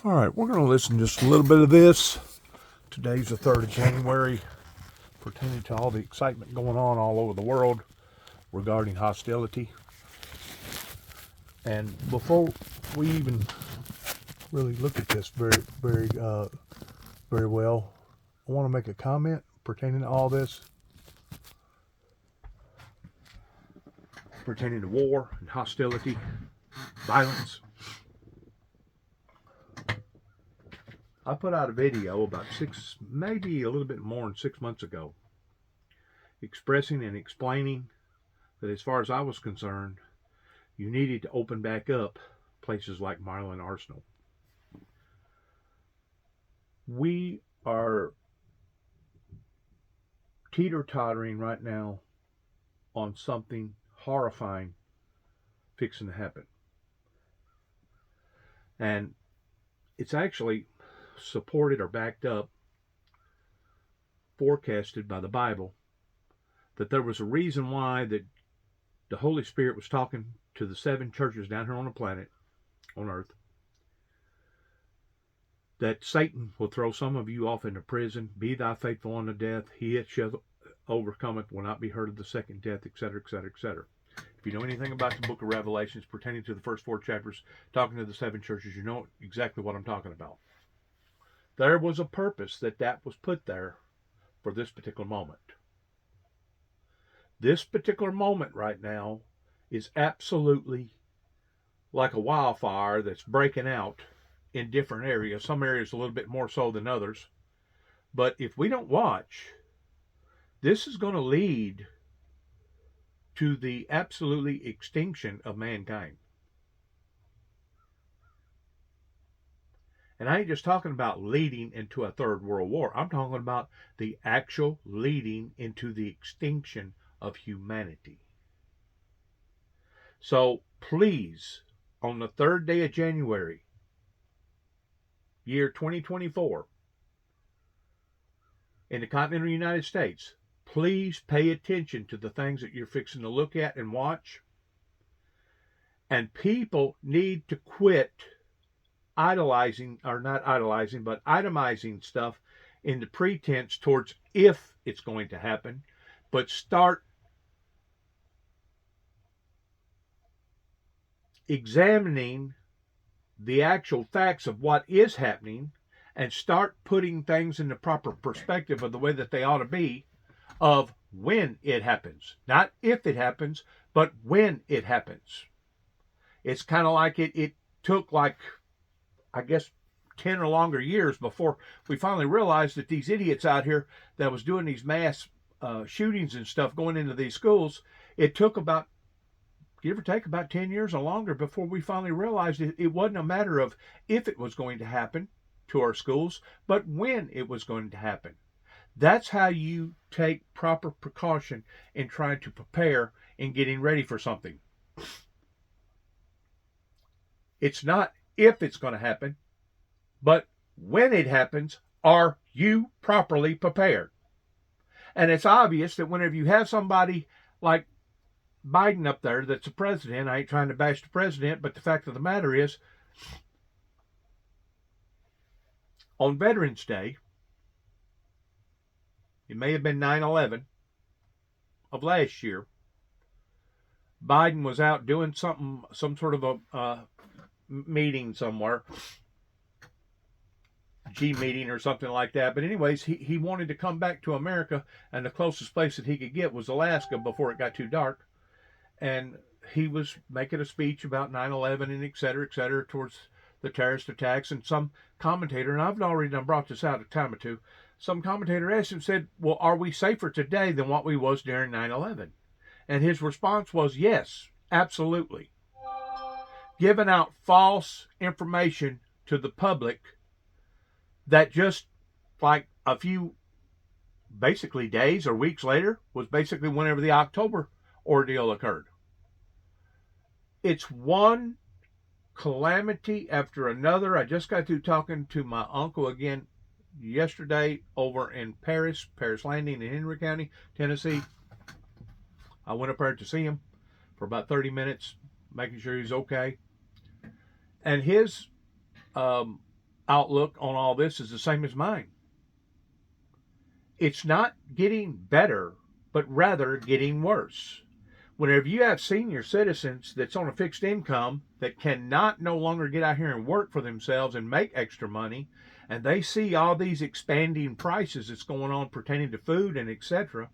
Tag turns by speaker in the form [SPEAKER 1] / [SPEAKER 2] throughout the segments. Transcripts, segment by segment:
[SPEAKER 1] All right, we're going to listen to just a little bit of this. Today's the 3rd of January, pertaining to all the excitement going on all over the world regarding hostility. And before we even really look at this very well, I want to make a comment pertaining to all this, pertaining to war and hostility, violence. I put out a video about maybe a little bit more than 6 months ago, expressing and explaining that as far as I was concerned, you needed to open back up places like Milan Arsenal. We are teeter-tottering right now on something horrifying fixing to happen. And it's actually supported or backed up, forecasted by the Bible, that there was a reason why that the Holy Spirit was talking to the 7 churches down here on the planet, on earth, that Satan will throw some of you off into prison. Be thou faithful unto death. He that shall overcometh will not be hurt of the second death, etc., etc., etc. If you know anything about the book of Revelations pertaining to the first 4 chapters, talking to the 7 churches, you know exactly what I'm talking about. There was a purpose that was put there for this particular moment. This particular moment right now is absolutely like a wildfire that's breaking out in different areas. Some areas a little bit more so than others. But if we don't watch, this is going to lead to the absolutely extinction of mankind. And I ain't just talking about leading into a 3rd World War. I'm talking about the actual leading into the extinction of humanity. So please, on the 3rd day of January, year 2024, in the continental United States, please pay attention to the things that you're fixing to look at and watch. And people need to quit itemizing stuff in the pretense towards if it's going to happen, but start examining the actual facts of what is happening and start putting things in the proper perspective of the way that they ought to be, of when it happens. Not if it happens, but when it happens. It's kind of like it took, like, I guess, 10 or longer years before we finally realized that these idiots out here that was doing these mass shootings and stuff going into these schools, it took about, give or take, about 10 years or longer before we finally realized it wasn't a matter of if it was going to happen to our schools, but when it was going to happen. That's how you take proper precaution in trying to prepare and getting ready for something. It's not if it's going to happen, but when it happens, are you properly prepared? And it's obvious that whenever you have somebody like Biden up there that's a president, I ain't trying to bash the president, but the fact of the matter is, on Veterans Day, it may have been 9/11 of last year, Biden was out doing some sort of a meeting somewhere, G meeting or something like that. But anyways, he wanted to come back to America, and the closest place that he could get was Alaska before it got too dark. And he was making a speech about 9/11 and et cetera, towards the terrorist attacks. And some commentator, and I've already done brought this out a time or two, some commentator asked him, said, well, are we safer today than what we was during 9/11? And his response was, yes, absolutely. Giving out false information to the public that just like a few basically days or weeks later was basically whenever the October ordeal occurred. It's one calamity after another. I just got through talking to my uncle again yesterday over in Paris Landing in Henry County, Tennessee. I went up there to see him for about 30 minutes, making sure he's okay. And his outlook on all this is the same as mine. It's not getting better, but rather getting worse. Whenever you have senior citizens that's on a fixed income that cannot no longer get out here and work for themselves and make extra money, and they see all these expanding prices that's going on pertaining to food and etc.,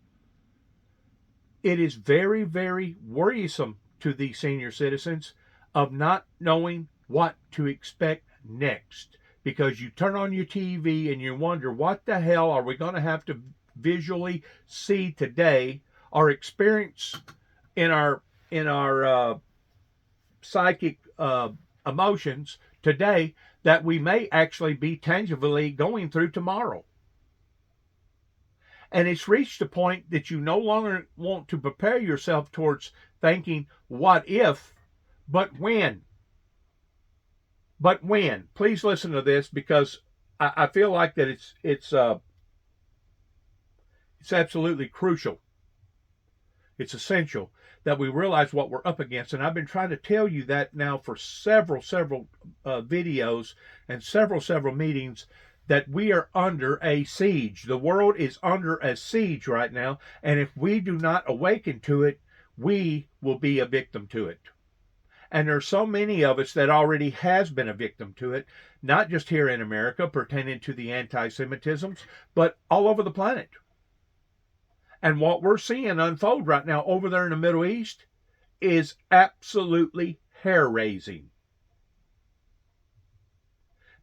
[SPEAKER 1] it is very, very worrisome to these senior citizens of not knowing what to expect next. Because you turn on your TV and you wonder, what the hell are we going to have to visually see today or experience in our psychic emotions today that we may actually be tangibly going through tomorrow. And it's reached a point that you no longer want to prepare yourself towards thinking, what if, but when? But when? Please listen to this, because I feel like that it's absolutely crucial. It's essential that we realize what we're up against. And I've been trying to tell you that now for several videos and several meetings, that we are under a siege. The world is under a siege right now. And if we do not awaken to it, we will be a victim to it. And there's so many of us that already has been a victim to it, not just here in America pertaining to the anti-Semitisms, but all over the planet. And what we're seeing unfold right now over there in the Middle East is absolutely hair-raising.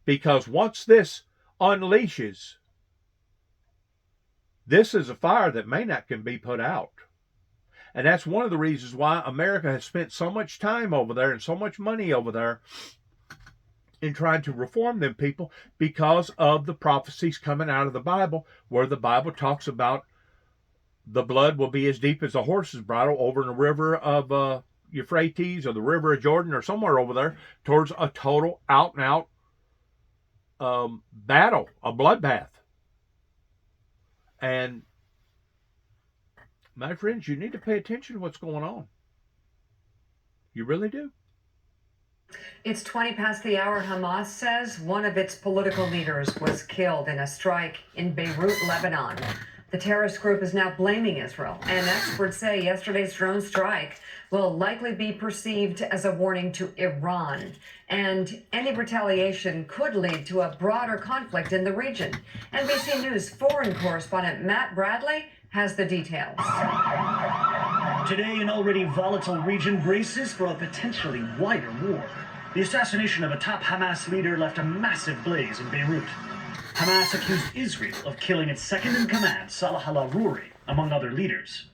[SPEAKER 1] Because once this unleashes, this is a fire that may not can be put out. And that's one of the reasons why America has spent so much time over there and so much money over there in trying to reform them people, because of the prophecies coming out of the Bible, where the Bible talks about the blood will be as deep as a horse's bridle over in the river of Euphrates or the river of Jordan or somewhere over there, towards a total out-and-out battle, a bloodbath. And my friends, you need to pay attention to what's going on. You really do.
[SPEAKER 2] It's 20 past the hour. Hamas says one of its political leaders was killed in a strike in Beirut, Lebanon. The terrorist group is now blaming Israel, and experts say yesterday's drone strike will likely be perceived as a warning to Iran, and any retaliation could lead to a broader conflict in the region. NBC News foreign correspondent Matt Bradley has the details.
[SPEAKER 3] Today, an already volatile region braces for a potentially wider war. The assassination of a top Hamas leader left a massive blaze in Beirut. Hamas accused Israel of killing its second-in-command, Salah al-Aruri, among other leaders.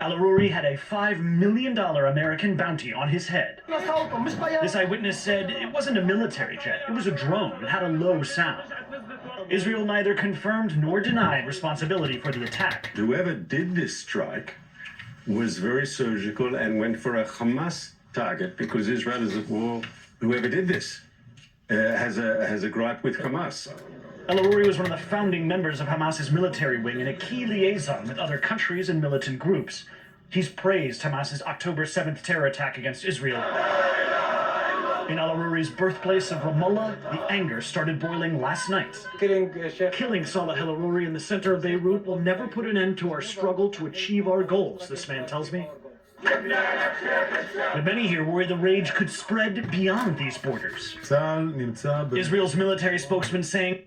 [SPEAKER 3] Al-Aruri had a $5 million American bounty on his head. This eyewitness said it wasn't a military jet, it was a drone. It had a low sound. Israel neither confirmed nor denied responsibility for the attack.
[SPEAKER 4] Whoever did this strike was very surgical and went for a Hamas target, because Israel is at war. Whoever did this has a gripe with Hamas.
[SPEAKER 3] Al-Aruri was one of the founding members of Hamas's military wing and a key liaison with other countries and militant groups. He's praised Hamas's October 7th terror attack against Israel. In Al-Aruri's birthplace of Ramallah, the anger started boiling last night. Killing Salah al-Aruri in the center of Beirut will never put an end to our struggle to achieve our goals, this man tells me. But many here worry the rage could spread beyond these borders. Israel's military spokesman saying,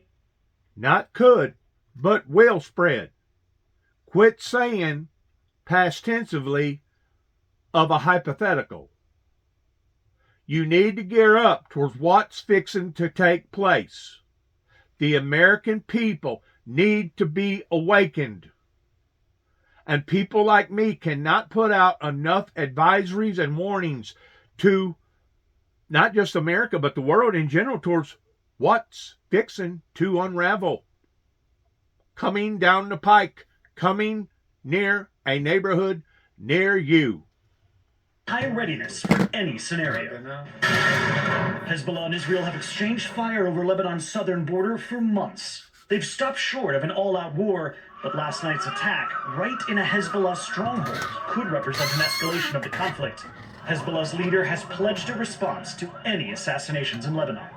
[SPEAKER 1] not could, but will spread. Quit saying past tensively of a hypothetical. You need to gear up towards what's fixing to take place. The American people need to be awakened. And people like me cannot put out enough advisories and warnings to not just America, but the world in general, towards what's fixing to unravel. Coming down the pike, coming near a neighborhood near you.
[SPEAKER 3] High readiness for any scenario. Hezbollah and Israel have exchanged fire over Lebanon's southern border for months. They've stopped short of an all-out war, but last night's attack, right in a Hezbollah stronghold, could represent an escalation of the conflict. Hezbollah's leader has pledged a response to any assassinations in Lebanon.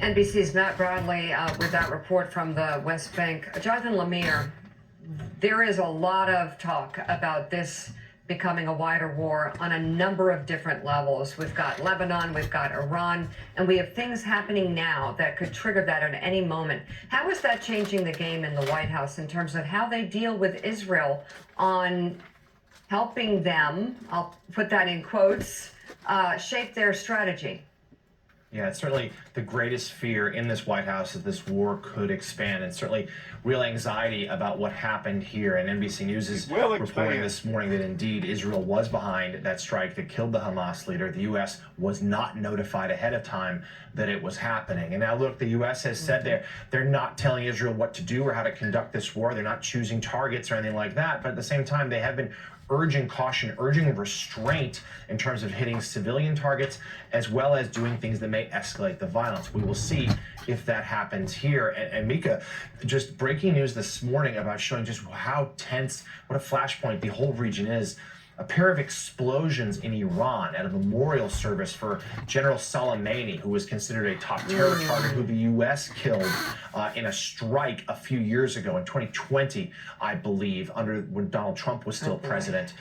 [SPEAKER 2] NBC's Matt Bradley with that report from the West Bank. Jonathan Lemire, there is a lot of talk about this becoming a wider war on a number of different levels. We've got Lebanon, we've got Iran, and we have things happening now that could trigger that at any moment. How is that changing the game in the White House in terms of how they deal with Israel on helping them, I'll put that in quotes, shape their strategy?
[SPEAKER 5] Yeah, it's certainly the greatest fear in this White House that this war could expand, and certainly real anxiety about what happened here. And NBC News is reporting this morning that indeed Israel was behind that strike that killed the Hamas leader. The U.S. was not notified ahead of time that it was happening. And now look, the U.S. has said they're not telling Israel what to do or how to conduct this war. They're not choosing targets or anything like that. But at the same time, they have been urging caution, urging restraint in terms of hitting civilian targets, as well as doing things that may escalate the violence. We will see if that happens here. And Mika, just breaking news this morning about showing just how tense, what a flashpoint the whole region is. A pair of explosions in Iran at a memorial service for General Soleimani, who was considered a top terror target, who the U.S. killed in a strike a few years ago in 2020, I believe, when Donald Trump was still president.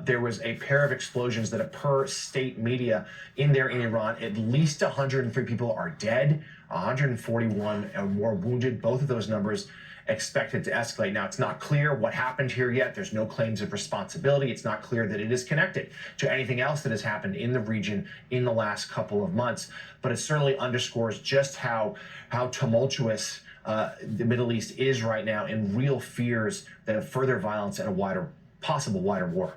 [SPEAKER 5] There was a pair of explosions that, per state media in Iran, at least 103 people are dead, 141 are more wounded. Both of those numbers expected to escalate. Now, it's not clear what happened here yet. There's no claims of responsibility. It's not clear that it is connected to anything else that has happened in the region in the last couple of months. But it certainly underscores just how tumultuous the Middle East is right now, and real fears that of further violence and a possible wider war.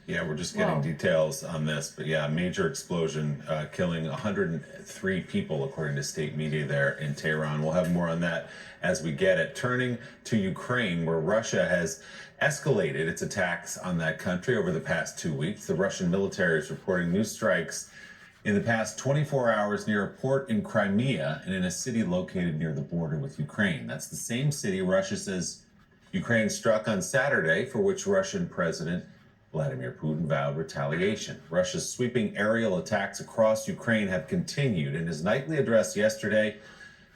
[SPEAKER 6] Yeah, we're just getting details on this, but yeah, major explosion killing 103 people, according to state media there in Tehran. We'll have more on that as we get it. Turning to Ukraine, where Russia has escalated its attacks on that country over the past 2 weeks. The Russian military is reporting new strikes in the past 24 hours near a port in Crimea and in a city located near the border with Ukraine. That's the same city Russia says Ukraine struck on Saturday, for which Russian President Vladimir Putin vowed retaliation. Russia's sweeping aerial attacks across Ukraine have continued. In his nightly address yesterday,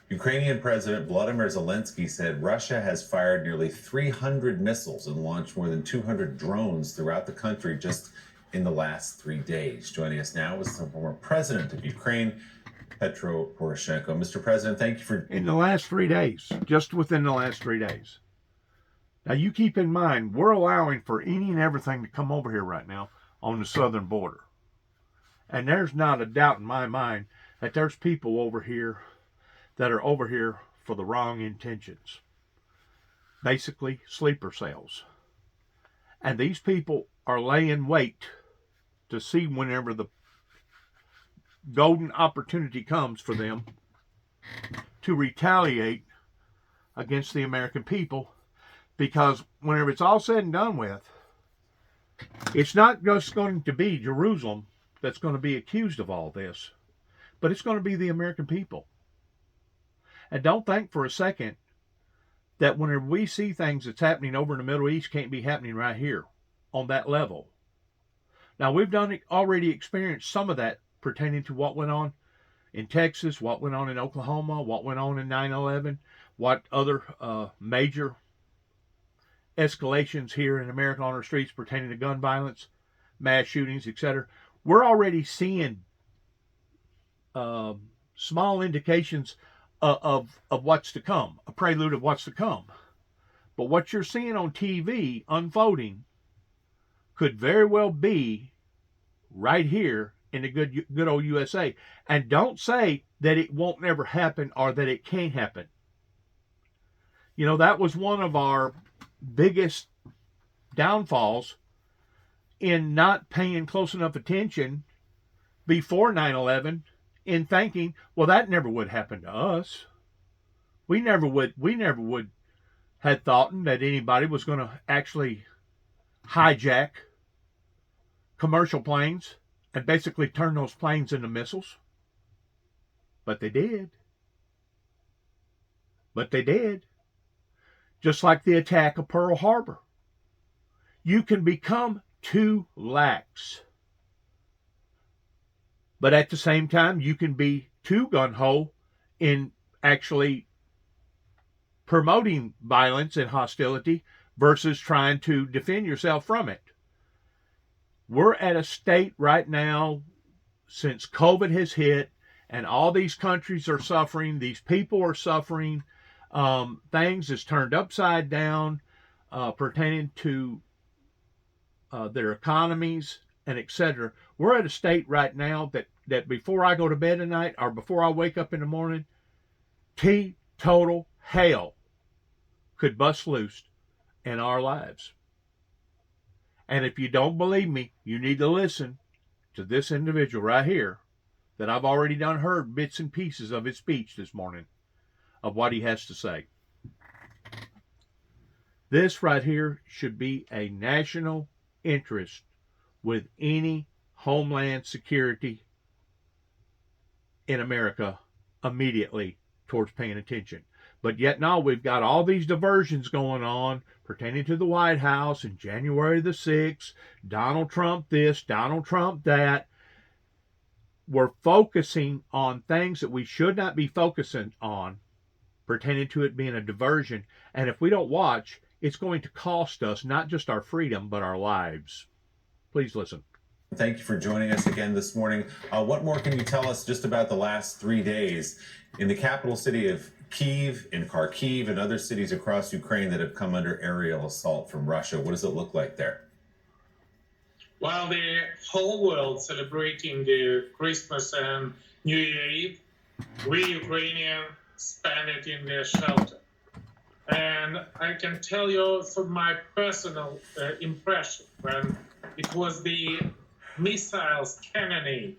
[SPEAKER 6] Ukrainian President Volodymyr Zelensky said Russia has fired nearly 300 missiles and launched more than 200 drones throughout the country just in the last 3 days. Joining us now is the former president of Ukraine, Petro Poroshenko. Mr. President, thank you for...
[SPEAKER 1] In the last 3 days, just within the last 3 days. Now, you keep in mind, we're allowing for any and everything to come over here right now on the southern border. And there's not a doubt in my mind that there's people over here that are over here for the wrong intentions. Basically, sleeper cells. And these people are laying wait to see whenever the golden opportunity comes for them to retaliate against the American people. Because whenever it's all said and done with, it's not just going to be Jerusalem that's going to be accused of all this, but it's going to be the American people. And don't think for a second that whenever we see things that's happening over in the Middle East can't be happening right here on that level. Now, we've already experienced some of that pertaining to what went on in Texas, what went on in Oklahoma, what went on in 9/11, what other major escalations here in America on our streets pertaining to gun violence, mass shootings, etc. We're already seeing small indications of what's to come, a prelude of what's to come. But what you're seeing on TV unfolding could very well be right here in the good old USA. And don't say that it won't never happen or that it can't happen. You know, that was one of our biggest downfalls in not paying close enough attention before 9/11 in thinking, well, that never would happen to us. We never would had thought that anybody was going to actually hijack commercial planes and basically turn those planes into missiles. But they did. Just like the attack of Pearl Harbor. You can become too lax. But at the same time, you can be too gung-ho in actually promoting violence and hostility versus trying to defend yourself from it. We're at a state right now, since COVID has hit and all these countries are suffering, these people are suffering, things is turned upside down pertaining to their economies and etc. We're at a state right now that before I go to bed at night or before I wake up in the morning, total hell could bust loose in our lives. And if you don't believe me, you need to listen to this individual right here that I've already heard bits and pieces of his speech this morning of what he has to say. This right here should be a national interest with any homeland security in America immediately towards paying attention. But yet now we've got all these diversions going on pertaining to the White House and January the 6th, Donald Trump this, Donald Trump that. We're focusing on things that we should not be focusing on pertaining to it being a diversion. And if we don't watch, it's going to cost us not just our freedom, but our lives. Please listen.
[SPEAKER 6] Thank you for joining us again this morning. What more can you tell us just about the last 3 days in the capital city of Kyiv, in Kharkiv, and other cities across Ukraine that have come under aerial assault from Russia? What does it look like there?
[SPEAKER 7] While the whole world celebrating the Christmas and New Year Eve, we Ukrainians spend it in their shelter. And I can tell you from my personal impression, when it was the missiles cannonade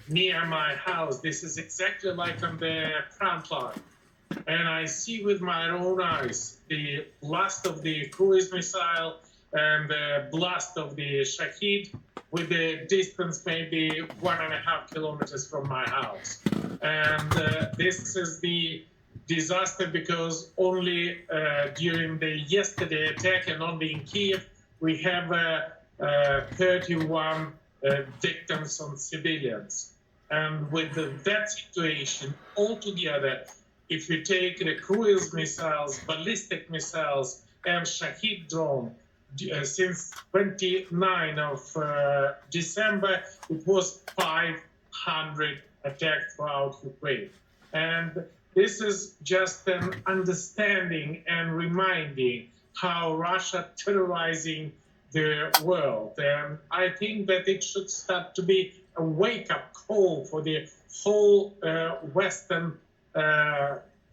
[SPEAKER 7] near my house, this is exactly like on the front line. And I see with my own eyes the blast of the cruise missile and the blast of the Shahid with the distance maybe 1.5 kilometers from my house. And this is the disaster because only during the yesterday attack and only in Kyiv, we have 31 victims on civilians. And with that situation altogether, if you take the cruise missiles, ballistic missiles, and Shahid drone, since 29 of December, it was 500 attacks throughout Ukraine. And this is just an understanding and reminding how Russia terrorizing the world. And I think that it should start to be a wake-up call for the whole Western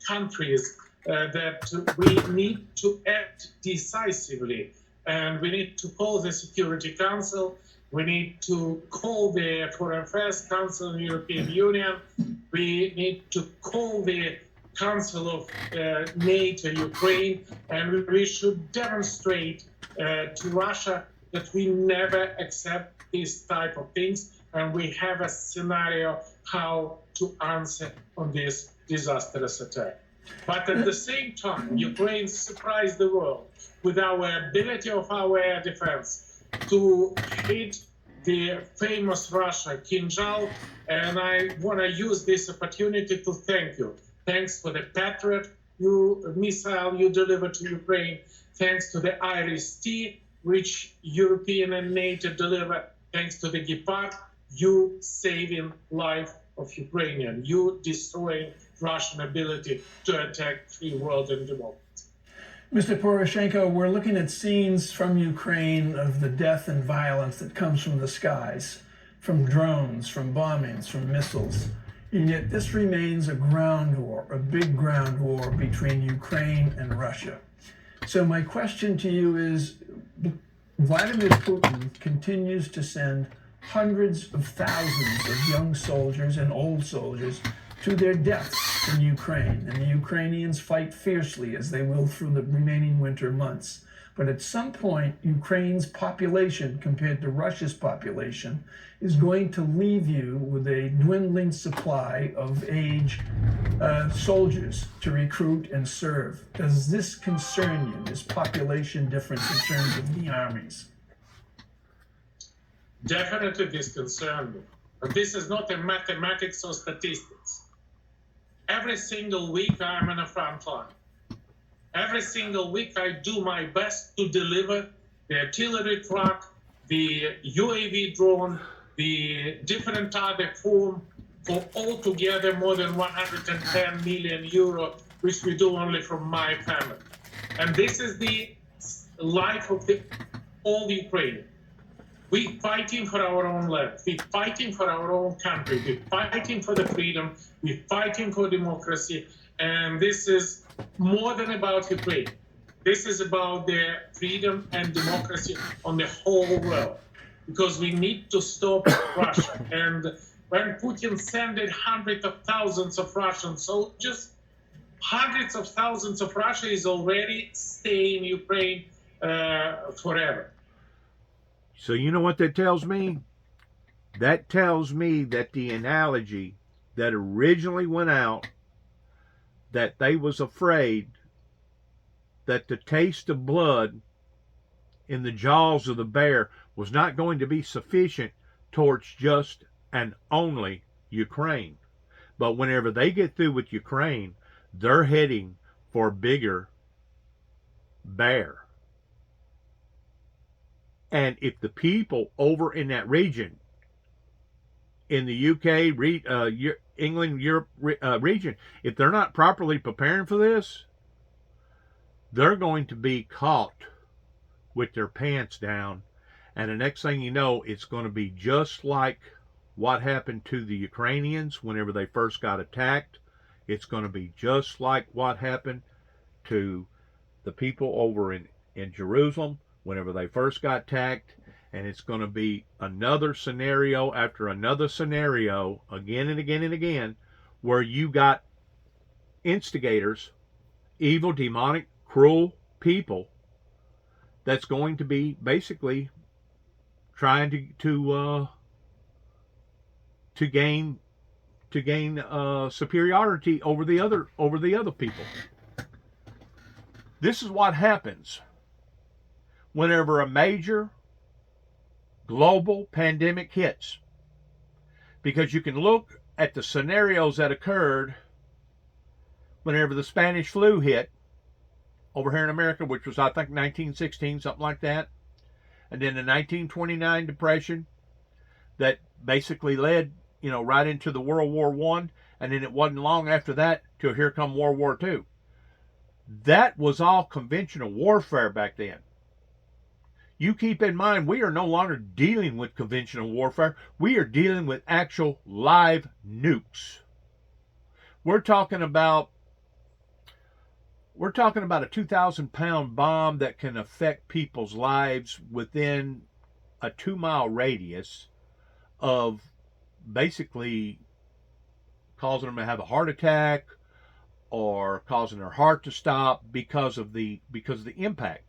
[SPEAKER 7] countries that we need to act decisively. And we need to call the Security Council. We need to call the Foreign Affairs Council of the European Union. We need to call the Council of NATO Ukraine. And we should demonstrate to Russia that we never accept these type of things. And we have a scenario how to answer on this disastrous attack. But at the same time, Ukraine surprised the world with our ability of our air defense to hit the famous Russia Kinzhal. And I want to use this opportunity to thank you. Thanks for the Patriot missile you delivered to Ukraine. Thanks to the Iris-T, which European and NATO delivered. Thanks to the Gepard, you saving life of Ukrainian. You destroying Russian ability to attack free world and democracy.
[SPEAKER 8] Mr. Poroshenko, we're looking at scenes from Ukraine of the death and violence that comes from the skies, from drones, from bombings, from missiles. And yet this remains a ground war, a big ground war between Ukraine and Russia. So my question to you is, Vladimir Putin continues to send hundreds of thousands of young soldiers and old soldiers to their deaths in Ukraine. And the Ukrainians fight fiercely, as they will through the remaining winter months. But at some point, Ukraine's population compared to Russia's population is going to leave you with a dwindling supply of age soldiers to recruit and serve. Does this concern you, this population difference in terms of the armies?
[SPEAKER 7] Definitely this concerns me. But this is not a mathematics or statistics. every single week I'm on the front line. Every single week I do my best to deliver the artillery truck, the UAV drone, the different other form for altogether more than 110 million euro, which we do only from my family. And this is the life of all Ukraine. We're fighting for our own land. We're fighting for our own country. We're fighting for the freedom. We're fighting for democracy. And this is more than about Ukraine. This is about the freedom and democracy on the whole world. Because we need to stop Russia. And when Putin sent hundreds of thousands of Russian soldiers, hundreds of thousands of Russia is already staying in Ukraine forever.
[SPEAKER 1] So you know what that tells me? That tells me that the analogy that originally went out, that they was afraid that the taste of blood in the jaws of the bear was not going to be sufficient towards just and only Ukraine. But whenever they get through with Ukraine, they're heading for a bigger bear. And if the people over in that region, in the UK, England, Europe region, if they're not properly preparing for this, they're going to be caught with their pants down. And the next thing you know, it's going to be just like what happened to the Ukrainians whenever they first got attacked. It's going to be just like what happened to the people over in Jerusalem whenever they first got attacked. And it's going to be another scenario after another scenario, again and again and again, where you got instigators, evil, demonic, cruel people that's going to be basically trying to gain superiority over the other people. This is what happens whenever a major global pandemic hits, because you can look at the scenarios that occurred whenever the Spanish flu hit over here in America, which was I think 1916, something like that, and then the 1929 depression that basically led right into the World War I, and then it wasn't long after that till here come World War II. That was all conventional warfare back then. You keep in mind, we are no longer dealing with conventional warfare. We are dealing with actual live nukes. We're talking about a 2,000-pound bomb that can affect people's lives within a 2-mile radius of basically causing them to have a heart attack or causing their heart to stop because of the impact.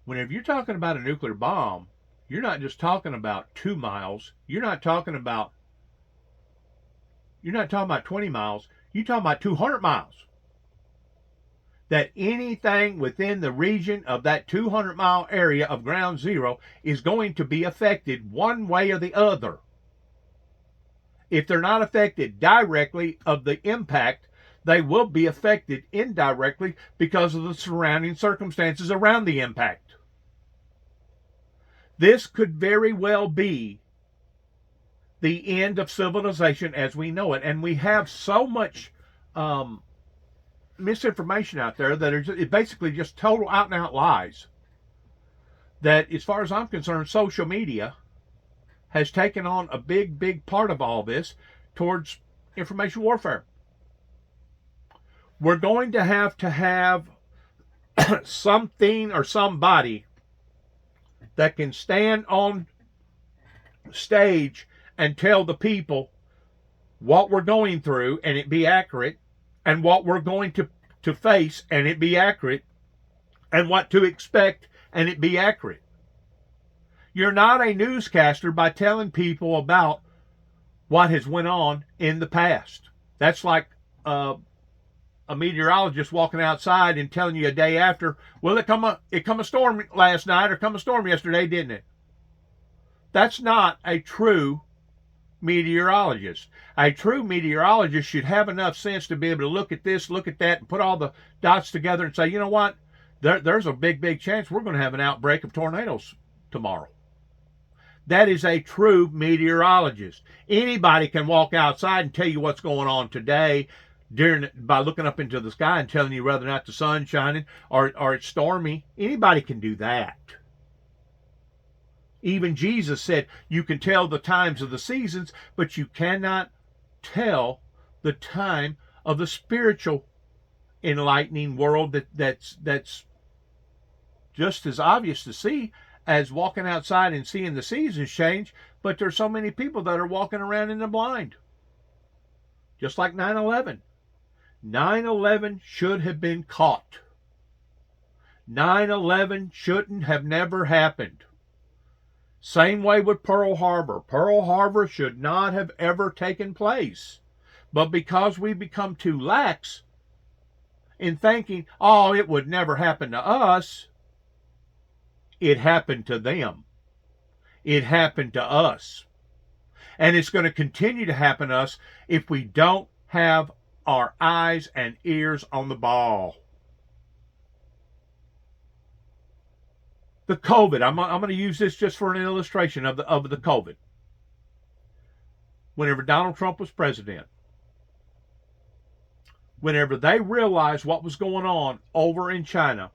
[SPEAKER 1] Whenever you're talking about a nuclear bomb, you're not just talking about 2 miles. You're not talking about 20 miles. You're talking about 200 miles. That anything within the region of that 200-mile area of ground zero is going to be affected one way or the other. If they're not affected directly of the impact, they will be affected indirectly because of the surrounding circumstances around the impact. This could very well be the end of civilization as we know it. And we have so much misinformation out there that it's basically just total out and out lies, that as far as I'm concerned, social media has taken on a big part of all this towards information warfare. We're going to have something or somebody that can stand on stage and tell the people what we're going through and it be accurate, and what we're going to face and it be accurate, and what to expect and it be accurate. You're not a newscaster by telling people about what has went on in the past. That's like a meteorologist walking outside and telling you a day after, well, it come a storm last night or come a storm yesterday, didn't it? That's not a true meteorologist. A true meteorologist should have enough sense to be able to look at this, look at that, and put all the dots together and say, you know what? There's a big chance we're going to have an outbreak of tornadoes tomorrow. That is a true meteorologist. Anybody can walk outside and tell you what's going on today by looking up into the sky and telling you whether or not the sun's shining or it's stormy. Anybody can do that. Even Jesus said you can tell the times of the seasons, but you cannot tell the time of the spiritual enlightening world that's just as obvious to see as walking outside and seeing the seasons change, but there's so many people that are walking around in the blind. Just like 9/11. 9/11 should have been caught. 9/11 shouldn't have never happened. Same way with Pearl Harbor. Pearl Harbor should not have ever taken place. But because we become too lax in thinking, oh, it would never happen to us, it happened to them. It happened to us. And it's going to continue to happen to us if we don't have our eyes and ears on the ball. The COVID, I'm going to use this just for an illustration of the COVID. Whenever Donald Trump was president, whenever they realized what was going on over in China,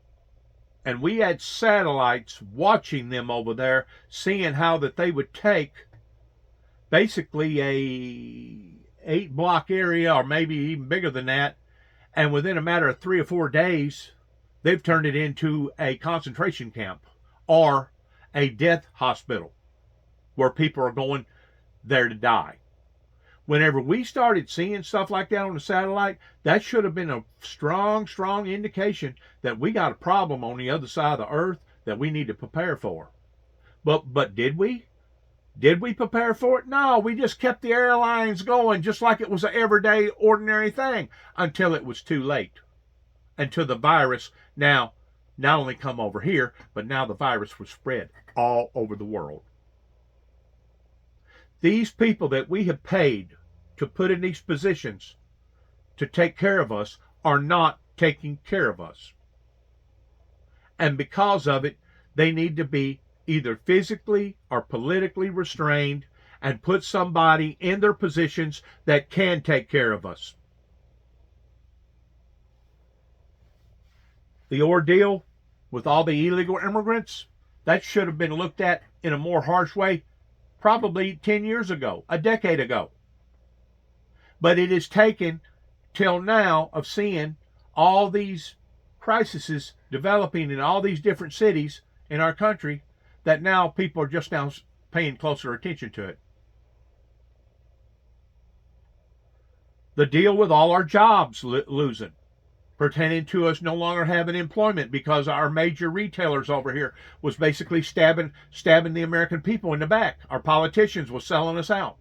[SPEAKER 1] and we had satellites watching them over there, seeing how that they would take basically a 8-block area, or maybe even bigger than that, and within a matter of 3 or 4 days, they've turned it into a concentration camp or a death hospital where people are going there to die. Whenever we started seeing stuff like that on the satellite, that should have been a strong indication that we got a problem on the other side of the earth that we need to prepare for. But did we? Did we prepare for it? No, we just kept the airlines going just like it was an everyday, ordinary thing until it was too late. Until the virus now not only come over here, but now the virus was spread all over the world. These people that we have paid to put in these positions to take care of us are not taking care of us. And because of it, they need to be either physically or politically restrained and put somebody in their positions that can take care of us. The ordeal with all the illegal immigrants, that should have been looked at in a more harsh way probably 10 years ago, a decade ago. But it has taken till now of seeing all these crises developing in all these different cities in our country that now people are just now paying closer attention to it. The deal with all our jobs losing, pertaining to us no longer having employment because our major retailers over here was basically stabbing the American people in the back. Our politicians was selling us out.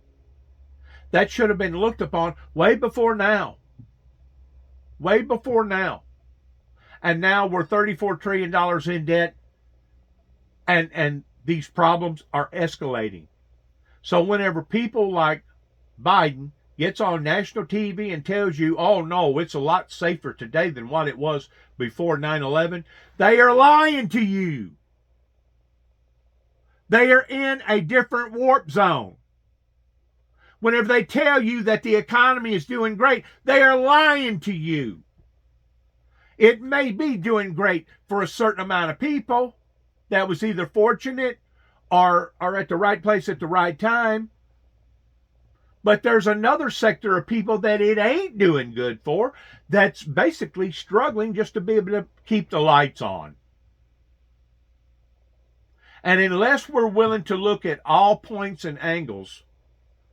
[SPEAKER 1] That should have been looked upon way before now. Way before now. And now we're $34 trillion in debt, and these problems are escalating. So whenever people like Biden gets on national TV and tells you, oh no, it's a lot safer today than what it was before 9/11, they are lying to you. They are in a different warp zone. Whenever they tell you that the economy is doing great, they are lying to you. It may be doing great for a certain amount of people that was either fortunate or at the right place at the right time. But there's another sector of people that it ain't doing good for, that's basically struggling just to be able to keep the lights on. And unless we're willing to look at all points and angles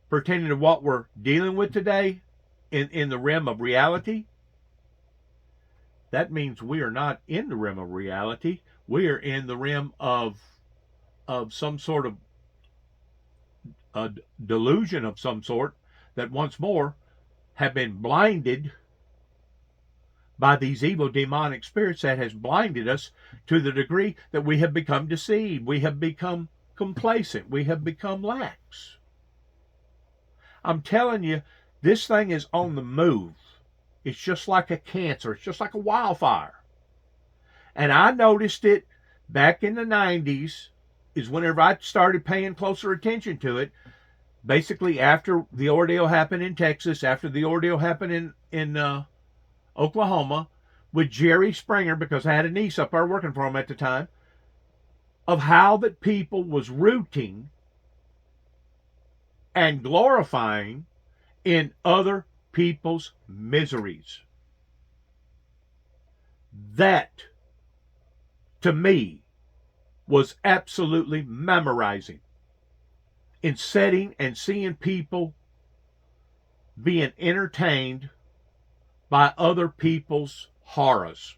[SPEAKER 1] pertaining to what we're dealing with today in the realm of reality, that means we are not in the realm of reality. We are in the realm of some sort of a delusion of some sort that once more have been blinded by these evil demonic spirits that has blinded us to the degree that we have become deceived. We have become complacent. We have become lax. I'm telling you, this thing is on the move. It's just like a cancer. It's just like a wildfire. And I noticed it back in the 90s is whenever I started paying closer attention to it. Basically, after the ordeal happened in Texas, after the ordeal happened in Oklahoma with Jerry Springer, because I had a niece up there working for him at the time, of how that people was rooting and glorifying in other people's miseries. That, to me, was absolutely memorizing in setting and seeing people being entertained by other people's horrors.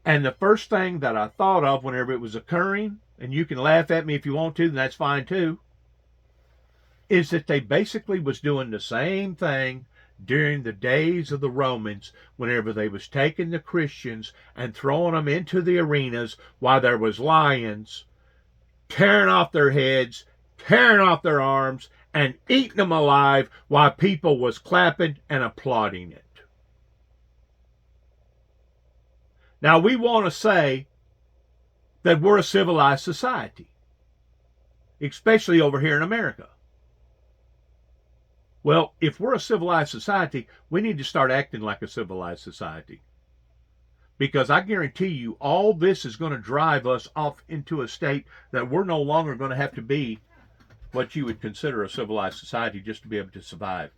[SPEAKER 1] And the first thing that I thought of whenever it was occurring, and you can laugh at me if you want to, and that's fine too, is that they basically was doing the same thing during the days of the Romans, whenever they was taking the Christians and throwing them into the arenas while there was lions, tearing off their heads, tearing off their arms, and eating them alive while people was clapping and applauding it. Now, we want to say that we're a civilized society, especially over here in America. Well, if we're a civilized society, we need to start acting like a civilized society. Because I guarantee you, all this is going to drive us off into a state that we're no longer going to have to be what you would consider a civilized society just to be able to survive.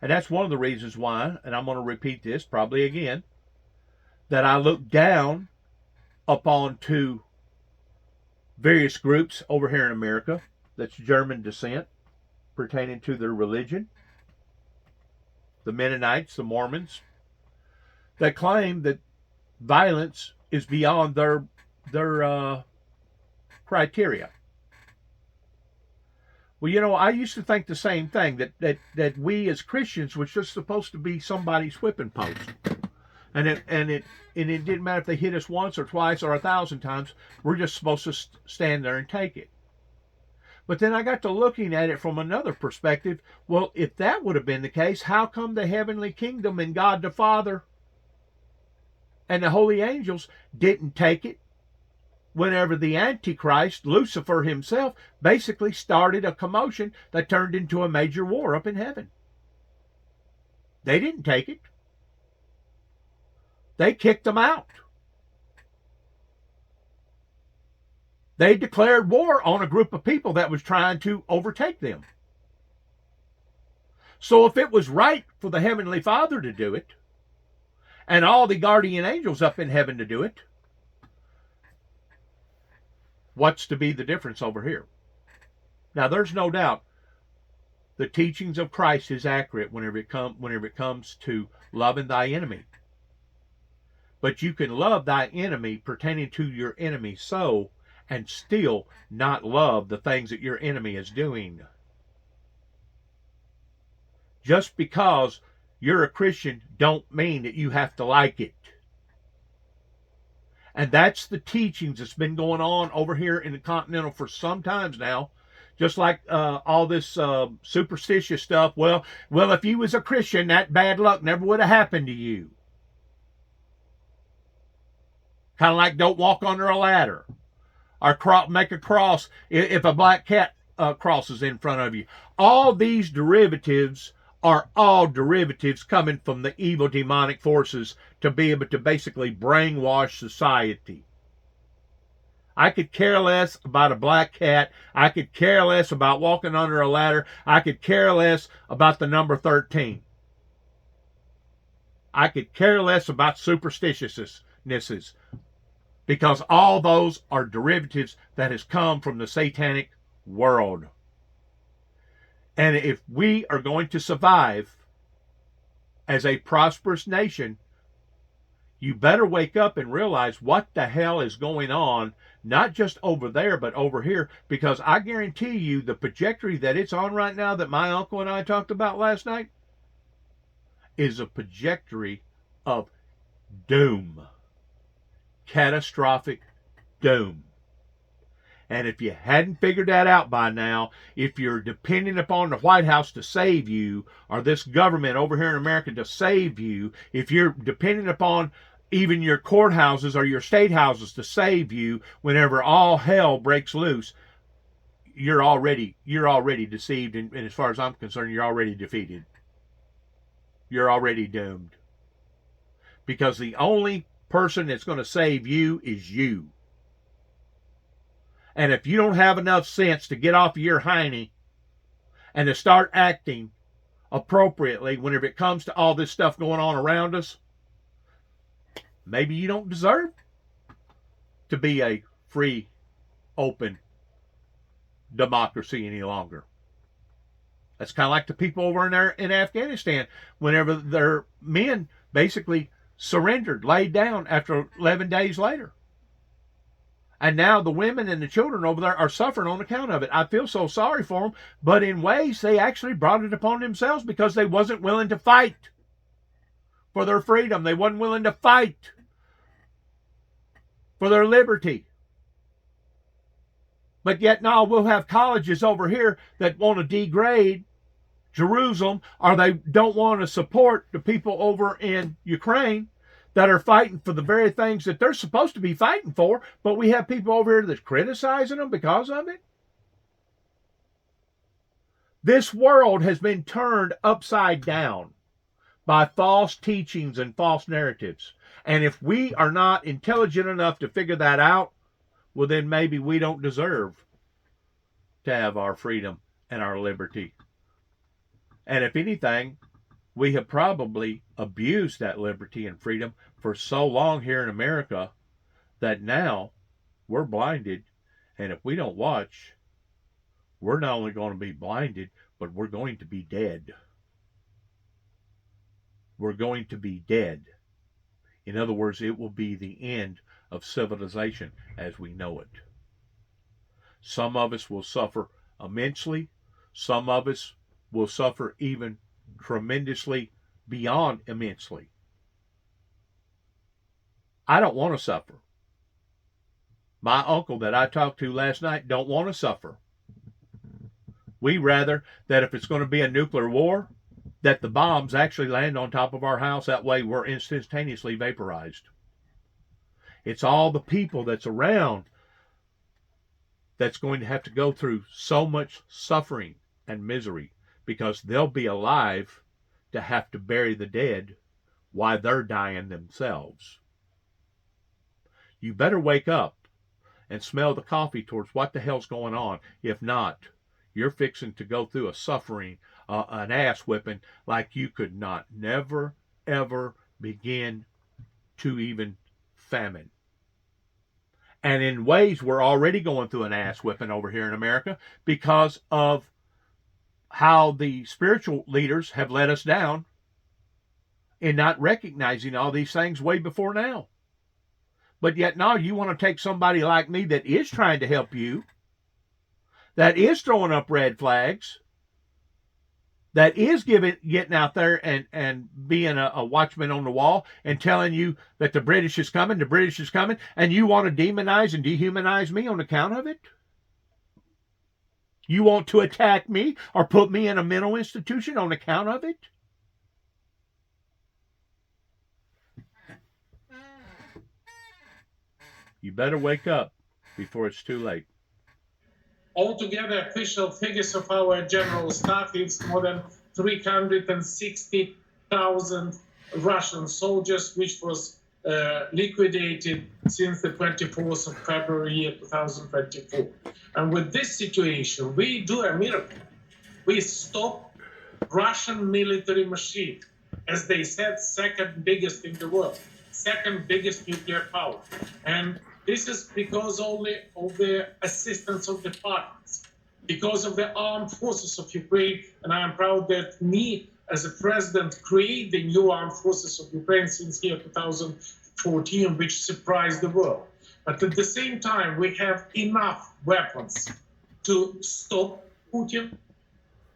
[SPEAKER 1] And that's one of the reasons why, and I'm going to repeat this probably again, that I look down upon to various groups over here in America that's German descent pertaining to their religion, the Mennonites, the Mormons, that claim that violence is beyond their criteria. Well, you know, I used to think the same thing, that we as Christians was just supposed to be somebody's whipping post. And it didn't matter if they hit us once or twice or 1,000 times. We're just supposed to stand there and take it. But then I got to looking at it from another perspective. Well, if that would have been the case, how come the heavenly kingdom and God the Father and the holy angels didn't take it whenever the Antichrist, Lucifer himself, basically started a commotion that turned into a major war up in heaven? They didn't take it. They kicked them out. They declared war on a group of people that was trying to overtake them. So if it was right for the Heavenly Father to do it, and all the guardian angels up in heaven to do it, what's to be the difference over here? Now, there's no doubt the teachings of Christ is accurate whenever it comes to loving thy enemy. But you can love thy enemy pertaining to your enemy so, and still not love the things that your enemy is doing. Just because you're a Christian don't mean that you have to like it. And that's the teachings that's been going on over here in the Continental for some times now. Just like all this superstitious stuff. Well, if you was a Christian, that bad luck never would have happened to you. Kind of like don't walk under a ladder. Or make a cross if a black cat crosses in front of you. All these derivatives are all derivatives coming from the evil demonic forces to be able to basically brainwash society. I could care less about a black cat. I could care less about walking under a ladder. I could care less about the number 13. I could care less about superstitiousnesses. Because all those are derivatives that has come from the satanic world. And if we are going to survive as a prosperous nation, you better wake up and realize what the hell is going on, not just over there, but over here. Because I guarantee you the trajectory that it's on right now that my uncle and I talked about last night is a trajectory of doom. Catastrophic doom. And if you hadn't figured that out by now, if you're depending upon the White House to save you, or this government over here in America to save you, if you're depending upon even your courthouses or your state houses to save you whenever all hell breaks loose, you're already deceived. And as far as I'm concerned, you're already defeated. You're already doomed. Because the only person that's going to save you is you. And if you don't have enough sense to get off of your hiney and to start acting appropriately whenever it comes to all this stuff going on around us, maybe you don't deserve to be a free, open democracy any longer. That's kind of like the people over in there in Afghanistan, whenever their men basically surrendered, laid down after 11 days later. And now the women and the children over there are suffering on account of it. I feel so sorry for them, but in ways they actually brought it upon themselves because they wasn't willing to fight for their freedom. They wasn't willing to fight for their liberty. But yet now we'll have colleges over here that want to degrade Jerusalem, or they don't want to support the people over in Ukraine that are fighting for the very things that they're supposed to be fighting for, but we have people over here that's criticizing them because of it. This world has been turned upside down by false teachings and false narratives. And if we are not intelligent enough to figure that out, well, then maybe we don't deserve to have our freedom and our liberty. And if anything, we have probably abused that liberty and freedom for so long here in America that now we're blinded. And if we don't watch, we're not only going to be blinded, but we're going to be dead. We're going to be dead. In other words, it will be the end of civilization as we know it. Some of us will suffer immensely. Some of us will suffer even tremendously beyond immensely. I don't want to suffer. My uncle that I talked to last night don't want to suffer. We rather that if it's going to be a nuclear war, that the bombs actually land on top of our house. That way we're instantaneously vaporized. It's all the people that's around that's going to have to go through so much suffering and misery because they'll be alive to have to bury the dead while they're dying themselves. You better wake up and smell the coffee towards what the hell's going on. If not, you're fixing to go through a suffering, an ass whipping like you could not never, ever begin to even fathom. And in ways, we're already going through an ass whipping over here in America because of how the spiritual leaders have let us down in not recognizing all these things way before now. But yet now you want to take somebody like me that is trying to help you, that is throwing up red flags, that is getting out there and being a watchman on the wall and telling you that the British is coming, and you want to demonize and dehumanize me on account of it? You want to attack me or put me in a mental institution on account of it? You better wake up before it's too late.
[SPEAKER 7] Altogether, official figures of our general staff, it's more than 360,000 Russian soldiers, which was liquidated since the 24th of February 2024. And with this situation, we do a miracle. We stop Russian military machine, as they said, second biggest in the world, second biggest nuclear power. And this is because only of the assistance of the partners, because of the armed forces of Ukraine. And I am proud that me, as a president, created the new armed forces of Ukraine since year 2014, which surprised the world. But at the same time, we have enough weapons to stop Putin,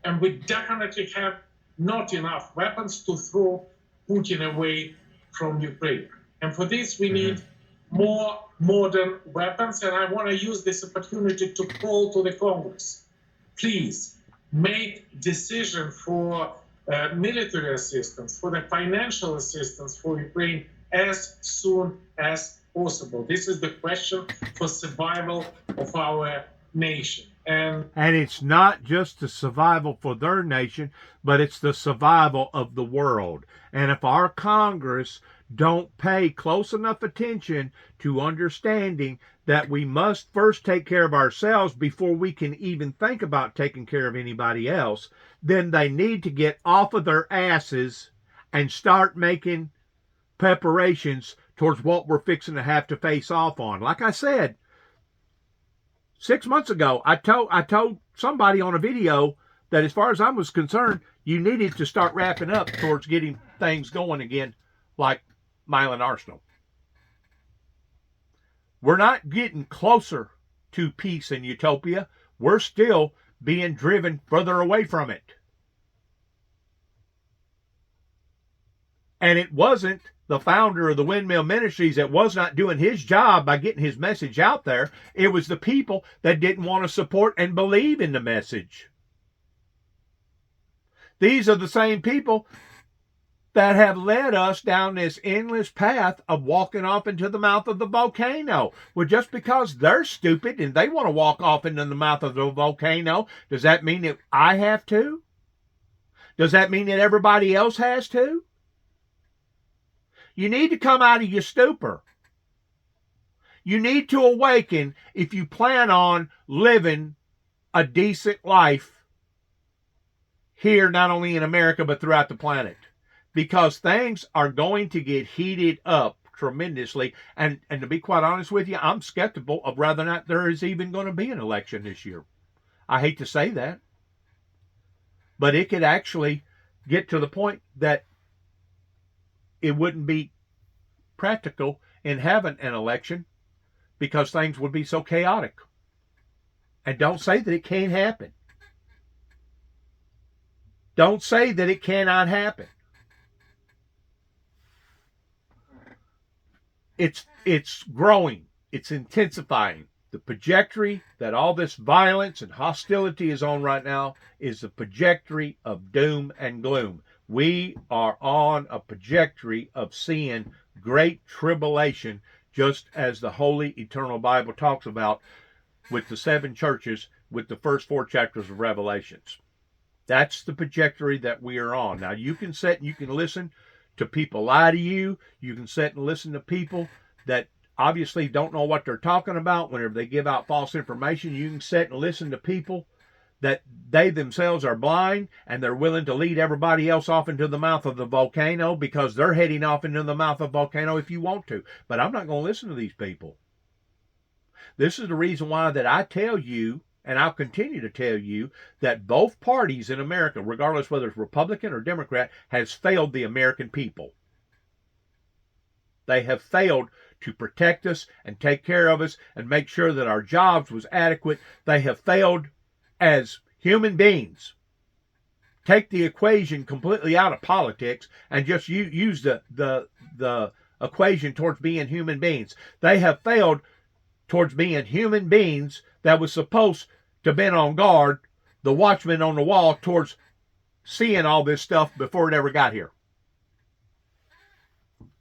[SPEAKER 7] and we definitely have not enough weapons to throw Putin away from Ukraine. And for this, we need more modern weapons. And I want to use this opportunity to call to the Congress. Please make decision for military assistance, for the financial assistance for Ukraine as soon as possible. This is the question for survival of our nation. And
[SPEAKER 1] it's not just the survival for their nation, but it's the survival of the world. And if our Congress don't pay close enough attention to understanding that we must first take care of ourselves before we can even think about taking care of anybody else, then they need to get off of their asses and start making preparations towards what we're fixing to have to face off on. Like I said, 6 months ago, I told somebody on a video that as far as I was concerned, you needed to start wrapping up towards getting things going again, like Milan Arsenal. We're not getting closer to peace and utopia. We're still being driven further away from it. And it wasn't the founder of the Windmill Ministries that was not doing his job by getting his message out there. It was the people that didn't want to support and believe in the message. These are the same people that have led us down this endless path of walking off into the mouth of the volcano. Well, just because they're stupid and they want to walk off into the mouth of the volcano, does that mean that I have to? Does that mean that everybody else has to? You need to come out of your stupor. You need to awaken if you plan on living a decent life here, not only in America, but throughout the planet. Because things are going to get heated up tremendously. And to be quite honest with you, I'm skeptical of whether or not there is even going to be an election this year. I hate to say that. But it could actually get to the point that it wouldn't be practical in having an election because things would be so chaotic. And don't say that it can't happen. Don't say that it cannot happen. It's growing. It's intensifying. The trajectory that all this violence and hostility is on right now is the trajectory of doom and gloom. We are on a trajectory of seeing great tribulation, just as the Holy Eternal Bible talks about with the 7 churches with the first 4 chapters of Revelations. That's the trajectory that we are on. Now, you can sit and you can listen to people lie to you. You can sit and listen to people that obviously don't know what they're talking about whenever they give out false information. You can sit and listen to people that they themselves are blind and they're willing to lead everybody else off into the mouth of the volcano because they're heading off into the mouth of the volcano if you want to. But I'm not going to listen to these people. This is the reason why that I tell you, and I'll continue to tell you, that both parties in America, regardless whether it's Republican or Democrat, has failed the American people. They have failed to protect us and take care of us and make sure that our jobs was adequate. They have failed as human beings. Take the equation completely out of politics and just use the equation towards being human beings. They have failed towards being human beings that was supposed to have been on guard, the watchman on the wall, towards seeing all this stuff before it ever got here.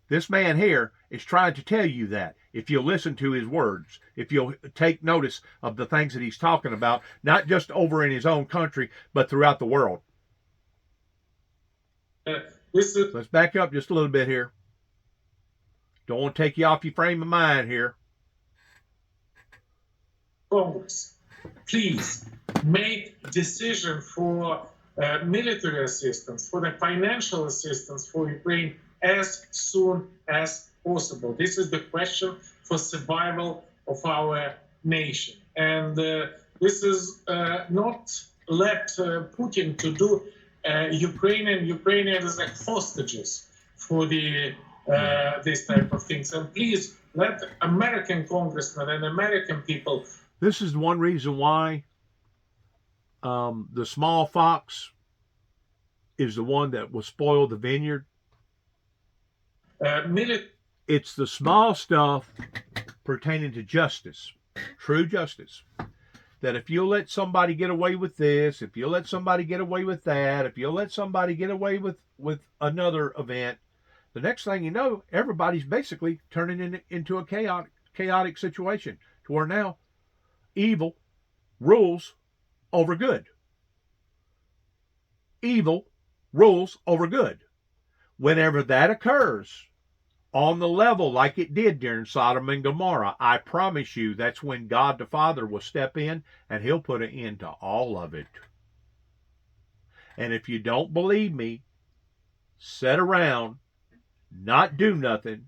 [SPEAKER 1] This man here is trying to tell you that. If you'll listen to his words, if you'll take notice of the things that he's talking about, not just over in his own country, but throughout the world. Let's back up just a little bit here. Don't want to take you off your frame of mind here.
[SPEAKER 7] Congress, please make decision for military assistance, for the financial assistance for Ukraine as soon as possible. This is the question for survival of our nation. And this is not let Putin to do Ukrainians like hostages for the this type of things. And please let American congressmen and American people.
[SPEAKER 1] This is one reason why the small fox is the one that will spoil the vineyard. It's the small stuff pertaining to justice, true justice. That if you'll let somebody get away with this, if you'll let somebody get away with that, if you'll let somebody get away with another event, the next thing you know, everybody's basically turning into a chaotic situation to where now evil rules over good. Evil rules over good. Whenever that occurs on the level like it did during Sodom and Gomorrah, I promise you that's when God the Father will step in and he'll put an end to all of it. And if you don't believe me, sit around, not do nothing,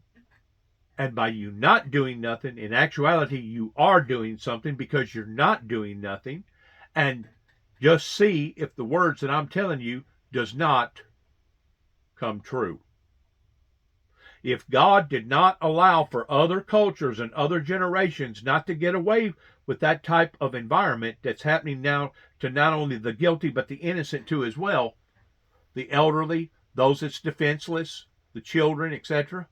[SPEAKER 1] and by you not doing nothing, in actuality, you are doing something because you're not doing nothing, and just see if the words that I'm telling you does not come true. If God did not allow for other cultures and other generations not to get away with that type of environment that's happening now to not only the guilty but the innocent too as well, the elderly, those that's defenseless, the children, etc.,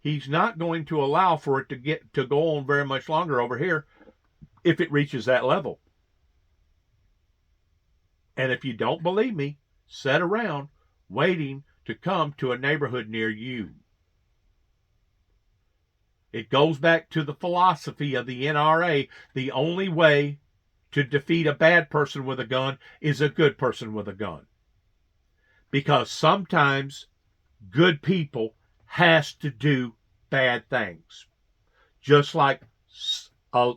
[SPEAKER 1] he's not going to allow for it to go on very much longer over here if it reaches that level. And if you don't believe me, sit around waiting to come to a neighborhood near you. It goes back to the philosophy of the NRA. The only way to defeat a bad person with a gun is a good person with a gun. Because sometimes good people has to do bad things. Just like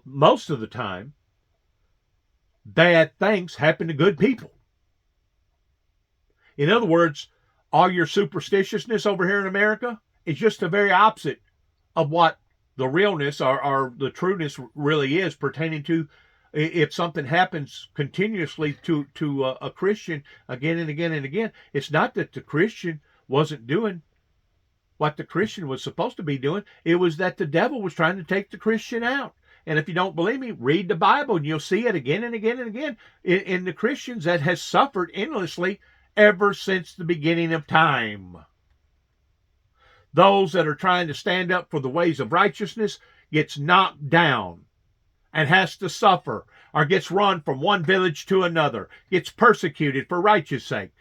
[SPEAKER 1] most of the time, bad things happen to good people. In other words, all your superstitiousness over here in America is just the very opposite of what the realness or the trueness really is pertaining to if something happens continuously to a Christian again and again and again. It's not that the Christian wasn't doing what the Christian was supposed to be doing. It was that the devil was trying to take the Christian out. And if you don't believe me, read the Bible and you'll see it again and again and again in the Christians that has suffered endlessly ever since the beginning of time. Those that are trying to stand up for the ways of righteousness gets knocked down and has to suffer or gets run from one village to another, gets persecuted for righteous sake.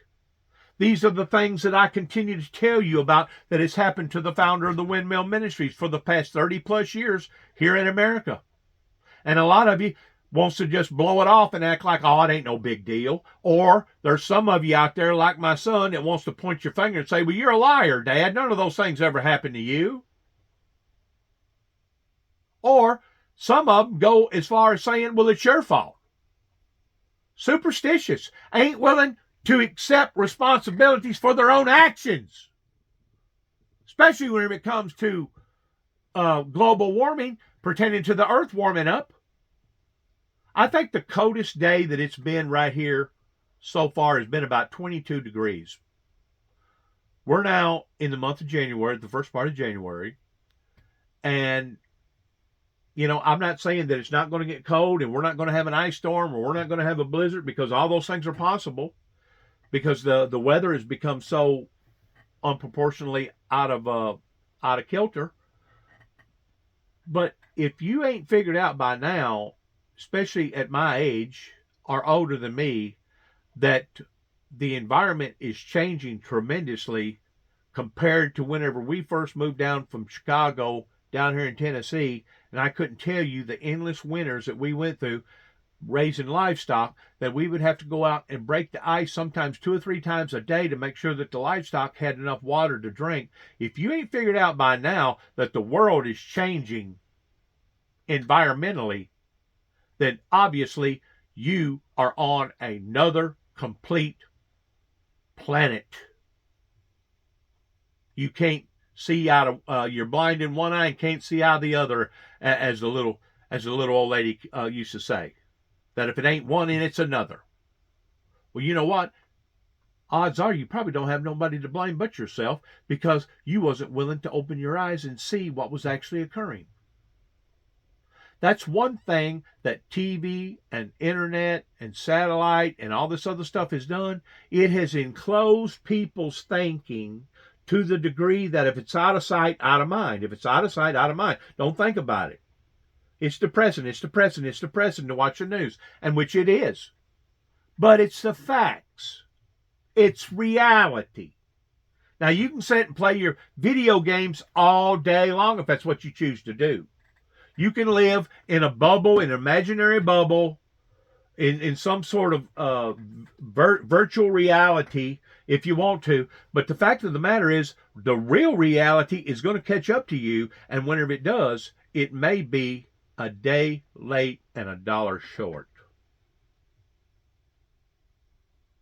[SPEAKER 1] These are the things that I continue to tell you about that has happened to the founder of the Windmill Ministries for the past 30 plus years here in America. And a lot of you wants to just blow it off and act like, oh, it ain't no big deal. Or there's some of you out there like my son that wants to point your finger and say, well, you're a liar, Dad. None of those things ever happened to you. Or some of them go as far as saying, well, it's your fault. Superstitious. Ain't willing to accept responsibilities for their own actions. Especially when it comes to global warming pertaining to the earth warming up. I think the coldest day that it's been right here so far has been about 22 degrees. We're now in the month of January, the first part of January. And, you know, I'm not saying that it's not going to get cold and we're not going to have an ice storm or we're not going to have a blizzard, because all those things are possible because the weather has become so unproportionately out of kilter. But if you ain't figured out by now, especially at my age or older than me, that the environment is changing tremendously compared to whenever we first moved down from Chicago down here in Tennessee, and I couldn't tell you the endless winters that we went through raising livestock, that we would have to go out and break the ice sometimes 2 or 3 times a day to make sure that the livestock had enough water to drink. If you ain't figured out by now that the world is changing environmentally, then obviously you are on another complete planet. You can't see out of, you're blind in one eye and can't see out of the other, as the little old lady used to say. That if it ain't one in, it's another. Well, you know what? Odds are you probably don't have nobody to blame but yourself, because you wasn't willing to open your eyes and see what was actually occurring. That's one thing that TV and internet and satellite and all this other stuff has done. It has enclosed people's thinking to the degree that if it's out of sight, out of mind. If it's out of sight, out of mind. Don't think about it. It's depressing, it's depressing, it's depressing to watch the news, and which it is. But it's the facts. It's reality. Now, you can sit and play your video games all day long if that's what you choose to do. You can live in a bubble, an imaginary bubble, in some sort of virtual reality if you want to. But the fact of the matter is, the real reality is going to catch up to you. And whenever it does, it may be a day late and $1 short.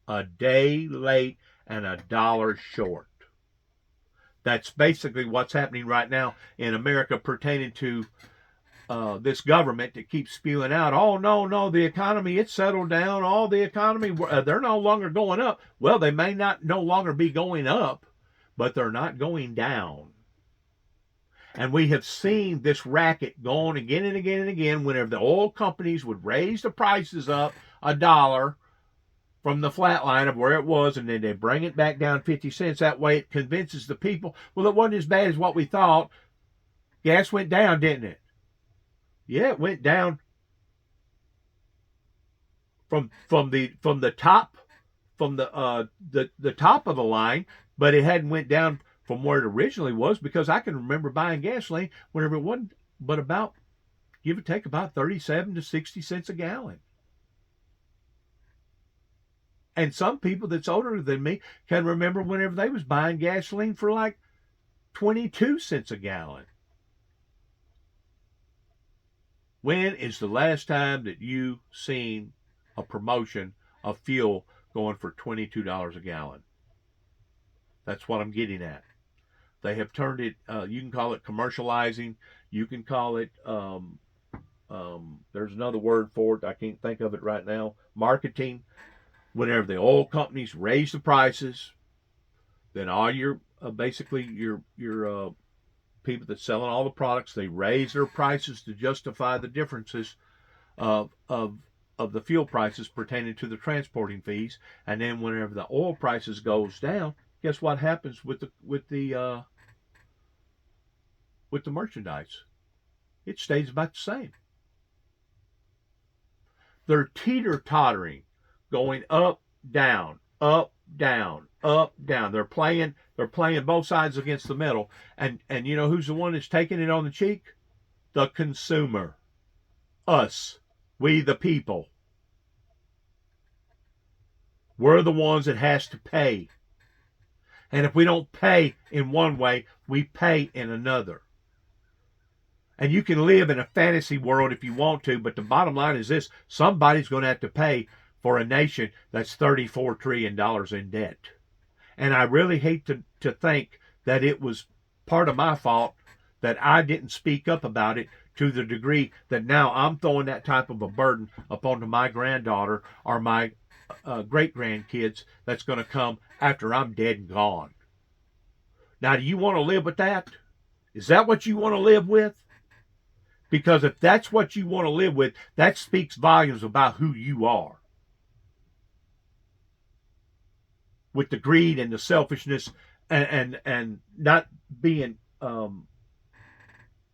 [SPEAKER 1] A day late and $1 short. That's basically what's happening right now in America pertaining to this government that keeps spewing out, oh, no, the economy, it's settled down. Oh, the economy, they're no longer going up. Well, they may not no longer be going up, but they're not going down. And we have seen this racket going again and again and again whenever the oil companies would raise the prices up $1 from the flat line of where it was, and then they bring it back down 50 cents. That way it convinces the people, well, it wasn't as bad as what we thought. Gas went down, didn't it? Yeah, it went down from the top of the line, but it hadn't went down from where it originally was, because I can remember buying gasoline whenever it wasn't but about, give or take, about 37 to 60 cents a gallon. And some people that's older than me can remember whenever they was buying gasoline for like 22 cents a gallon. When is the last time that you seen a promotion of fuel going for $22 a gallon? That's what I'm getting at. They have turned it, you can call it commercializing. You can call it, there's another word for it. I can't think of it right now. Marketing. Whenever the oil companies raise the prices, then all your basically your people that's selling all the products, they raise their prices to justify the differences of the fuel prices pertaining to the transporting fees. And then whenever the oil prices goes down, guess what happens with the merchandise? It stays about the same. They're teeter-tottering, going up, down, up, down, up, down. They're playing both sides against the middle. And you know who's the one that's taking it on the cheek? The consumer. Us. We the people. We're the ones that has to pay. And if we don't pay in one way, we pay in another. And you can live in a fantasy world if you want to, but the bottom line is this: somebody's going to have to pay for a nation that's $34 trillion in debt. And I really hate to think that it was part of my fault that I didn't speak up about it to the degree that now I'm throwing that type of a burden upon my granddaughter or my great-grandkids that's going to come after I'm dead and gone. Now, do you want to live with that? Is that what you want to live with? Because if that's what you want to live with, that speaks volumes about who you are. With the greed and the selfishness and not being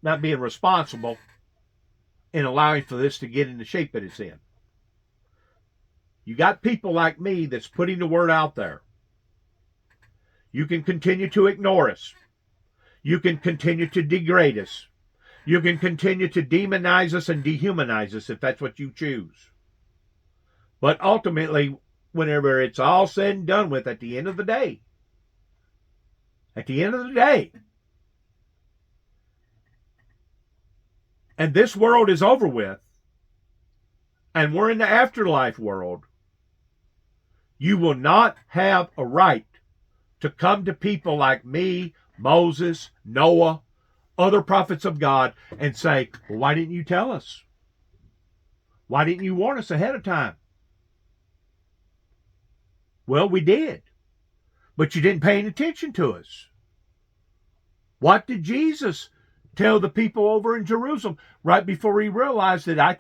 [SPEAKER 1] responsible in allowing for this to get in the shape that it's in. You got people like me that's putting the word out there. You can continue to ignore us. You can continue to degrade us. You can continue to demonize us and dehumanize us if that's what you choose. But ultimately, whenever it's all said and done with, at the end of the day, and this world is over with, and we're in the afterlife world, you will not have a right to come to people like me, Moses, Noah, other prophets of God, and say, well, why didn't you tell us? Why didn't you warn us ahead of time? Well, we did, but you didn't pay any attention to us. What did Jesus tell the people over in Jerusalem right before he realized that I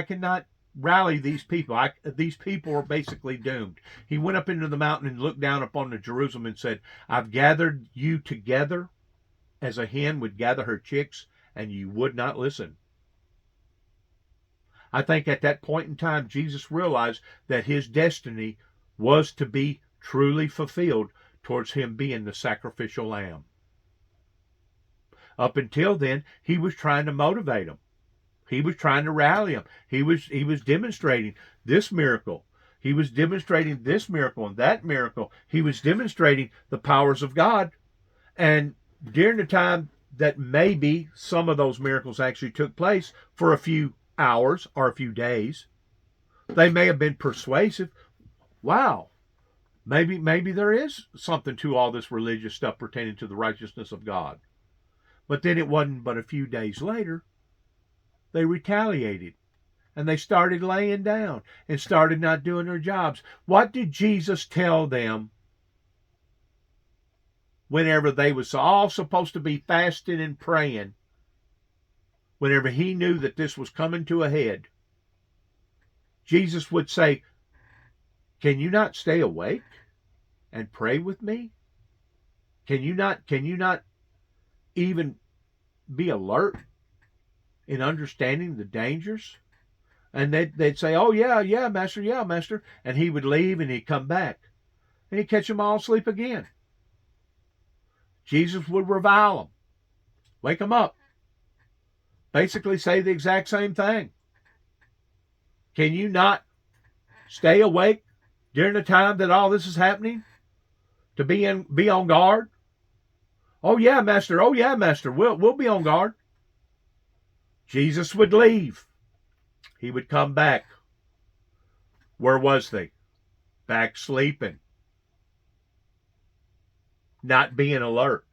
[SPEAKER 1] cannot rally these people. These people are basically doomed. He went up into the mountain and looked down upon the Jerusalem and said, I've gathered you together as a hen would gather her chicks, and you would not listen. I think at that point in time, Jesus realized that his destiny was to be truly fulfilled towards him being the sacrificial lamb. Up until then, he was trying to motivate them. He was trying to rally them. He was demonstrating this miracle. He was demonstrating this miracle and that miracle. He was demonstrating the powers of God. And during the time that maybe some of those miracles actually took place for a few hours or a few days, they may have been persuasive. Wow, maybe there is something to all this religious stuff pertaining to the righteousness of God. But then it wasn't but a few days later, they retaliated and they started laying down and started not doing their jobs. What did Jesus tell them whenever they was all supposed to be fasting and praying? Whenever he knew that this was coming to a head, Jesus would say, can you not stay awake and pray with me? Can you not even be alert in understanding the dangers? And they'd say, oh, yeah, master. And he would leave and he'd come back. And he'd catch them all asleep again. Jesus would revile them. Wake them up. Basically say the exact same thing. Can you not stay awake during the time that all this is happening? To be on guard? Oh yeah, master. We'll be on guard. Jesus would leave. He would come back. Where was they? Back sleeping. Not being alert.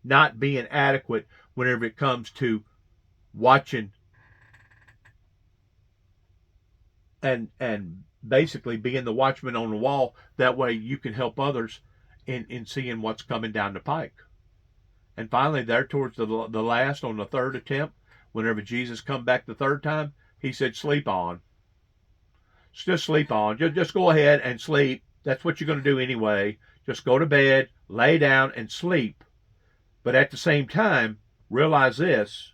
[SPEAKER 1] Not being adequate whenever it comes to watching and basically being the watchman on the wall. That way you can help others in seeing what's coming down the pike. And finally, there towards the last, on the third attempt, whenever Jesus come back the third time, he said, sleep on. Just sleep on. Just go ahead and sleep. That's what you're going to do anyway. Just go to bed, lay down, and sleep. But at the same time, realize this.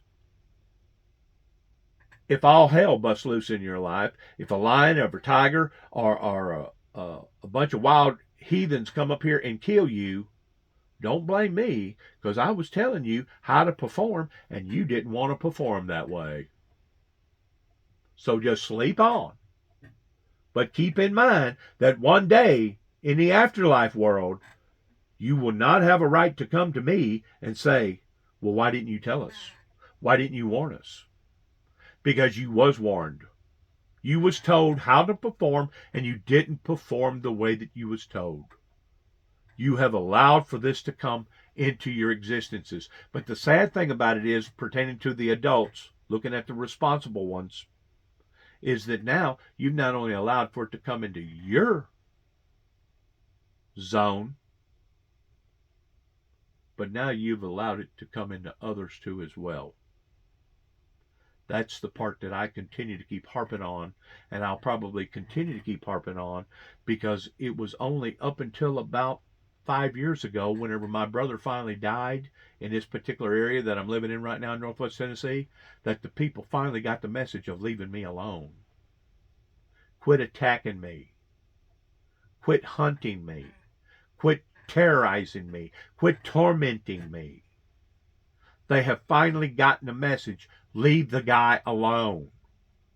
[SPEAKER 1] If all hell busts loose in your life, if a lion or a tiger or a bunch of wild heathens come up here and kill you, don't blame me, because I was telling you how to perform and you didn't want to perform that way. So just sleep on. But keep in mind that one day in the afterlife world, you will not have a right to come to me and say, well, why didn't you tell us? Why didn't you warn us? Because you was warned. You was told how to perform, and you didn't perform the way that you was told. You have allowed for this to come into your existences. But the sad thing about it is, pertaining to the adults, looking at the responsible ones, is that now you've not only allowed for it to come into your zone, but now you've allowed it to come into others too as well. That's the part that I continue to keep harping on, and I'll probably continue to keep harping on, because it was only up until about 5 years ago, whenever my brother finally died in this particular area that I'm living in right now in Northwest Tennessee, that the people finally got the message of leaving me alone. Quit attacking me. Quit hunting me. Quit terrorizing me. Quit tormenting me. They have finally gotten the message, leave the guy alone.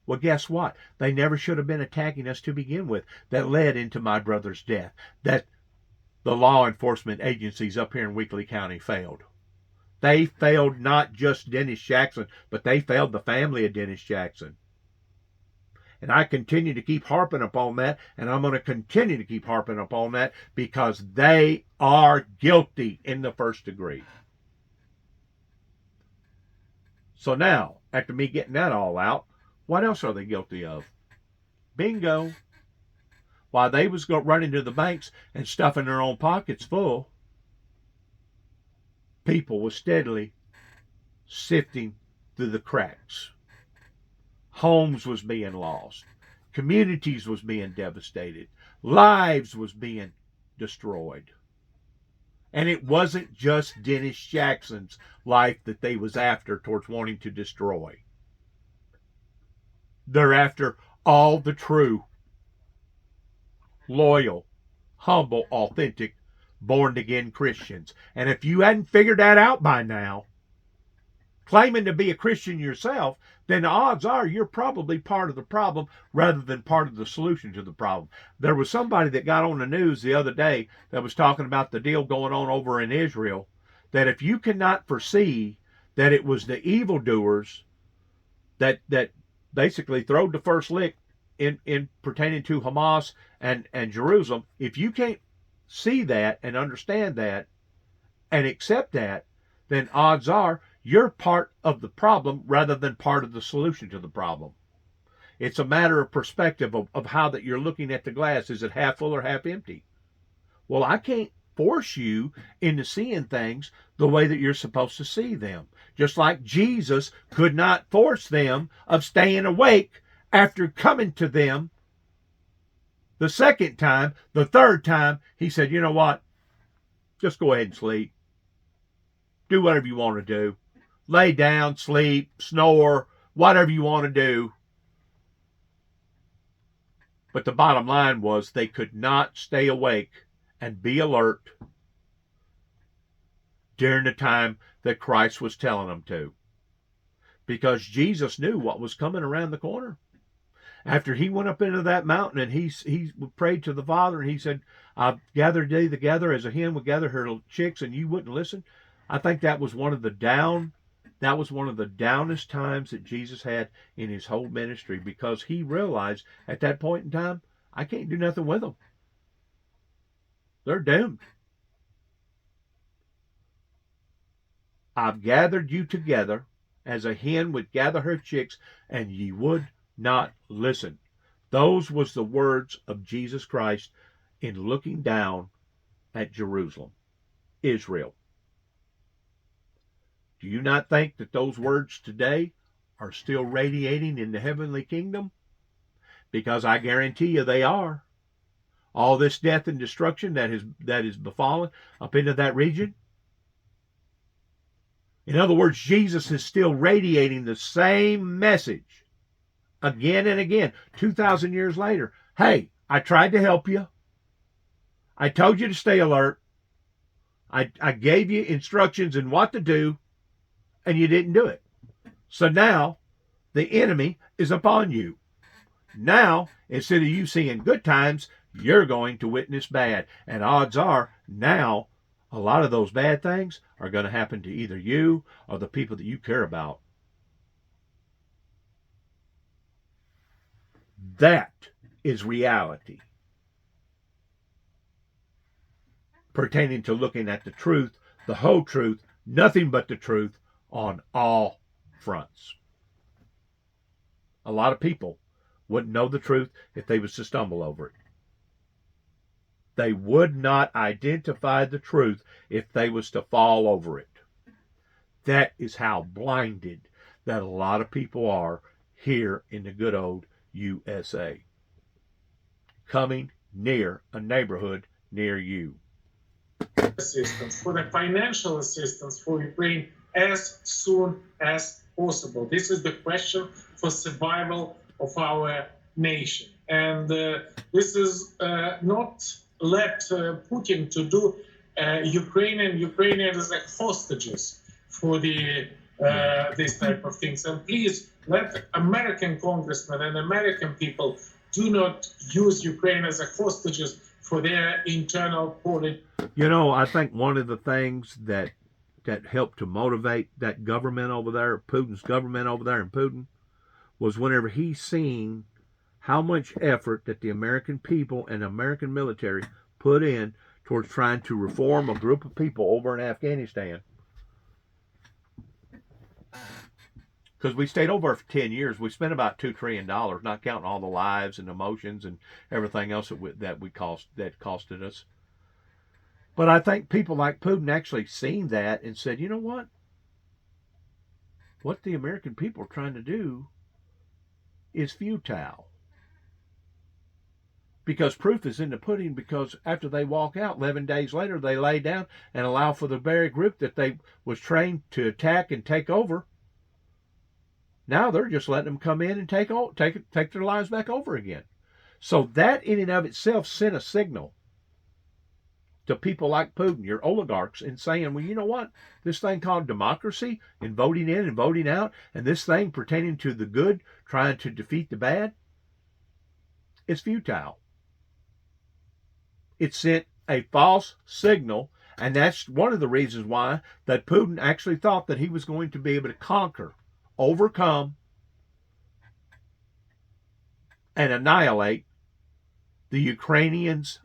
[SPEAKER 1] Well, guess what? They never should have been attacking us to begin with. That led into my brother's death. That the law enforcement agencies up here in Weakley County failed. They failed not just Dennis Jackson, but they failed the family of Dennis Jackson. And I continue to keep harping upon that, and I'm going to continue to keep harping upon that, because they are guilty in the first degree. So now, after me getting that all out, what else are they guilty of? Bingo. While they was running to the banks and stuffing their own pockets full, people was steadily sifting through the cracks, Homes was being lost. Communities was being devastated. Lives was being destroyed. And it wasn't just Dennis Jackson's life that they was after towards wanting to destroy. They're after all the true, loyal, humble, authentic, born-again Christians. And if you hadn't figured that out by now, claiming to be a Christian yourself, then the odds are you're probably part of the problem rather than part of the solution to the problem. There was somebody that got on the news the other day that was talking about the deal going on over in Israel, that if you cannot foresee that it was the evildoers that basically throwed the first lick in pertaining to Hamas and Jerusalem, if you can't see that and understand that and accept that, then odds are you're part of the problem rather than part of the solution to the problem. It's a matter of perspective of how that you're looking at the glass. Is it half full or half empty? Well, I can't force you into seeing things the way that you're supposed to see them. Just like Jesus could not force them of staying awake after coming to them the second time. The third time, he said, you know what? Just go ahead and sleep. Do whatever you want to do. Lay down, sleep, snore, whatever you want to do. But the bottom line was they could not stay awake and be alert during the time that Christ was telling them to. Because Jesus knew what was coming around the corner. After he went up into that mountain and he prayed to the Father and he said, I've gathered thee together as a hen would gather her little chicks, and you wouldn't listen. I think that was one of the downest times that Jesus had in his whole ministry, because he realized at that point in time, I can't do nothing with them. They're doomed. I've gathered you together as a hen would gather her chicks, and ye would not listen. Those was the words of Jesus Christ in looking down at Jerusalem, Israel. Do you not think that those words today are still radiating in the heavenly kingdom? Because I guarantee you they are. All this death and destruction that is befallen up into that region. In other words, Jesus is still radiating the same message again and again, 2,000 years later. Hey, I tried to help you. I told you to stay alert. I gave you instructions in what to do, and you didn't do it. So now the enemy is upon you. Now, instead of you seeing good times, you're going to witness bad. And odds are now a lot of those bad things are going to happen to either you or the people that you care about. That is reality pertaining to looking at the truth, the whole truth, nothing but the truth on all fronts. A lot of people wouldn't know the truth if they was to stumble over it. They would not identify the truth if they was to fall over it. That is how blinded that a lot of people are here in the good old USA. Coming near a neighborhood near you.
[SPEAKER 7] Assistance, for the financial assistance for Ukraine as soon as possible. This is the question for survival of our nation. And this is not let Putin to do Ukrainians as hostages for the this type of things. And please let American congressmen and American people do not use Ukraine as a hostages for their internal politics.
[SPEAKER 1] You know, I think one of the things that helped to motivate that government over there, Putin's government over there in Putin, was whenever he seen how much effort that the American people and American military put in towards trying to reform a group of people over in Afghanistan. Because we stayed over for 10 years. We spent about $2 trillion, not counting all the lives and emotions and everything else that costed us. But I think people like Putin actually seen that and said, you know what? What the American people are trying to do is futile. Because proof is in the pudding, because after they walk out, 11 days later, they lay down and allow for the very group that they was trained to attack and take over. Now they're just letting them come in and take their lives back over again. So that in and of itself sent a signal to people like Putin, your oligarchs, and saying, well, you know what? This thing called democracy and voting in and voting out, and this thing pertaining to the good, trying to defeat the bad, is futile. It sent a false signal, and that's one of the reasons why that Putin actually thought that he was going to be able to conquer, overcome, and annihilate the Ukrainians'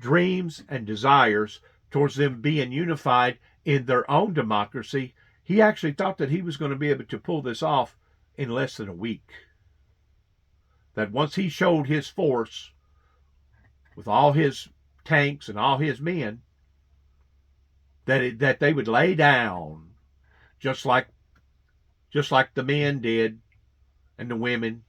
[SPEAKER 1] dreams and desires towards them being unified in their own democracy. He actually thought that he was going to be able to pull this off in less than a week. That once he showed his force with all his tanks and all his men, that they would lay down just like the men did and the women.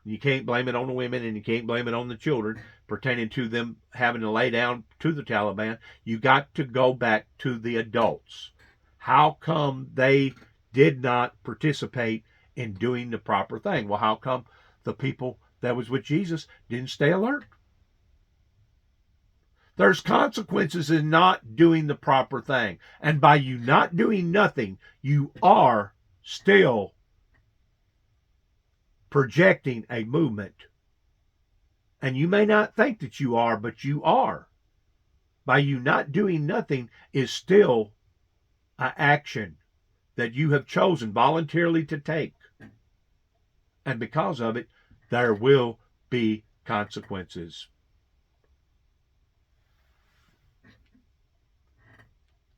[SPEAKER 1] You can't blame it on the women and you can't blame it on the children pertaining to them having to lay down to the Taliban. You got to go back to the adults. How come they did not participate in doing the proper thing? Well, how come the people that was with Jesus didn't stay alert? There's consequences in not doing the proper thing. And by you not doing nothing, you are still projecting a movement. And you may not think that you are, but you are. By you not doing nothing is still an action that you have chosen voluntarily to take. And because of it, there will be consequences.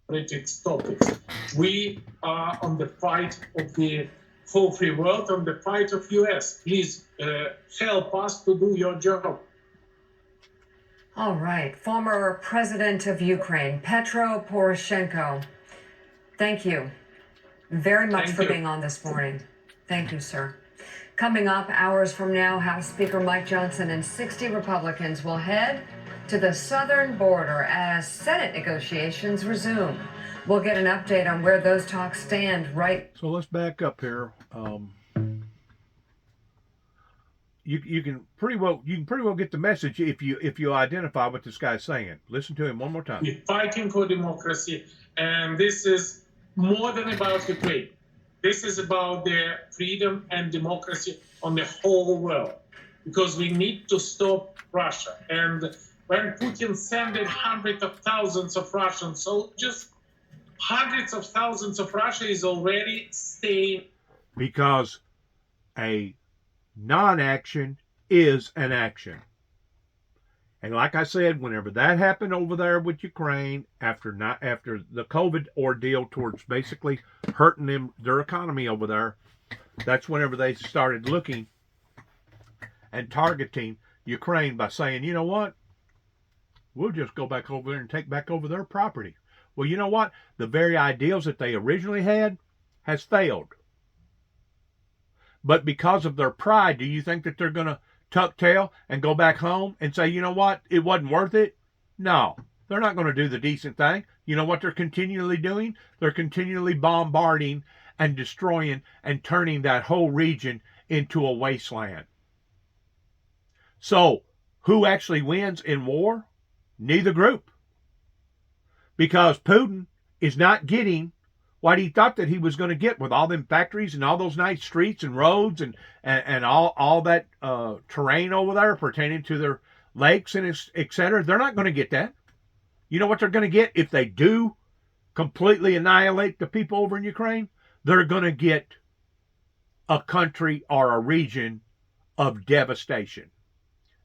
[SPEAKER 7] Politics topics. We are on the fight of the whole free world, on the fight of US. Please help us to do your job.
[SPEAKER 2] All right. Former President of Ukraine, Petro Poroshenko. Thank you very much for being on this morning. Thank you, sir. Coming up hours from now, House Speaker Mike Johnson and 60 Republicans will head to the southern border as Senate negotiations resume. We'll get an update on where those talks stand right.
[SPEAKER 1] So let's back up here. You can pretty well get the message if you identify what this guy's saying. Listen to him one more time.
[SPEAKER 7] We're fighting for democracy, and this is more than about Ukraine. This is about the freedom and democracy on the whole world, because we need to stop Russia. And when Putin sent in hundreds of thousands of Russian soldiers, hundreds of thousands of Russia is already staying. Because
[SPEAKER 1] a non-action is an action. And like I said, whenever that happened over there with Ukraine, after the COVID ordeal towards basically hurting their economy over there, that's whenever they started looking and targeting Ukraine by saying, you know what? We'll just go back over there and take back over their property. Well, you know what? The very ideals that they originally had has failed. But because of their pride, do you think that they're going to tuck tail and go back home and say, you know what? It wasn't worth it? No, they're not going to do the decent thing. You know what they're continually doing? They're continually bombarding and destroying and turning that whole region into a wasteland. So, who actually wins in war? Neither group. Because Putin is not getting what he thought that he was going to get with all them factories and all those nice streets and roads and all that terrain over there pertaining to their lakes and etc. They're not going to get that. You know what they're going to get if they do completely annihilate the people over in Ukraine? They're going to get a country or a region of devastation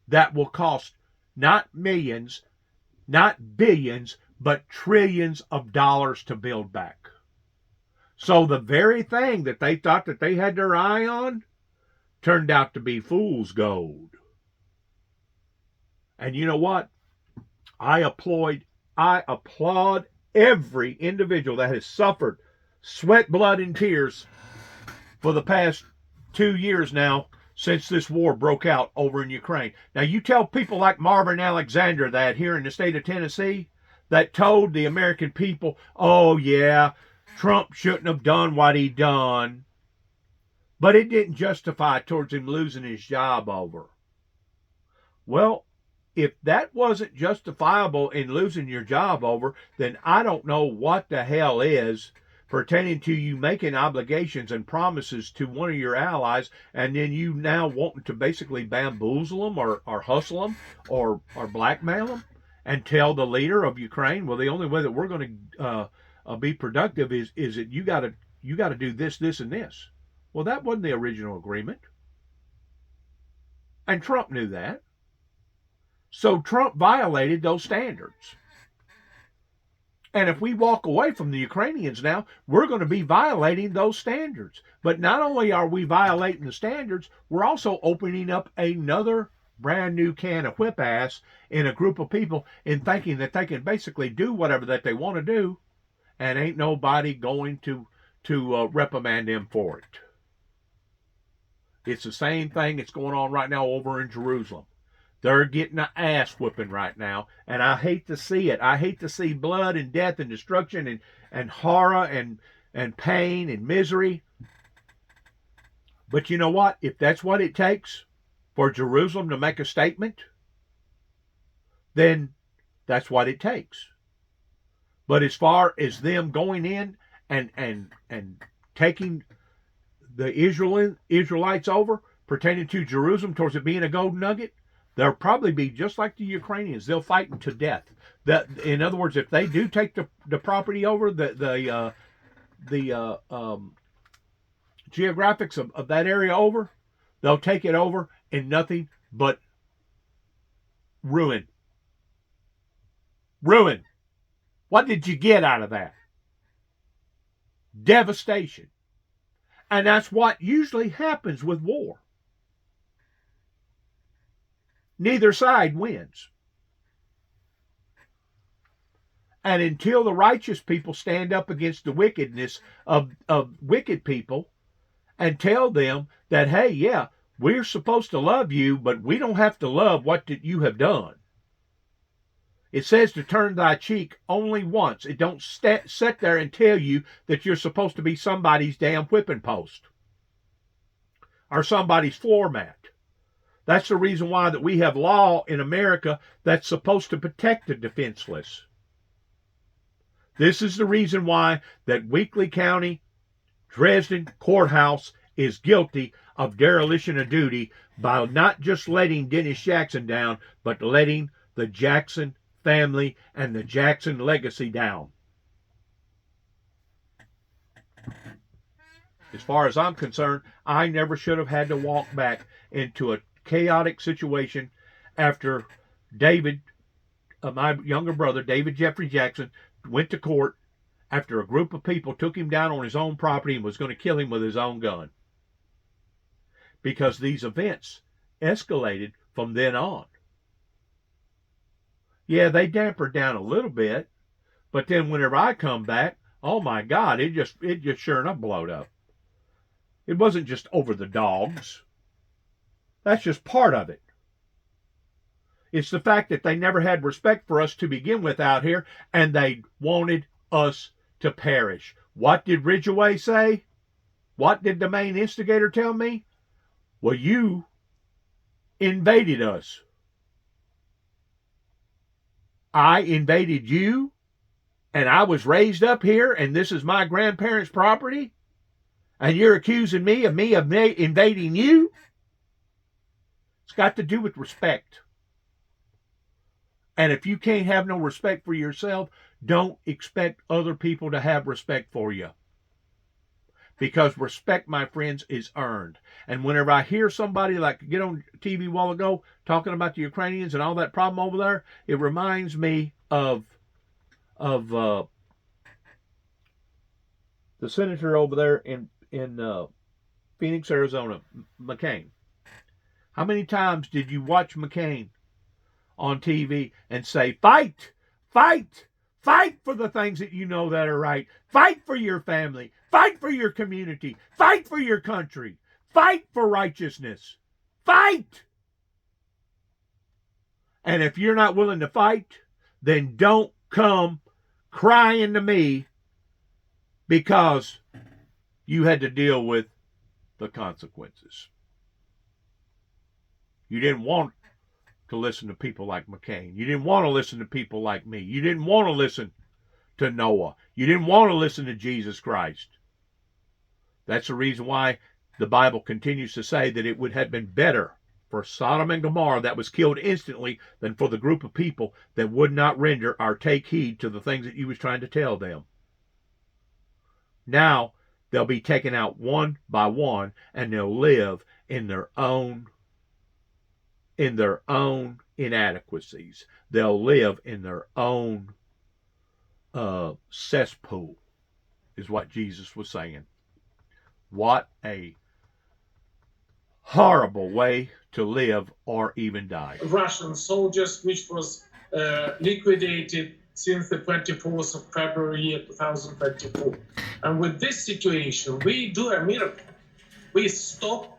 [SPEAKER 1] that will cost not millions, not billions, but trillions of dollars to build back. So the very thing that they thought that they had their eye on turned out to be fool's gold. And you know what? I applaud every individual that has suffered sweat, blood, and tears for the past 2 years now since this war broke out over in Ukraine. Now, you tell people like Marvin Alexander that here in the state of Tennessee, that told the American people, oh, yeah, Trump shouldn't have done what he done. But it didn't justify towards him losing his job over. Well, if that wasn't justifiable in losing your job over, then I don't know what the hell is pertaining to you making obligations and promises to one of your allies, and then you now wanting to basically bamboozle them or hustle them or blackmail them and tell the leader of Ukraine, well, the only way that we're going to be productive is that you got to do this, this, and this. Well, that wasn't the original agreement. And Trump knew that. So Trump violated those standards. And if we walk away from the Ukrainians now, we're going to be violating those standards. But not only are we violating the standards, we're also opening up another brand new can of whip ass in a group of people in thinking that they can basically do whatever that they want to do and ain't nobody going to reprimand them for it. It's the same thing that's going on right now over in Jerusalem. They're getting an ass whipping right now, and I hate to see it. I hate to see blood and death and destruction and horror and pain and misery. But you know what? If that's what it takes for Jerusalem to make a statement, then that's what it takes. But as far as them going in and taking the Israelites over, pertaining to Jerusalem towards it being a golden nugget, they'll probably be just like the Ukrainians. They'll fight them to death. In other words, if they do take the property over, the geographics of that area over, they'll take it over in nothing but ruin. Ruin. What did you get out of that? Devastation. And that's what usually happens with war. Neither side wins. And until the righteous people stand up against the wickedness of wicked people and tell them that, hey, yeah, we're supposed to love you, but we don't have to love what you have done. It says to turn thy cheek only once. It don't sit there and tell you that you're supposed to be somebody's damn whipping post or somebody's floor mat. That's the reason why that we have law in America that's supposed to protect the defenseless. This is the reason why that Weakley County, Dresden Courthouse is guilty of dereliction of duty by not just letting Dennis Jackson down, but letting the Jackson family and the Jackson legacy down. As far as I'm concerned, I never should have had to walk back into a chaotic situation after David, my younger brother, David Jeffrey Jackson, went to court after a group of people took him down on his own property and was going to kill him with his own gun. Because these events escalated from then on. Yeah, they dampered down a little bit, but then whenever I come back, oh my God, it just sure enough blowed up. It wasn't just over the dogs. That's just part of it. It's the fact that they never had respect for us to begin with out here, and they wanted us to perish. What did Ridgeway say? What did the main instigator tell me? Well, you invaded us. I invaded you, and I was raised up here, and this is my grandparents' property, and you're accusing me of invading you? It's got to do with respect. And if you can't have no respect for yourself, don't expect other people to have respect for you. Because respect, my friends, is earned. And whenever I hear somebody like get on TV a while ago talking about the Ukrainians and all that problem over there, it reminds me of the senator over there in Phoenix, Arizona, McCain. How many times did you watch McCain on TV and say, fight, fight, fight for the things that you know that are right. Fight for your family. Fight for your community. Fight for your country. Fight for righteousness. Fight! And if you're not willing to fight, then don't come crying to me because you had to deal with the consequences. You didn't want to listen to people like McCain. You didn't want to listen to people like me. You didn't want to listen to Noah. You didn't want to listen to Jesus Christ. That's the reason why the Bible continues to say that it would have been better for Sodom and Gomorrah that was killed instantly than for the group of people that would not render or take heed to the things that he was trying to tell them. Now they'll be taken out one by one, and they'll live in their own inadequacies. They'll live in their own cesspool, is what Jesus was saying. What a horrible way to live or even die.
[SPEAKER 7] Russian soldiers, which was liquidated since the 24th of February 2024. And with this situation, we do a miracle. We stop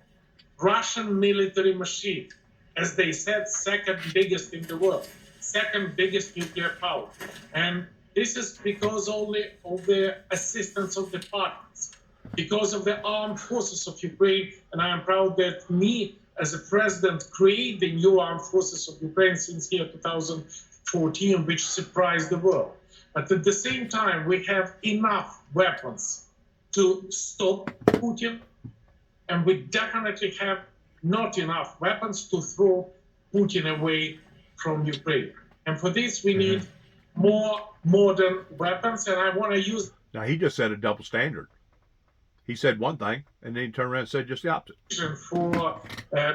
[SPEAKER 7] Russian military machine. As they said, second biggest in the world, second biggest nuclear power. And this is because only of the assistance of the partners, because of the armed forces of Ukraine. And I am proud that me, as a president, created the new armed forces of Ukraine since year 2014, which surprised the world. But at the same time, we have enough weapons to stop Putin, and we definitely have not enough weapons to throw Putin away from Ukraine. And for this, we need more modern weapons, and I want to use...
[SPEAKER 1] Now, he just said a double standard. He said one thing, and then he turned around and said just the opposite.
[SPEAKER 7] ...for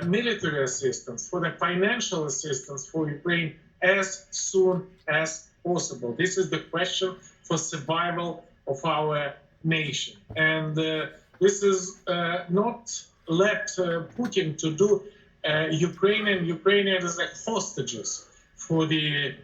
[SPEAKER 7] military assistance, for the financial assistance for Ukraine as soon as possible. This is the question for survival of our nation. And this is not let Putin to do Ukrainians as hostages for the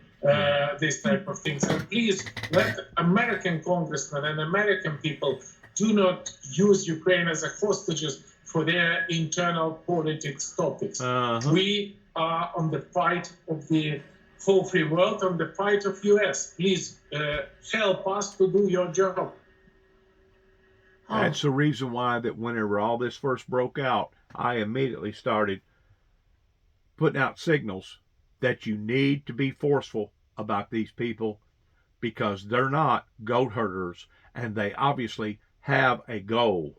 [SPEAKER 7] this type of things. And please let American congressmen and American people do not use Ukraine as a hostages for their internal politics topics. We are on the fight of the whole free world, on the fight of US. Please help us to do your job.
[SPEAKER 1] That's the reason why that whenever all this first broke out, I immediately started putting out signals that you need to be forceful about these people because they're not goat herders, and they obviously have a goal.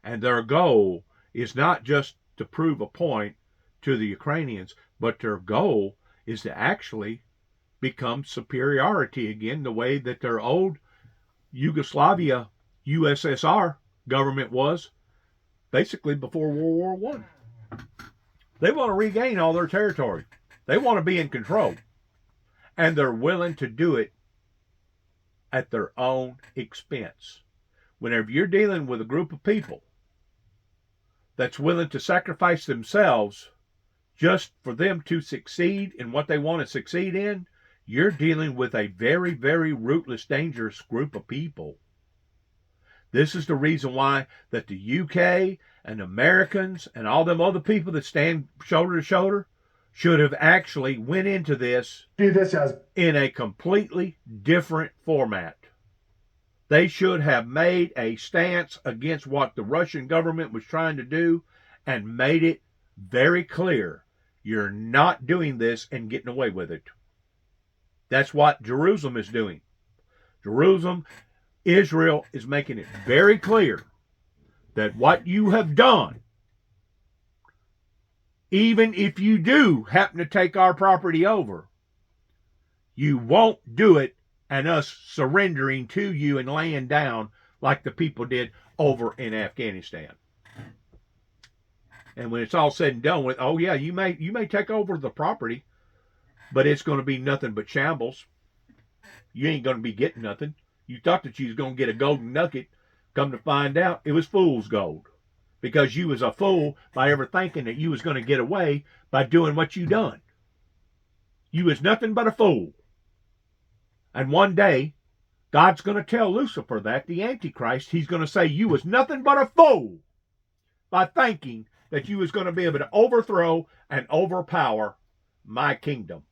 [SPEAKER 1] And their goal is not just to prove a point to the Ukrainians, but their goal is to actually become superiority again, the way that their old Yugoslavia USSR government was basically before World War I. They want to regain all their territory. They want to be in control. And they're willing to do it at their own expense. Whenever you're dealing with a group of people that's willing to sacrifice themselves just for them to succeed in what they want to succeed in, you're dealing with a very, very rootless, dangerous group of people. This is the reason why that the UK and Americans and all them other people that stand shoulder to shoulder should have actually went into this in a completely different format. They should have made a stance against what the Russian government was trying to do and made it very clear. You're not doing this and getting away with it. That's what Jerusalem is doing. Israel is making it very clear that what you have done, even if you do happen to take our property over, you won't do it and us surrendering to you and laying down like the people did over in Afghanistan. And when it's all said and done with, oh yeah, you may take over the property, but it's going to be nothing but shambles. You ain't going to be getting nothing. You thought that you was going to get a golden nugget. Come to find out, it was fool's gold. Because you was a fool by ever thinking that you was going to get away by doing what you done. You was nothing but a fool. And one day, God's going to tell Lucifer that, the Antichrist, he's going to say, you was nothing but a fool. by thinking that you was going to be able to overthrow and overpower my kingdom.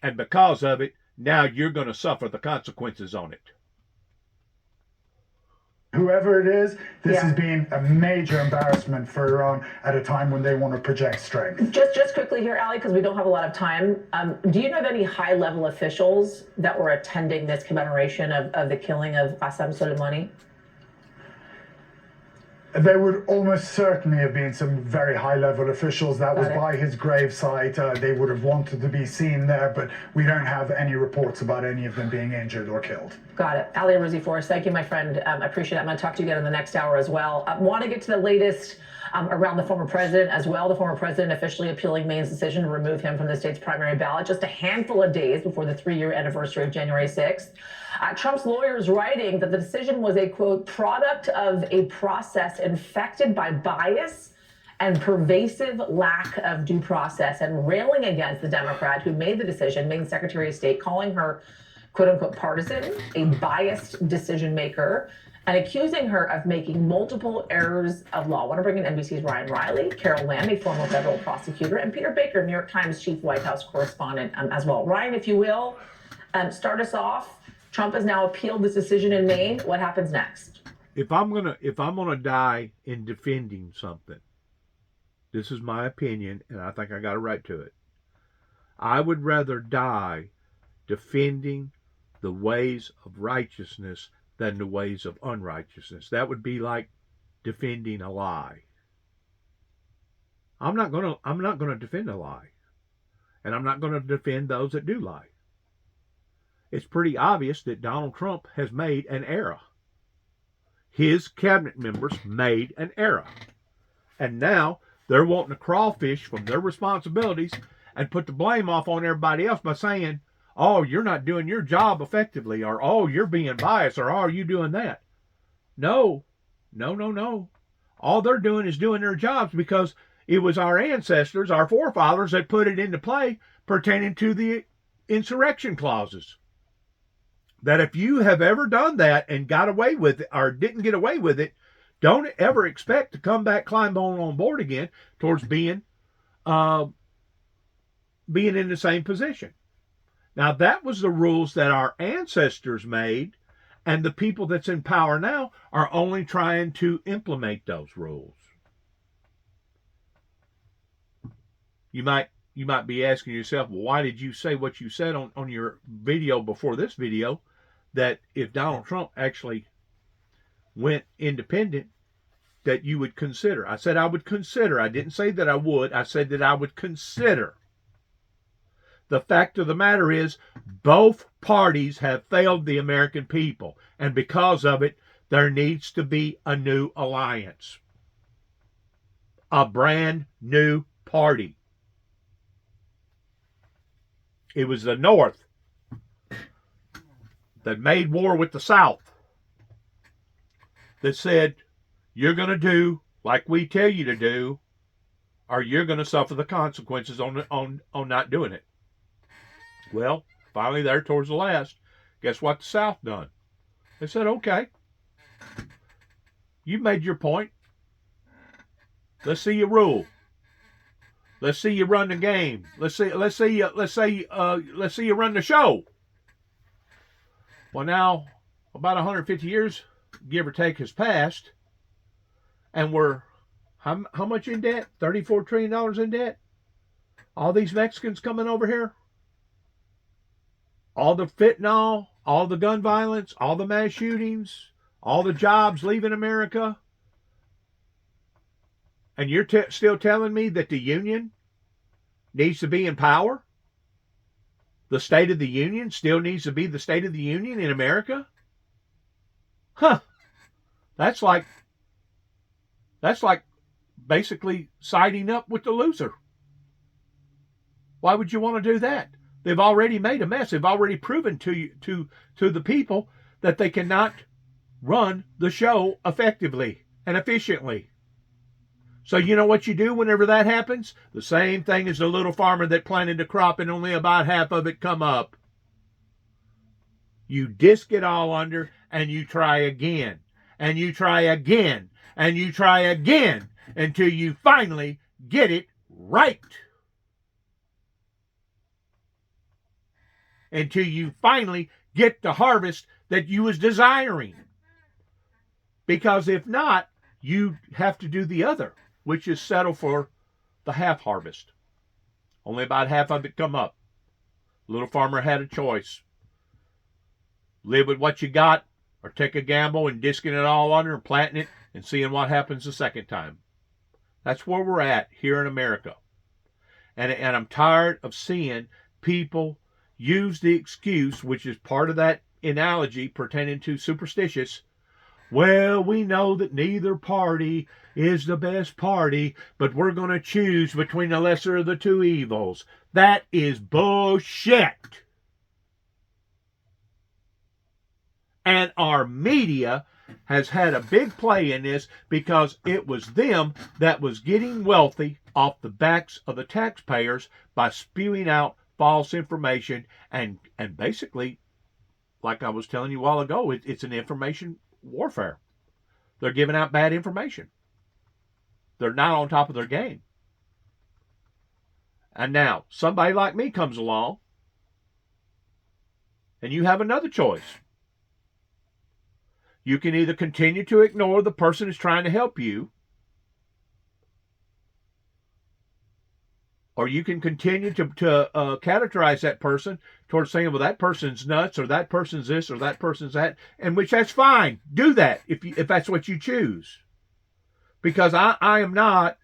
[SPEAKER 1] And because of it, now you're going to suffer the consequences on it.
[SPEAKER 9] Whoever it is, this has been a major embarrassment for Iran at a time when they want to project strength.
[SPEAKER 10] Just quickly here, Ali, because we don't have a lot of time. Do you know of any high-level officials that were attending this commemoration of the killing of Qasem Soleimani?
[SPEAKER 9] There would almost certainly have been some very high-level officials that was by his gravesite. They would have wanted to be seen there, but we don't have any reports about any of them being injured or killed.
[SPEAKER 10] Got it. Ali Arouzi Forrest, thank you, my friend. I appreciate it. I'm going to talk to you again in the next hour as well. I want to get to the latest around the former president as well. The former president officially appealing Maine's decision to remove him from the state's primary ballot just a handful of days before the 3-year anniversary of January 6th. Trump's lawyers writing that the decision was a, quote, product of a process infected by bias and pervasive lack of due process, and railing against the Democrat who made the decision, Maine Secretary of State, calling her, quote unquote, partisan, a biased decision maker, and accusing her of making multiple errors of law. I want to bring in NBC's Ryan Riley, Carol Lamb, a former federal prosecutor, and Peter Baker, New York Times chief White House correspondent as well. Ryan, if you will, start us off. Trump has now appealed this decision in Maine. What happens next?
[SPEAKER 1] If I'm gonna die in defending something, this is my opinion, and I think I got a right to it. I would rather die defending the ways of righteousness than the ways of unrighteousness. That would be like defending a lie. I'm not gonna defend a lie, and I'm not gonna defend those that do lie. It's pretty obvious that Donald Trump has made an error. His cabinet members made an error. And now they're wanting to crawfish from their responsibilities and put the blame off on everybody else by saying, oh, you're not doing your job effectively, or oh, you're being biased, or oh, are you doing that? No. All they're doing is doing their jobs because it was our ancestors, our forefathers, that put it into play pertaining to the insurrection clauses. That if you have ever done that and got away with it or didn't get away with it, don't ever expect to come back, climb on board again towards being in the same position. Now, that was the rules that our ancestors made, and the people that's in power now are only trying to implement those rules. You might be asking yourself, well, why did you say what you said on your video before this video, that if Donald Trump actually went independent, that you would consider? I said I would consider. I didn't say that I would. I said that I would consider. The fact of the matter is, both parties have failed the American people, and because of it, there needs to be a new alliance. A brand new party. It was the North that made war with the South, that said, you're going to do like we tell you to do, or you're going to suffer the consequences on not doing it. Well, finally there towards the last, guess what the South done? They said, okay, you made your point. Let's see you rule. Let's see you run the game. Let's see you run the show. Well, now about 150 years, give or take, has passed, and we're how much in debt? $34 trillion in debt. All these Mexicans coming over here, all the fentanyl, all the gun violence, all the mass shootings, all the jobs leaving America, and you're still telling me that the Union needs to be in power? The State of the Union still needs to be the State of the Union in America? Huh. That's like basically siding up with the loser. Why would you want to do that? They've already made a mess. They've already proven to the people that they cannot run the show effectively and efficiently. So you know what you do whenever that happens? The same thing as the little farmer that planted a crop and only about half of it come up. You disc it all under and you try again. and you try again, and you try again until you finally get it right. Until you finally get the harvest that you was desiring. Because if not, you have to do the other, which is settle for the half harvest. Only about half of it come up. Little farmer had a choice. Live with what you got, or take a gamble and disking it all under and planting it and seeing what happens the second time. That's where we're at here in America. And I'm tired of seeing people use the excuse, which is part of that analogy pertaining to superstitious. Well, we know that neither party is the best party, but we're going to choose between the lesser of the two evils. That is bullshit. And our media has had a big play in this because it was them that was getting wealthy off the backs of the taxpayers by spewing out false information and basically, like I was telling you a while ago, it's an information warfare. They're giving out bad information. They're not on top of their game. And now, somebody like me comes along, and you have another choice. You can either continue to ignore the person who's trying to help you, or you can continue to categorize that person towards saying, well, that person's nuts, or that person's this, or that person's that, and which that's fine. Do that if that's what you choose. Because I am not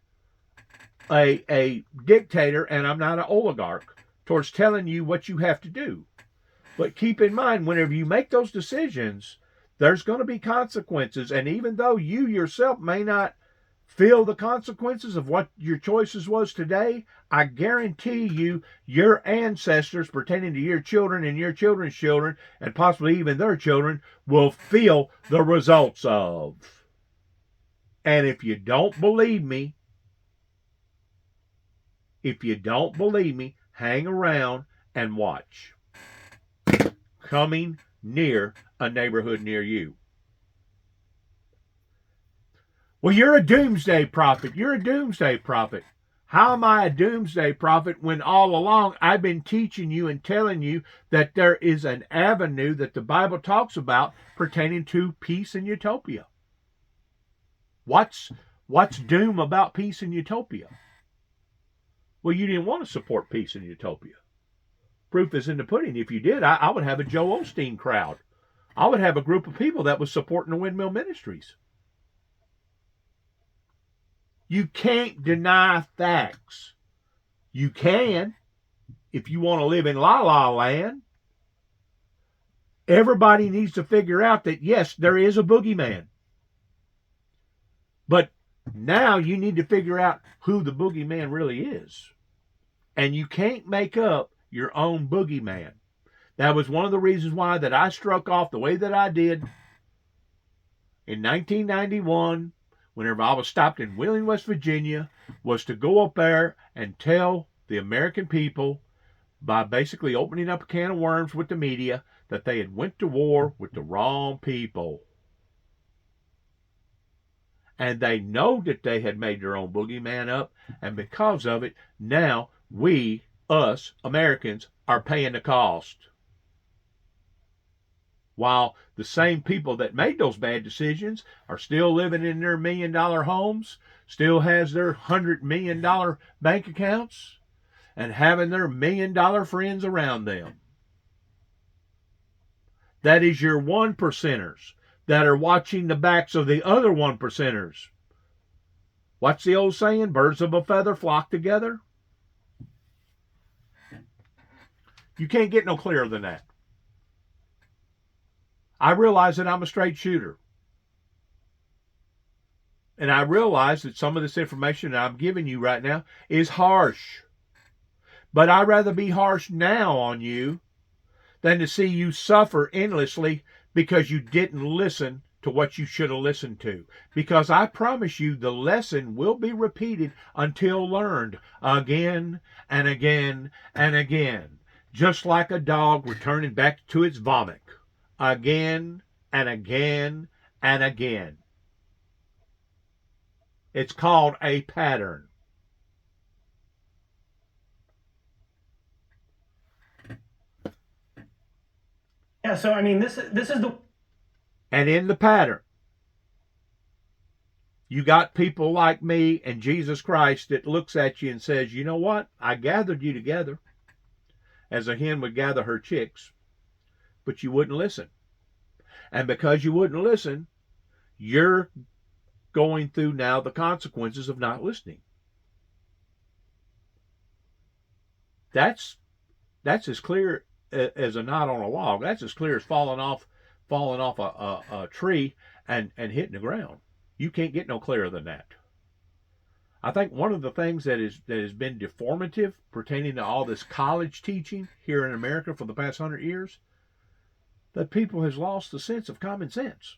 [SPEAKER 1] a dictator, and I'm not an oligarch towards telling you what you have to do. But keep in mind, whenever you make those decisions, there's going to be consequences. And even though you yourself may not feel the consequences of what your choices was today, I guarantee you your ancestors pertaining to your children and your children's children, and possibly even their children, will feel the results of. And if you don't believe me, hang around and watch. Coming near a neighborhood near you. Well, you're a doomsday prophet. You're a doomsday prophet. How am I a doomsday prophet when all along I've been teaching you and telling you that there is an avenue that the Bible talks about pertaining to peace and utopia? What's doom about peace and utopia? Well, you didn't want to support peace and utopia. Proof is in the pudding. If you did, I would have a Joel Osteen crowd. I would have a group of people that was supporting the Windmill Ministries. You can't deny facts. You can if you want to live in La La Land. Everybody needs to figure out that, yes, there is a boogeyman. But now you need to figure out who the boogeyman really is. And you can't make up your own boogeyman. That was one of the reasons why that I struck off the way that I did in 1991, whenever I was stopped in Wheeling, West Virginia, was to go up there and tell the American people, by basically opening up a can of worms with the media, that they had went to war with the wrong people. And they know that they had made their own boogeyman up, and because of it, now we, us Americans, are paying the cost. While the same people that made those bad decisions are still living in their $1 million homes, still has their $100 million bank accounts, and having their $1 million friends around them. That is your 1%ers that are watching the backs of the other 1%ers. What's the old saying? Birds of a feather flock together. You can't get no clearer than that. I realize that I'm a straight shooter. And I realize that some of this information that I'm giving you right now is harsh. But I'd rather be harsh now on you than to see you suffer endlessly because you didn't listen to what you should have listened to. Because I promise you the lesson will be repeated until learned again and again and again. Just like a dog returning back to its vomit. Again and again and again. It's called a pattern.
[SPEAKER 5] Yeah, so I mean, this is the.
[SPEAKER 1] And in the pattern, you got people like me and Jesus Christ that looks at you and says, you know what? I gathered you together as a hen would gather her chicks, but you wouldn't listen. And because you wouldn't listen, you're going through now the consequences of not listening. That's as clear as a knot on a log. That's as clear as falling off a tree and hitting the ground. You can't get no clearer than that. I think one of the things that has been deformative pertaining to all this college teaching here in America for the past 100 years, that people has lost the sense of common sense.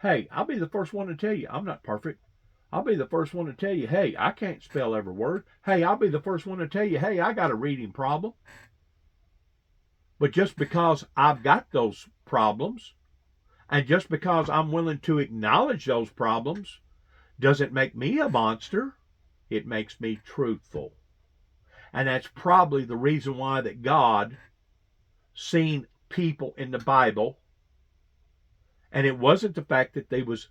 [SPEAKER 1] Hey, I'll be the first one to tell you I'm not perfect. I'll be the first one to tell you, hey, I can't spell every word. Hey, I'll be the first one to tell you, hey, I got a reading problem. But just because I've got those problems, and just because I'm willing to acknowledge those problems, doesn't make me a monster. It makes me truthful. And that's probably the reason why that God seen people in the Bible, and it wasn't the fact that they was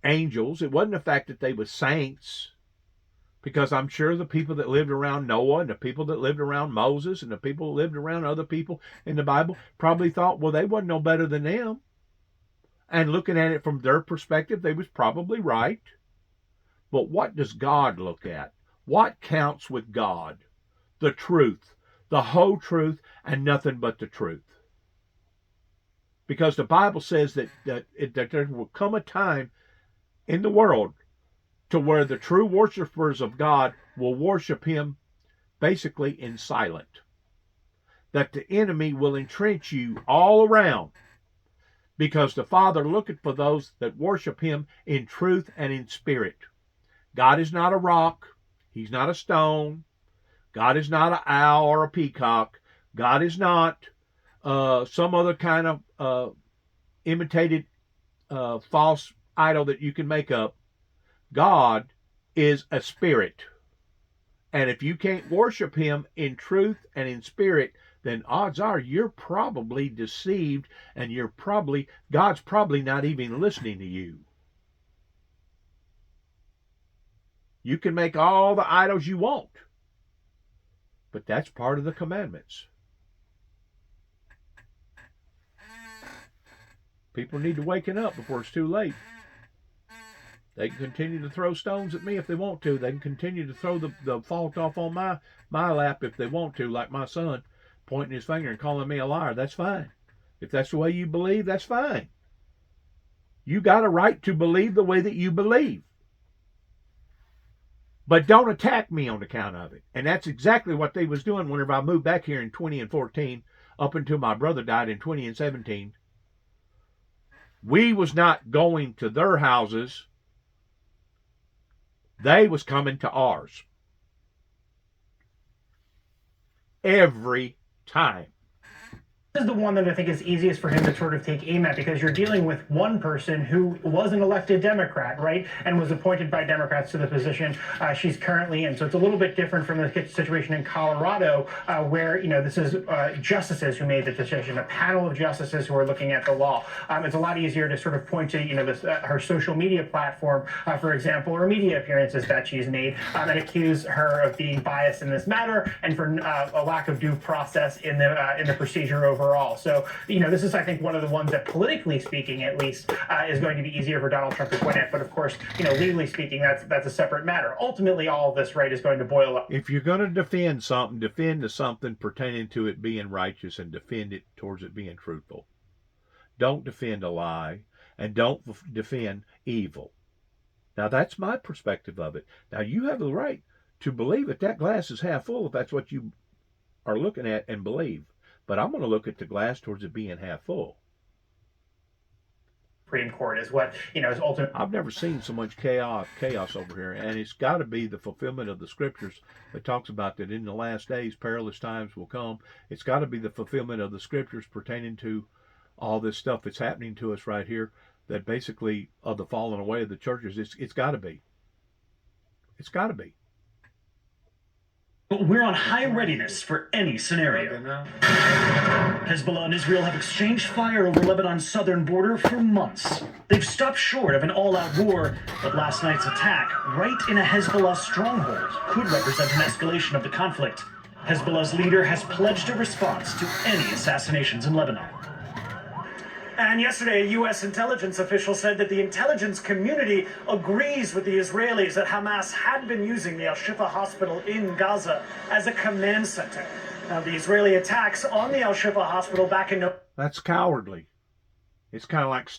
[SPEAKER 1] angels, it wasn't the fact that they was saints, because I'm sure the people that lived around Noah and the people that lived around Moses and the people that lived around other people in the Bible probably thought, well, they wasn't no better than them. And looking at it from their perspective, they was probably right. But what does God look at? What counts with God? The truth, the whole truth, and nothing but the truth. Because the Bible says that there will come a time in the world to where the true worshipers of God will worship him basically in silence. That the enemy will entrench you all around, because the Father looketh for those that worship him in truth and in spirit. God is not a rock. He's not a stone. God is not an owl or a peacock. God is not some other kind of imitated false idol that you can make up. God is a spirit. And if you can't worship him in truth and in spirit, then odds are you're probably deceived, and God's probably not even listening to you. You can make all the idols you want, but that's part of the commandments. People need to waken up before it's too late. They can continue to throw stones at me if they want to. They can continue to throw the fault off on my lap if they want to, like my son, pointing his finger and calling me a liar. That's fine. If that's the way you believe, that's fine. You got a right to believe the way that you believe. But don't attack me on account of it. And that's exactly what they was doing whenever I moved back here in 2014, up until my brother died in 2017. We was not going to their houses. They was coming to ours. Every time.
[SPEAKER 5] This is the one that I think is easiest for him to sort of take aim at, because you're dealing with one person who was an elected Democrat, right, and was appointed by Democrats to the position she's currently in. So it's a little bit different from the situation in Colorado, where, you know, this is justices who made the decision, a panel of justices who are looking at the law. It's a lot easier to sort of point to, you know, this, her social media platform, for example, or media appearances that she's made, and accuse her of being biased in this matter and for a lack of due process in the procedure overall. So, you know, this is, I think, one of the ones that, politically speaking, at least, is going to be easier for Donald Trump to point at. But of course, you know, legally speaking, that's a separate matter. Ultimately, all of this, right, is going to boil up.
[SPEAKER 1] If you're going to defend something, defend to something pertaining to it being righteous, and defend it towards it being truthful. Don't defend a lie, and don't defend evil. Now, that's my perspective of it. Now, you have the right to believe that glass is half full if that's what you are looking at and believe. But I'm going to look at the glass towards it being half full.
[SPEAKER 5] Supreme Court is what, you know, is ultimate.
[SPEAKER 1] I've never seen so much chaos over here, and it's got to be the fulfillment of the scriptures that talks about that in the last days perilous times will come. It's got to be the fulfillment of the scriptures pertaining to all this stuff that's happening to us right here, that basically of the falling away of the churches, it's got to be. It's got to be.
[SPEAKER 3] But we're on high readiness for any scenario. Hezbollah and Israel have exchanged fire over Lebanon's southern border for months. They've stopped short of an all-out war, but last night's attack, right in a Hezbollah stronghold, could represent an escalation of the conflict. Hezbollah's leader has pledged a response to any assassinations in Lebanon. And yesterday, a U.S. intelligence official said that the intelligence community agrees with the Israelis that Hamas had been using the Al-Shifa hospital in Gaza as a command center. Now, the Israeli attacks on the Al-Shifa hospital back in November.
[SPEAKER 1] That's cowardly. It's kind of like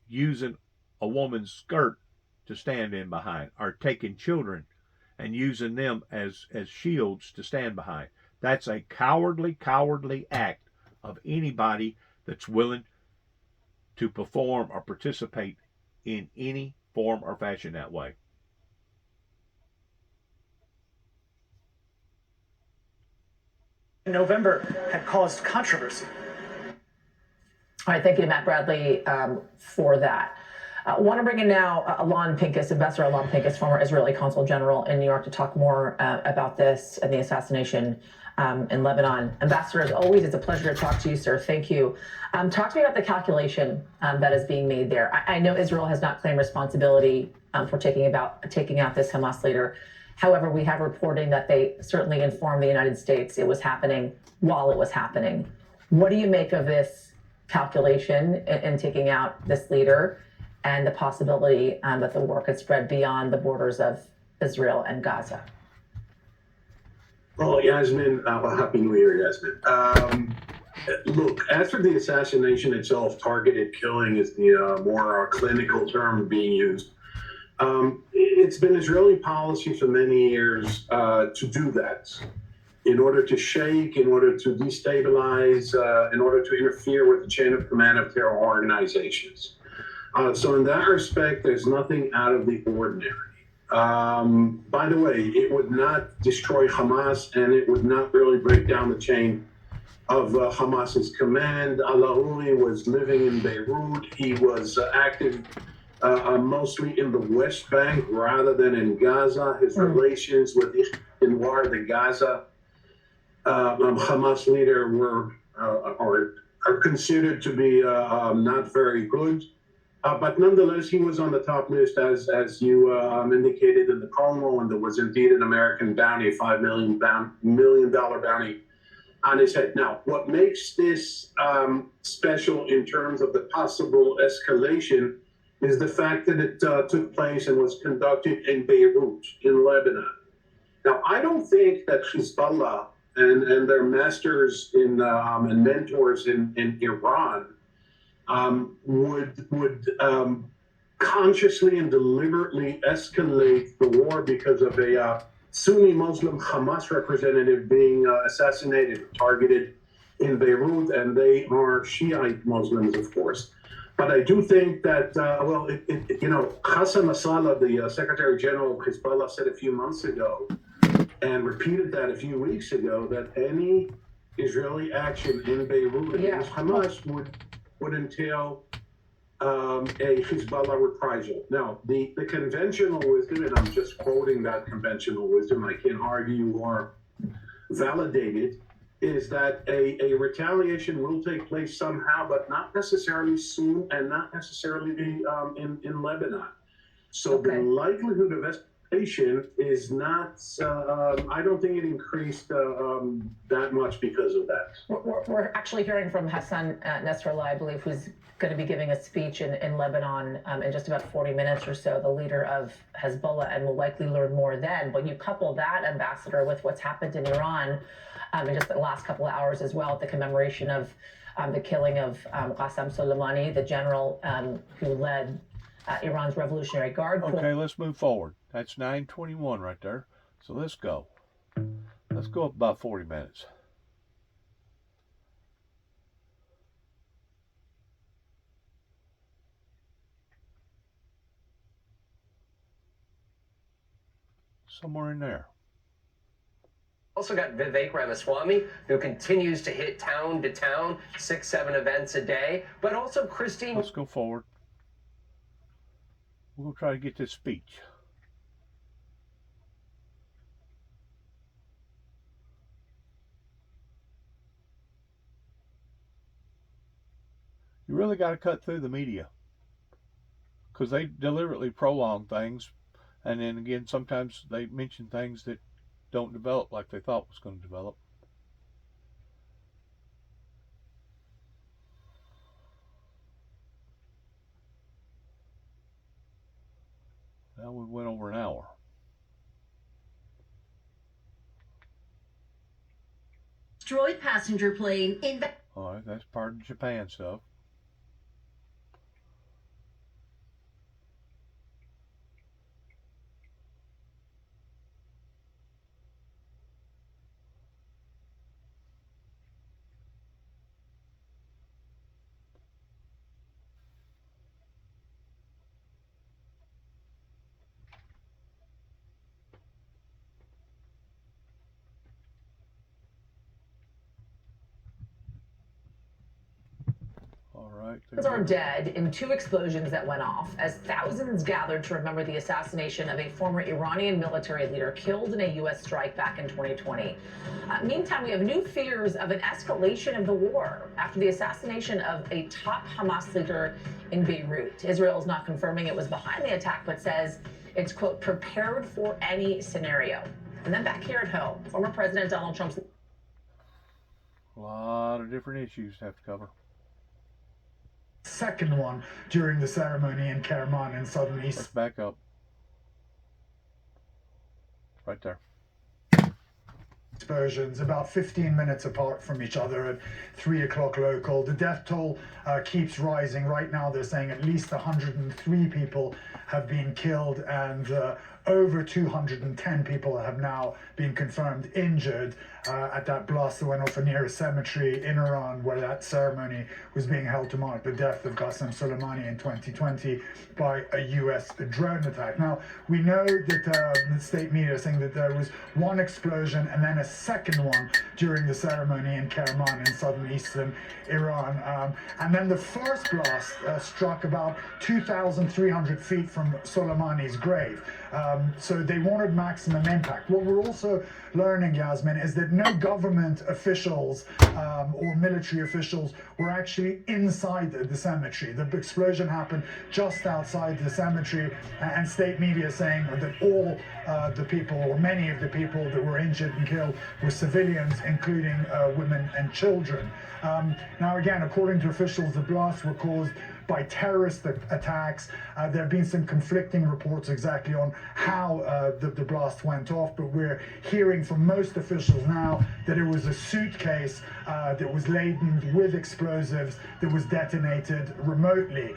[SPEAKER 1] using a woman's skirt to stand in behind, or taking children and using them as shields to stand behind. That's a cowardly act of anybody that's willing to perform or participate in any form or fashion that way.
[SPEAKER 3] In November had caused controversy.
[SPEAKER 10] All right, thank you, Matt Bradley, for that. I want to bring in now Alon Pincus, Ambassador Alon Pincus, former Israeli Consul General in New York, to talk more about this and the assassination in Lebanon. Ambassador, as always, it's a pleasure to talk to you, sir. Thank you. Talk to me about the calculation that is being made there. I know Israel has not claimed responsibility for taking out this Hamas leader. However, we have reporting that they certainly informed the United States it was happening while it was happening. What do you make of this calculation in taking out this leader, and the possibility that the war could spread beyond the borders of Israel and Gaza?
[SPEAKER 11] Well, Yasmin, Happy New Year, Yasmin. Look, as for the assassination itself, targeted killing is the more clinical term being used. It's been Israeli policy for many years to do that in order to shake, in order to destabilize, in order to interfere with the chain of command of terror organizations. So in that respect, there's nothing out of the ordinary. By the way, it would not destroy Hamas, and it would not really break down the chain of Hamas's command. Al-Aoui was living in Beirut. He was active mostly in the West Bank rather than in Gaza. His relations with Anwar, the Gaza Hamas leader, are considered to be not very good. But nonetheless, he was on the top list, as you indicated in the promo, and there was indeed an American bounty, $5 million bounty on his head. Now, what makes this special in terms of the possible escalation is the fact that it took place and was conducted in Beirut, in Lebanon. Now, I don't think that Hezbollah and their masters and mentors in Iran would consciously and deliberately escalate the war because of a Sunni Muslim Hamas representative being assassinated, targeted in Beirut, and they are Shiite Muslims, of course. But I do think that, Hassan Nasrallah, the Secretary General of Hezbollah, said a few months ago, and repeated that a few weeks ago, that any Israeli action in Beirut against Hamas would entail a Hezbollah reprisal. Now, the conventional wisdom, and I'm just quoting that conventional wisdom, I can't argue or validate it, is that a retaliation will take place somehow, but not necessarily soon, and not necessarily in Lebanon. So the likelihood of escalation is not, I don't think it increased that much because of that.
[SPEAKER 10] We're actually hearing from Hassan Nasrallah, I believe, who's going to be giving a speech in Lebanon in just about 40 minutes or so, the leader of Hezbollah, and we'll likely learn more then. But you couple that, Ambassador, with what's happened in Iran in just the last couple of hours as well, at the commemoration of the killing of Qasem Soleimani, the general who led Iran's Revolutionary Guard Corps.
[SPEAKER 1] Okay, let's move forward. That's 9:21 right there. So let's go. Let's go up about 40 minutes. Somewhere in there.
[SPEAKER 12] Also got Vivek Ramaswamy, who continues to hit town to town, 6-7 events a day, but also Christine.
[SPEAKER 1] Let's go forward. We're going to try to get this speech. You really got to cut through the media, because they deliberately prolong things, and then again sometimes they mention things that don't develop like they thought was going to develop. Now we went over an hour.
[SPEAKER 13] Destroyed passenger plane in.
[SPEAKER 1] All right, that's part of Japan stuff.
[SPEAKER 10] Those are dead in 2 explosions that went off as thousands gathered to remember the assassination of a former Iranian military leader killed in a U.S. strike back in 2020. Meantime, we have new fears of an escalation of the war after the assassination of a top Hamas leader in Beirut. Israel is not confirming it was behind the attack, but says it's, quote, prepared for any scenario. And then back here at home, former President Donald Trump's...
[SPEAKER 1] A lot of different issues to have to cover.
[SPEAKER 9] Second one during the ceremony in Kerman in southern East.
[SPEAKER 1] Let's back up. Right there.
[SPEAKER 9] Explosions about 15 minutes apart from each other at 3 o'clock local. The death toll keeps rising. Right now they're saying at least 103 people have been killed, and over 210 people have now been confirmed injured at that blast that went off near a cemetery in Iran, where that ceremony was being held to mark the death of Qasem Soleimani in 2020 by a US drone attack. Now, we know that the state media is saying that there was one explosion and then a second one during the ceremony in Kerman in southern eastern Iran. And then the first blast struck about 2,300 feet from Soleimani's grave. So they wanted maximum impact. What we're also learning, Yasmin, is that no government officials or military officials were actually inside the cemetery. The explosion happened just outside the cemetery, and state media saying that all the people, or many of the people that were injured and killed, were civilians, including women and children. Now, again, according to officials, the blasts were caused by terrorist attacks. There have been some conflicting reports exactly on how the blast went off, but we're hearing from most officials now that it was a suitcase that was laden with explosives that was detonated remotely.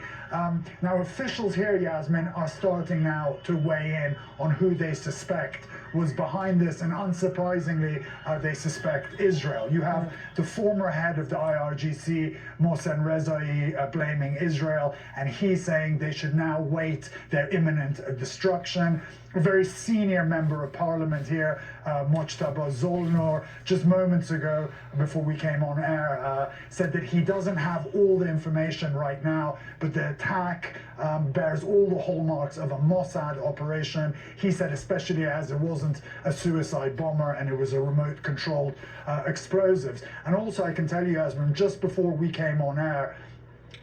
[SPEAKER 9] Now, officials here, Yasmin, are starting now to weigh in on who they suspect was behind this, and unsurprisingly, they suspect Israel. You have the former head of the IRGC, Mohsen Rezai, blaming Israel, and he's saying they should now wait their imminent destruction. A very senior member of parliament here, Mojtaba Zolnur, just moments ago, before we came on air, said that he doesn't have all the information right now, but the attack bears all the hallmarks of a Mossad operation. He said especially as it wasn't a suicide bomber and it was a remote controlled explosives. And also I can tell you, Yasmin, just before we came on air,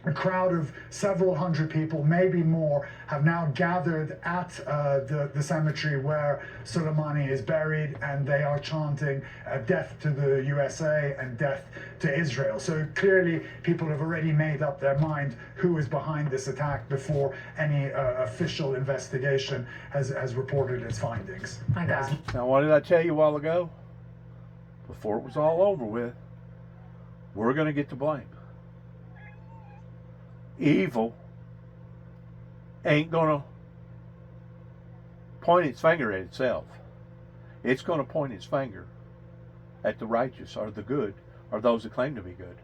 [SPEAKER 9] a crowd of several hundred people, maybe more, have now gathered at the cemetery where Soleimani is buried, and they are chanting death to the USA and death to Israel. So clearly people have already made up their mind who is behind this attack before any official investigation has reported its findings.
[SPEAKER 10] My God.
[SPEAKER 1] Now, what did I tell you a while ago? Before it was all over with, we're going to get the blame. Evil ain't going to point its finger at itself. It's going to point its finger at the righteous or the good or those that claim to be good.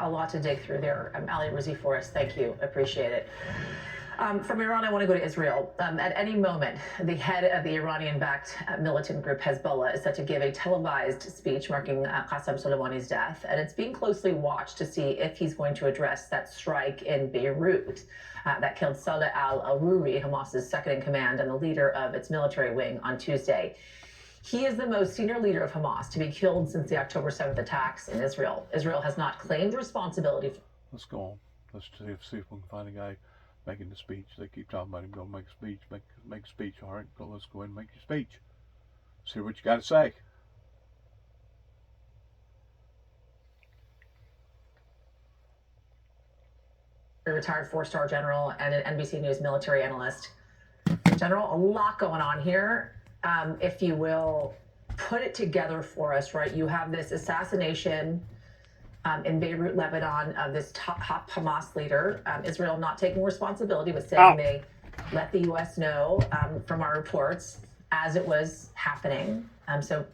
[SPEAKER 10] A lot to dig through there. Ali Rizzi for us. Thank you. Appreciate it. From Iran, I want to go to Israel. At any moment, the head of the Iranian-backed militant group Hezbollah is set to give a televised speech marking Qasem Soleimani's death, and it's being closely watched to see if he's going to address that strike in Beirut that killed Saleh al-Aruri, Hamas's second-in-command and the leader of its military wing, on Tuesday. He is the most senior leader of Hamas to be killed since the October 7th attacks in Israel. Israel has not claimed responsibility.
[SPEAKER 1] Let's go on. Let's see if we can find a guy making the speech. They keep talking about him going to make a speech. Make a speech. All right, go. Let's go ahead and make your speech. See what you got to say.
[SPEAKER 10] A retired four-star general and an NBC News military analyst. General, a lot going on here. If you will put it together for us, right? You have this assassination in Beirut, Lebanon, of this top Hamas leader. Israel not taking responsibility, but saying they let the U.S. know from our reports as it was happening. So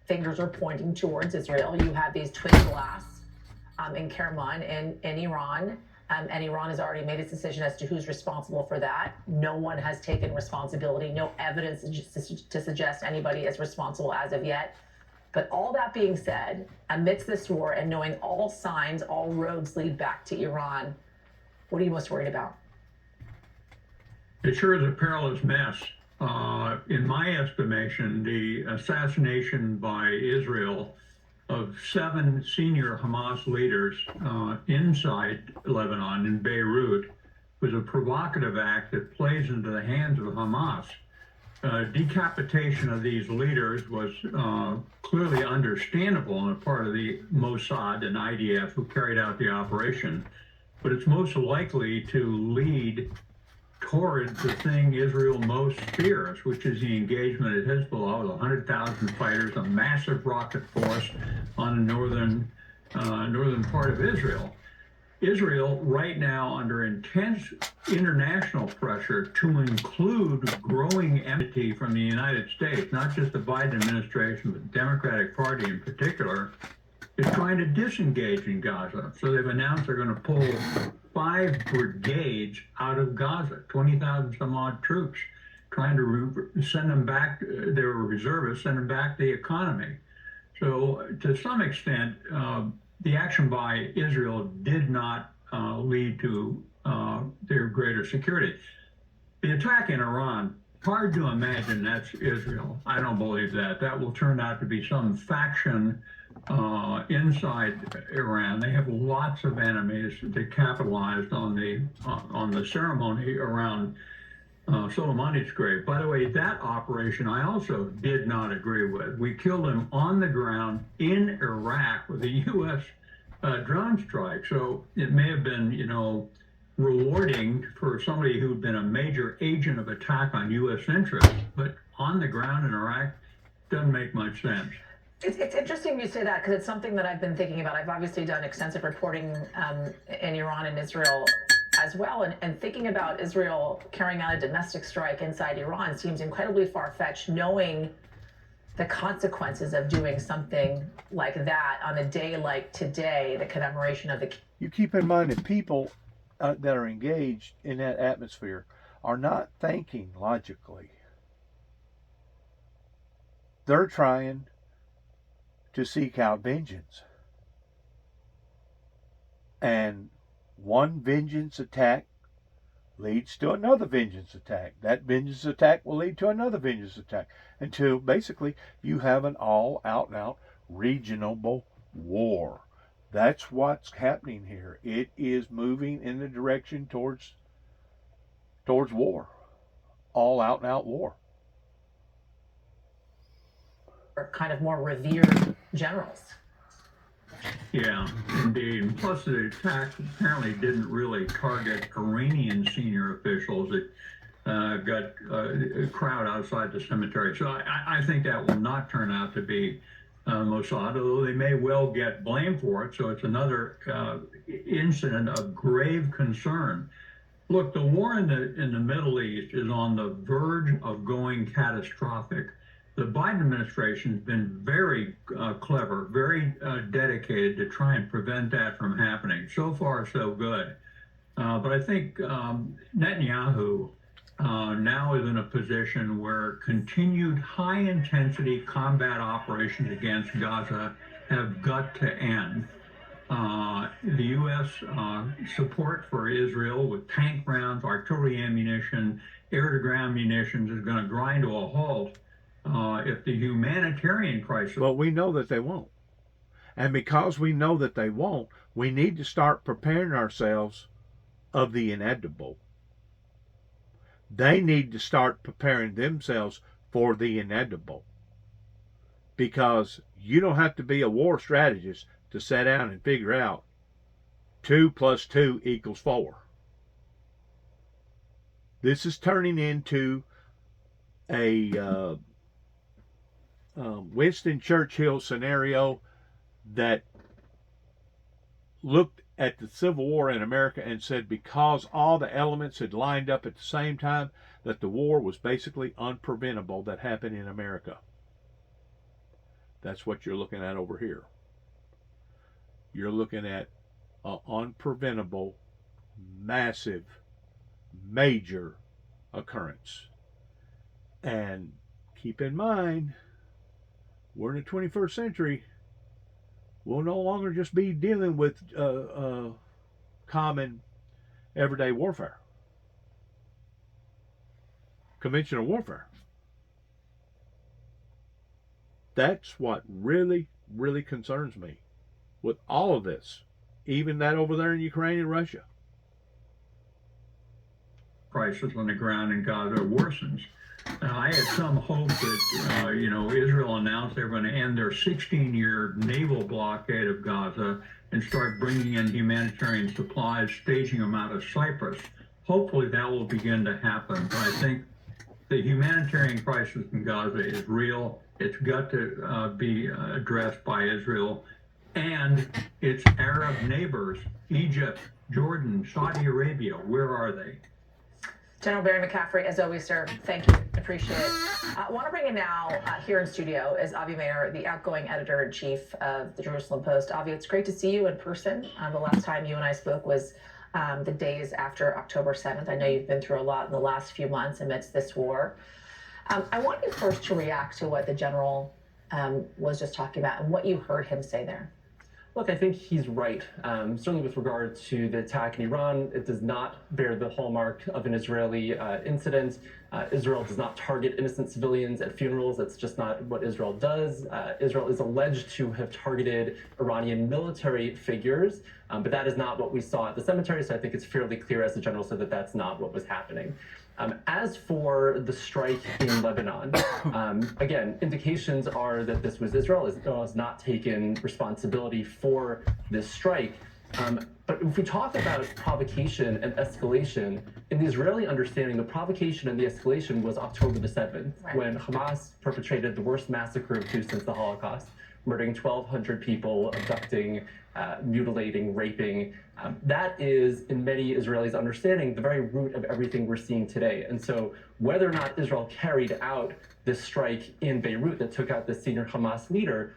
[SPEAKER 10] fingers are pointing towards Israel. You have these twin blasts in Kerman in Iran. And Iran has already made its decision as to who's responsible for that. No one has taken responsibility. No evidence to suggest anybody is responsible as of yet. But all that being said, amidst this war and knowing all signs, all roads lead back to Iran, what are you most worried about?
[SPEAKER 14] It sure is a perilous mess. In my estimation, the assassination by Israel of 7 senior Hamas leaders inside Lebanon, in Beirut, was a provocative act that plays into the hands of Hamas. Decapitation of these leaders was clearly understandable on the part of the Mossad and IDF who carried out the operation, but it's most likely to lead toward the thing Israel most fears, which is the engagement at Hezbollah with 100,000 fighters, a massive rocket force on the northern part of Israel. Israel, right now, under intense international pressure to include growing enmity from the United States, not just the Biden administration, but the Democratic Party in particular, is trying to disengage in Gaza. So they've announced they're going to pull 5 brigades out of Gaza, 20,000 some odd troops, trying to send them back, they were reservists, send them back to the economy. So to some extent, the action by Israel did not lead to their greater security. The attack in Iran, hard to imagine that's Israel. I don't believe that. That will turn out to be some faction inside Iran. They have lots of enemies that capitalized on the ceremony around Soleimani's grave. By the way, that operation I also did not agree with. We killed him on the ground in Iraq with a U.S. Drone strike. So it may have been, rewarding for somebody who'd been a major agent of attack on U.S. interests, but on the ground in Iraq doesn't make much sense.
[SPEAKER 10] It's interesting you say that because it's something that I've been thinking about. I've obviously done extensive reporting in Iran and Israel as well, and thinking about Israel carrying out a domestic strike inside Iran seems incredibly far-fetched, knowing the consequences of doing something like that on a day like today, the commemoration of the...
[SPEAKER 1] You keep in mind that people that are engaged in that atmosphere are not thinking logically. They're trying to seek out vengeance. And one vengeance attack leads to another vengeance attack. That vengeance attack will lead to another vengeance attack until basically you have an all-out and out regional war. That's what's happening here. It is moving in the direction towards war. All-out and out war.
[SPEAKER 10] Or kind of more revered generals.
[SPEAKER 14] Yeah, indeed. Plus, the attack apparently didn't really target Iranian senior officials. It got a crowd outside the cemetery. So I think that will not turn out to be Mossad, although they may well get blamed for it. So it's another incident of grave concern. Look, the war in the Middle East is on the verge of going catastrophic. The Biden administration has been very clever, very dedicated to try and prevent that from happening. So far, so good. But I think Netanyahu now is in a position where continued high-intensity combat operations against Gaza have got to end. The U.S. Support for Israel with tank rounds, artillery ammunition, air-to-ground munitions is going to grind to a halt if the humanitarian crisis...
[SPEAKER 1] Well, we know that they won't. And because we know that they won't, we need to start preparing ourselves of the inevitable. They need to start preparing themselves for the inevitable. Because you don't have to be a war strategist to sit down and figure out 2 + 2 = 4. This is turning into a Winston Churchill scenario that looked at the Civil War in America and said because all the elements had lined up at the same time that the war was basically unpreventable that happened in America. That's what you're looking at over here. You're looking at an unpreventable, massive, major occurrence. And keep in mind, we're in the 21st century. We'll no longer just be dealing with common everyday warfare, conventional warfare. That's what really, really concerns me with all of this, even that over there in Ukraine and Russia.
[SPEAKER 14] Crisis on the ground in Gaza worsens. I had some hope that, Israel announced they were going to end their 16-year naval blockade of Gaza and start bringing in humanitarian supplies, staging them out of Cyprus. Hopefully that will begin to happen. But I think the humanitarian crisis in Gaza is real. It's got to be addressed by Israel and its Arab neighbors, Egypt, Jordan, Saudi Arabia. Where are they?
[SPEAKER 10] General Barry McCaffrey, as always, sir, thank you. Appreciate it. I want to bring in now here in studio is Avi Meir, the outgoing editor-in-chief of the Jerusalem Post. Avi, it's great to see you in person. The last time you and I spoke was the days after October 7th. I know you've been through a lot in the last few months amidst this war. I want you first to react to what the general was just talking about and what you heard him say there.
[SPEAKER 15] Look, I think he's right. Certainly with regard to the attack in Iran, it does not bear the hallmark of an Israeli incident. Israel does not target innocent civilians at funerals. That's just not what Israel does. Israel is alleged to have targeted Iranian military figures, but that is not what we saw at the cemetery. So I think it's fairly clear, as the general said, that that's not what was happening. As for the strike in Lebanon, again, indications are that this was Israel. Israel has not taken responsibility for this strike. But if we talk about provocation and escalation, in the Israeli understanding, the provocation and the escalation was October the 7th, when Hamas perpetrated the worst massacre of Jews since the Holocaust, murdering 1,200 people, abducting, mutilating, raping. That is, in many Israelis' understanding, the very root of everything we're seeing today. And so whether or not Israel carried out this strike in Beirut that took out the senior Hamas leader,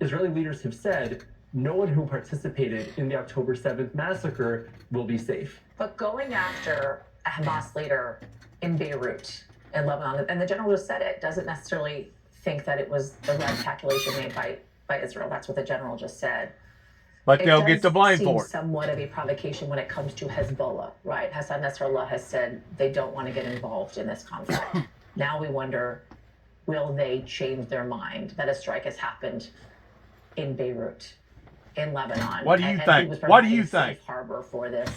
[SPEAKER 15] Israeli leaders have said no one who participated in the October 7th massacre will be safe.
[SPEAKER 10] But going after a Hamas leader in Beirut, in Lebanon, and the general just said it, doesn't necessarily think that it was the right calculation made by Israel. That's what the general just said.
[SPEAKER 1] But they'll get the blame for it.
[SPEAKER 10] Somewhat of a provocation when it comes to Hezbollah, right? Hassan Nasrallah has said they don't want to get involved in this conflict. Now we wonder, will they change their mind that a strike has happened in Beirut, in Lebanon?
[SPEAKER 1] What do you think? What do you think?
[SPEAKER 10] Safe harbor for this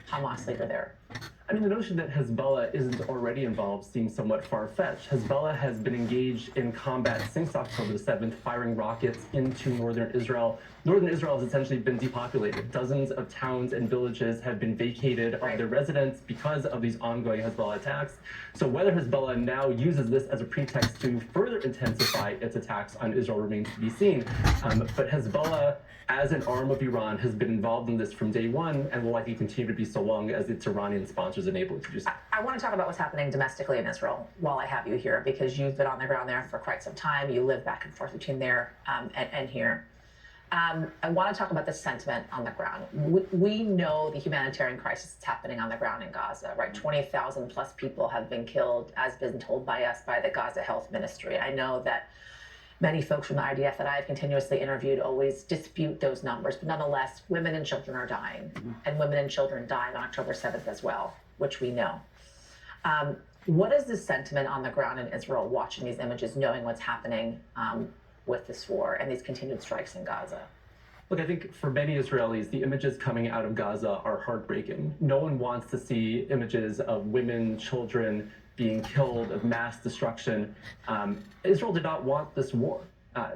[SPEAKER 10] Hamas leader there.
[SPEAKER 15] I mean, the notion that Hezbollah isn't already involved seems somewhat far-fetched. Hezbollah has been engaged in combat since October the 7th, firing rockets into northern Israel. Northern Israel has essentially been depopulated. Dozens of towns and villages have been vacated of their residents because of these ongoing Hezbollah attacks. So whether Hezbollah now uses this as a pretext to further intensify its attacks on Israel remains to be seen. But Hezbollah, as an arm of Iran, has been involved in this from day one and will likely continue to be so long as its Iranian sponsors enable it to do so.
[SPEAKER 10] I want to talk about what's happening domestically in Israel while I have you here, because you've been on the ground there for quite some time. You live back and forth between there and here. I want to talk about the sentiment on the ground. We know the humanitarian crisis that's happening on the ground in Gaza, right? 20,000 plus people have been killed, as been told by us by the Gaza Health Ministry. I know that many folks from the IDF that I've continuously interviewed always dispute those numbers, but nonetheless, women and children are dying, and women and children died on October 7th as well, which we know. What is the sentiment on the ground in Israel watching these images, knowing what's happening with this war and these continued strikes in Gaza?
[SPEAKER 15] Look, I think for many Israelis, the images coming out of Gaza are heartbreaking. No one wants to see images of women, children being killed, of mass destruction. Israel did not want this war.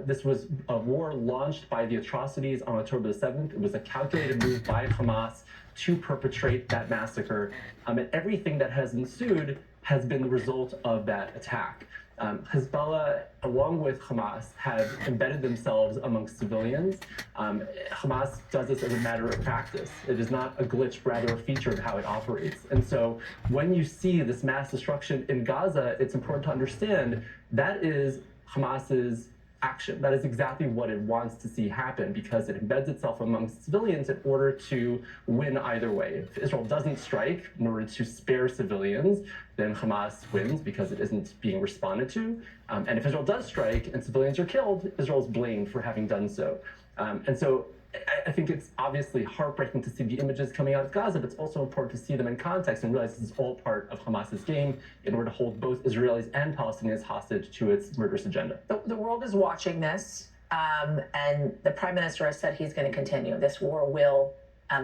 [SPEAKER 15] This was a war launched by the atrocities on October the 7th. It was a calculated move by Hamas to perpetrate that massacre. And everything that has ensued has been the result of that attack. Hezbollah, along with Hamas, have embedded themselves amongst civilians. Hamas does this as a matter of practice. It is not a glitch, rather a feature of how it operates. And so when you see this mass destruction in Gaza, it's important to understand that is Hamas's action. That is exactly what it wants to see happen, because it embeds itself amongst civilians in order to win either way. If Israel doesn't strike in order to spare civilians, then Hamas wins because it isn't being responded to. And if Israel does strike and civilians are killed, Israel is blamed for having done so. And so I think it's obviously heartbreaking to see the images coming out of Gaza, but it's also important to see them in context and realize this is all part of Hamas's game in order to hold both Israelis and Palestinians hostage to its murderous agenda.
[SPEAKER 10] The world is watching this, and the Prime Minister has said he's going to continue. This war will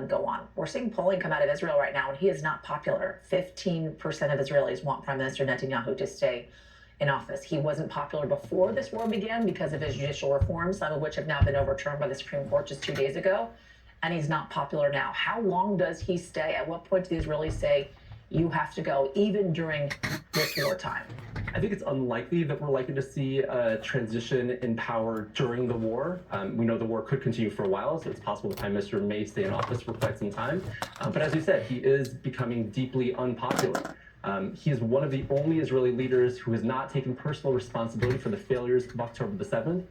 [SPEAKER 10] go on. We're seeing polling come out of Israel right now, and he is not popular. 15% of Israelis want Prime Minister Netanyahu to stay in office. He wasn't popular before this war began because of his judicial reforms, some of which have now been overturned by the Supreme Court just 2 days ago, and he's not popular now. How long does he stay? At what point do the Israelis say, you have to go, even during this wartime?
[SPEAKER 15] I think it's unlikely that we're likely to see a transition in power during the war. We know the war could continue for a while, so it's possible the Prime Minister may stay in office for quite some time. But as you said, he is becoming deeply unpopular. He is one of the only Israeli leaders who has not taken personal responsibility for the failures of October the 7th.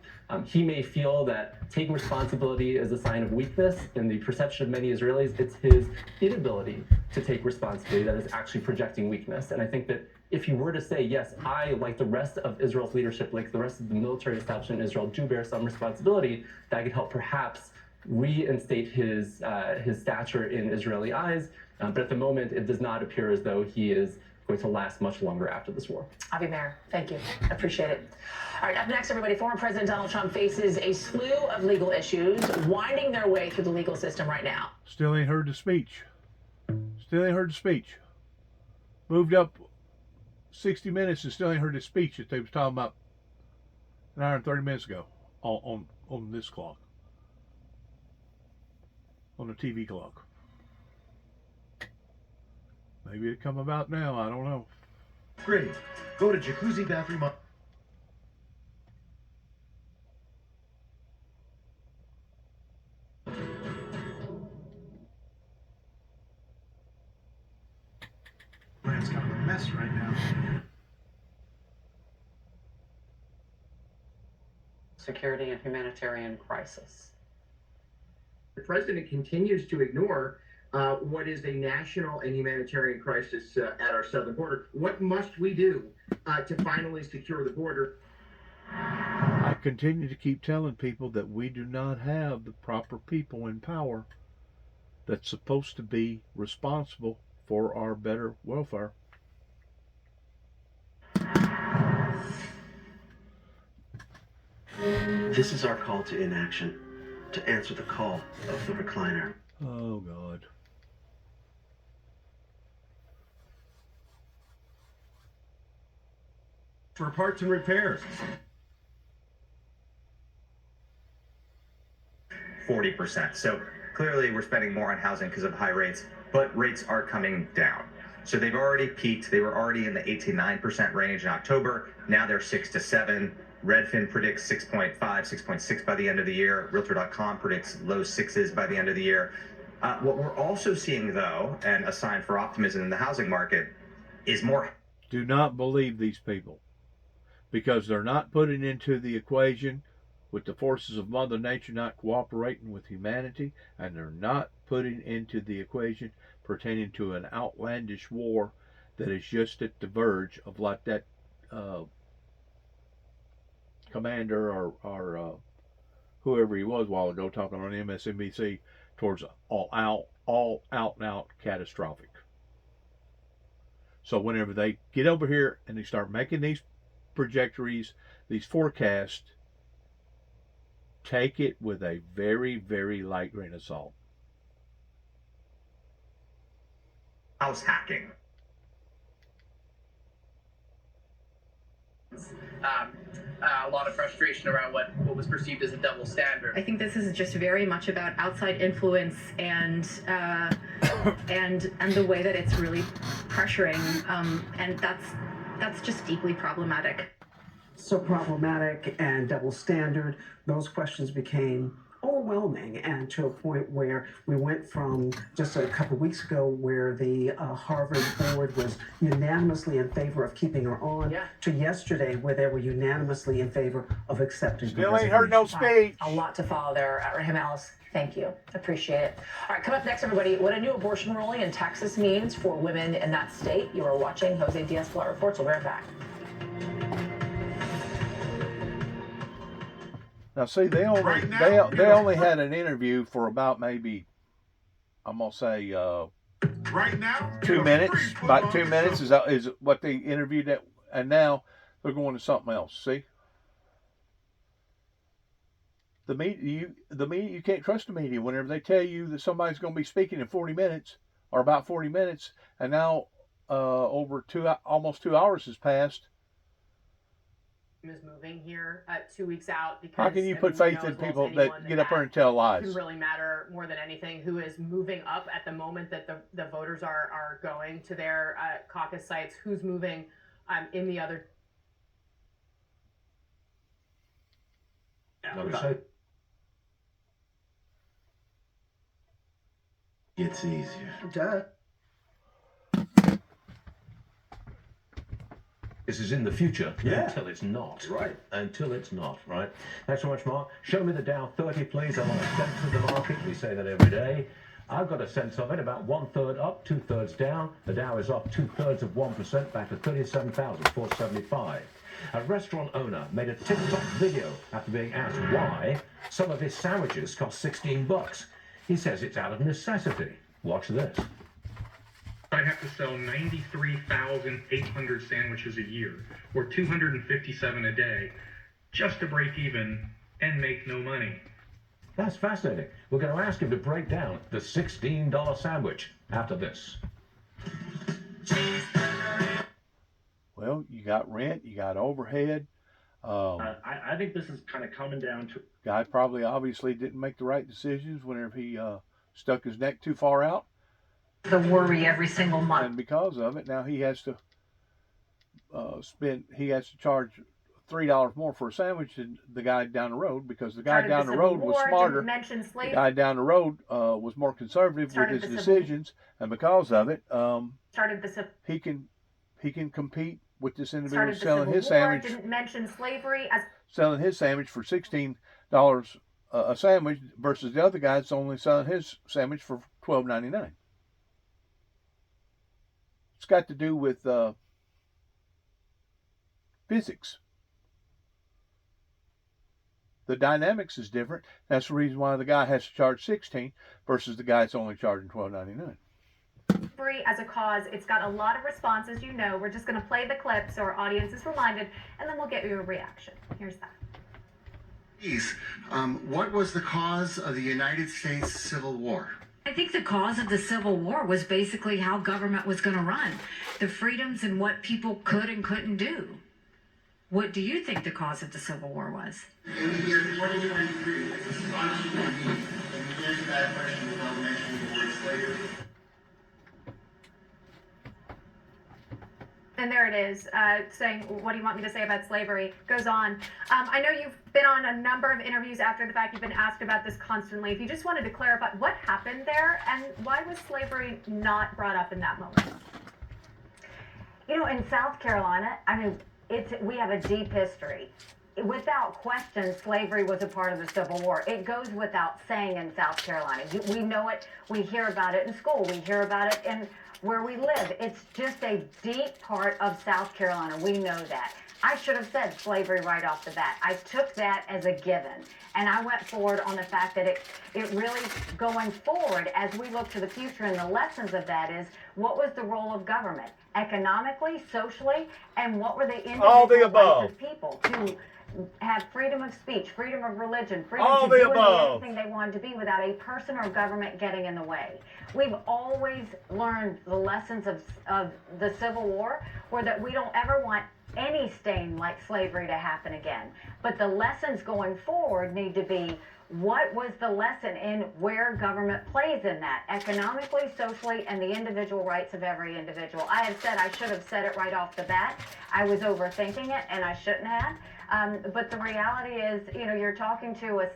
[SPEAKER 15] He may feel that taking responsibility is a sign of weakness. In the perception of many Israelis, it's his inability to take responsibility that is actually projecting weakness. And I think that if he were to say, yes, I, like the rest of Israel's leadership, like the rest of the military establishment in Israel, do bear some responsibility, that could help perhaps reinstate his stature in Israeli eyes. But at the moment, it does not appear as though he is going to last much longer after this war.
[SPEAKER 10] Avi Meir, thank you. Appreciate it. All right, up next, everybody, former President Donald Trump faces a slew of legal issues, winding their way through the legal system right now.
[SPEAKER 1] Still ain't heard the speech. Still ain't heard the speech. Moved up 60 minutes and still ain't heard the speech that they was talking about an hour and 30 minutes ago on this clock. On the TV clock. Maybe it come about now, I don't know.
[SPEAKER 16] Great. Go to jacuzzi bathroom up. It's kind of a mess right now.
[SPEAKER 17] Security and humanitarian crisis.
[SPEAKER 18] The president continues to ignore what is a national and humanitarian crisis at our southern border. What must we do to finally secure the border?
[SPEAKER 1] I continue to keep telling people that we do not have the proper people in power that's supposed to be responsible for our better welfare.
[SPEAKER 16] This is our call to inaction, to answer the call of the recliner.
[SPEAKER 1] Oh, God.
[SPEAKER 16] For parts and repairs.
[SPEAKER 19] 40%. So clearly we're spending more on housing because of high rates, but rates are coming down. So they've already peaked. They were already in the 8 to 9% range in October. Now they're 6 to 7. Redfin predicts 6.5, 6.6 by the end of the year. Realtor.com predicts low 6s by the end of the year. What we're also seeing, though, and a sign for optimism in the housing market, is more.
[SPEAKER 1] Do not believe these people, because they're not putting into the equation with the forces of Mother Nature not cooperating with humanity, and they're not putting into the equation pertaining to an outlandish war that is just at the verge of, like that commander or whoever he was a while ago talking on MSNBC, towards all out and out catastrophic. So whenever they get over here and they start making these trajectories, these forecasts, take it with a very, very light grain of salt.
[SPEAKER 19] House hacking.
[SPEAKER 20] A lot of frustration around what was perceived as a double standard. I think this is just very much about outside influence and the way that it's really pressuring, and that's just deeply problematic.
[SPEAKER 21] So problematic and double standard, those questions became overwhelming, and to a point where we went from just a couple of weeks ago where the Harvard board was unanimously in favor of keeping her on, to yesterday where they were unanimously in favor of accepting her
[SPEAKER 1] Still ain't heard no speech.
[SPEAKER 10] A lot to follow there, Rahim Ellis. Thank you. Appreciate it. All right, coming up next, everybody, what a new abortion ruling in Texas means for women in that state. You are watching Jose Diaz-Pilar Reports. We'll be right back.
[SPEAKER 1] Now, see, they only had an interview for about maybe, I'm gonna say,
[SPEAKER 22] right now,
[SPEAKER 1] 2 minutes. About 2 minutes is what they interviewed at, and now they're going to something else. See, the media, you can't trust the media. Whenever they tell you that somebody's going to be speaking in 40 minutes or about 40 minutes, and now almost 2 hours has passed.
[SPEAKER 10] Is moving here 2 weeks out because
[SPEAKER 1] how can you put faith in people that get up there and tell lies?
[SPEAKER 10] It can really matter more than anything who is moving up at the moment that the voters are going to their caucus sites, who's moving in the other.
[SPEAKER 16] It's easier.
[SPEAKER 21] Duh.
[SPEAKER 23] This is in the future
[SPEAKER 16] Yeah.
[SPEAKER 23] until it's not.
[SPEAKER 16] Right.
[SPEAKER 23] Until it's not, right? Thanks so much, Mark. Show me the Dow 30, please. I want a sense of the market. We say that every day. I've got a sense of it, about 1/3 up, 2/3 down. The Dow is up 2/3%, back to 37,475. A restaurant owner made a TikTok video after being asked why some of his sandwiches cost $16. He says it's out of necessity. Watch this.
[SPEAKER 24] I have to sell 93,800 sandwiches a year, or 257 a day, just to break even and make no money.
[SPEAKER 23] That's fascinating. We're going to ask him to break down the $16 sandwich after this.
[SPEAKER 1] Well, you got rent, you got overhead.
[SPEAKER 3] I think this is kind of coming down to...
[SPEAKER 1] Guy probably obviously didn't make the right decisions whenever he stuck his neck too far out.
[SPEAKER 2] The worry every single month.
[SPEAKER 1] And because of it, now he has to charge $3 more for a sandwich than the guy down the road, because the guy down the road was smarter. The guy down the road was more conservative with his decisions, and because of it, he can compete with this individual selling his sandwich.
[SPEAKER 2] Didn't mention slavery as
[SPEAKER 1] selling his sandwich for $16 a sandwich versus the other guy that's only selling his sandwich for $12.99. It's got to do with physics. The dynamics is different. That's the reason why the guy has to charge $16 versus the guy that's only charging $12.99.
[SPEAKER 2] free as a cause. It's got a lot of responses, you know. We're just going to play the clip so our audience is reminded, and then we'll get your reaction. Here's that.
[SPEAKER 25] What was the cause of the United States Civil War?
[SPEAKER 26] I think the cause of the Civil War was basically how government was going to run, the freedoms and what people could and couldn't do. What do you think the cause of the Civil War was?
[SPEAKER 25] In the year 2023, it's astonishing to me that you answer that question without mentioning the word slavery.
[SPEAKER 2] And there it is, saying, what do you want me to say about slavery? Goes on. I know you've been on a number of interviews after the fact. You've been asked about this constantly. If you just wanted to clarify what happened there and why was slavery not brought up in that moment?
[SPEAKER 27] You know, in South Carolina, I mean, we have a deep history
[SPEAKER 4] without question, slavery was a part of the Civil War. It goes without saying in South Carolina. We know it. We hear about it in school. We hear about it in where we live. It's just a deep part of South Carolina. We know that. I should have said slavery right off the bat. I took that as a given. And I went forward on the fact that it really, going forward, as we look to the future, and the lessons of that is, what was the role of government? Economically, socially, and what were the individual rights of people to have freedom of speech, freedom of religion, freedom to do anything they wanted to be without a person or government getting in the way. We've always learned the lessons of the Civil War, where that we don't ever want any stain like slavery to happen again. But the lessons going forward need to be, what was the lesson in where government plays in that, economically, socially, and the individual rights of every individual. I have said I should have said it right off the bat. I was overthinking it, and I shouldn't have. But the reality is, you're talking to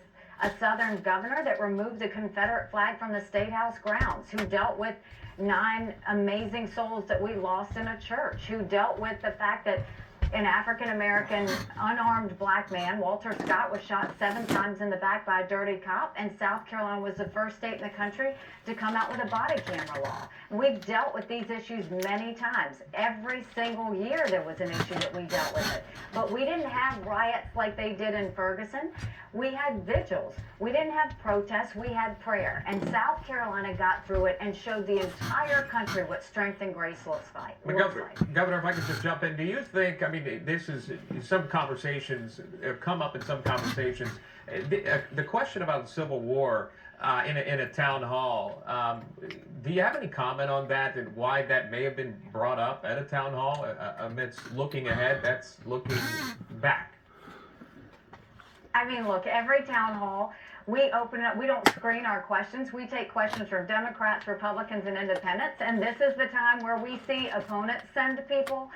[SPEAKER 4] a Southern governor that removed the Confederate flag from the State House grounds, who dealt with 9 amazing souls that we lost in a church, who dealt with the fact that an African-American unarmed black man, Walter Scott, was shot 7 times in the back by a dirty cop, and South Carolina was the first state in the country to come out with a body camera law. We've dealt with these issues many times. Every single year there was an issue that we dealt with it. But we didn't have riots like they did in Ferguson. We had vigils. We didn't have protests. We had prayer. And South Carolina got through it and showed the entire country what strength and grace looks like.
[SPEAKER 5] Governor, if I could just jump in, do you think, this is, some conversations have come up in some conversations, the question about the Civil War in a town hall, do you have any comment on that, and why that may have been brought up at a town hall amidst looking ahead, that's looking back?
[SPEAKER 4] Look, every town hall, we open it up. We don't screen our questions. We take questions from Democrats, Republicans, and independents. And this is the time where we see opponents send people,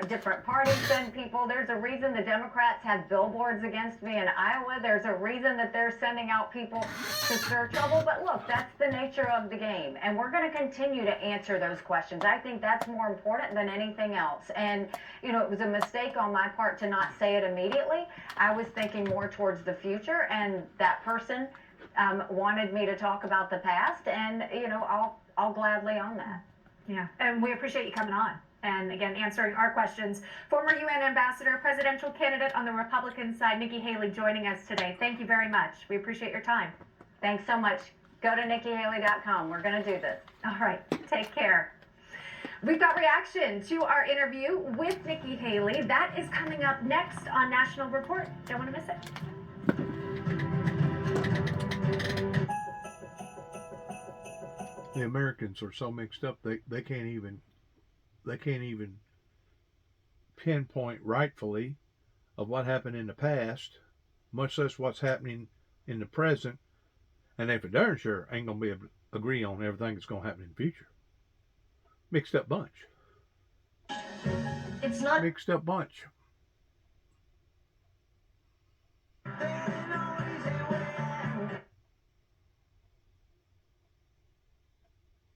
[SPEAKER 4] different parties send people. There's a reason the Democrats have billboards against me in Iowa. There's a reason that they're sending out people to stir trouble. But look, that's the nature of the game. And we're going to continue to answer those questions. I think that's more important than anything else. And, it was a mistake on my part to not say it immediately. I was thinking more towards the future, and that person wanted me to talk about the past, and, I'll gladly own that.
[SPEAKER 6] Yeah, and we appreciate you coming on. And again, answering our questions. Former UN Ambassador, presidential candidate on the Republican side, Nikki Haley, joining us today. Thank you very much. We appreciate your time.
[SPEAKER 4] Thanks so much. Go to NikkiHaley.com. We're going to do this.
[SPEAKER 6] All right. Take care. We've got reaction to our interview with Nikki Haley. That is coming up next on National Report. Don't want to miss it.
[SPEAKER 1] The Americans are so mixed up they can't even pinpoint rightfully of what happened in the past, much less what's happening in the present, and they for darn sure ain't gonna be able to agree on everything that's gonna happen in the future. Mixed up bunch.
[SPEAKER 6] It's not
[SPEAKER 1] mixed up bunch.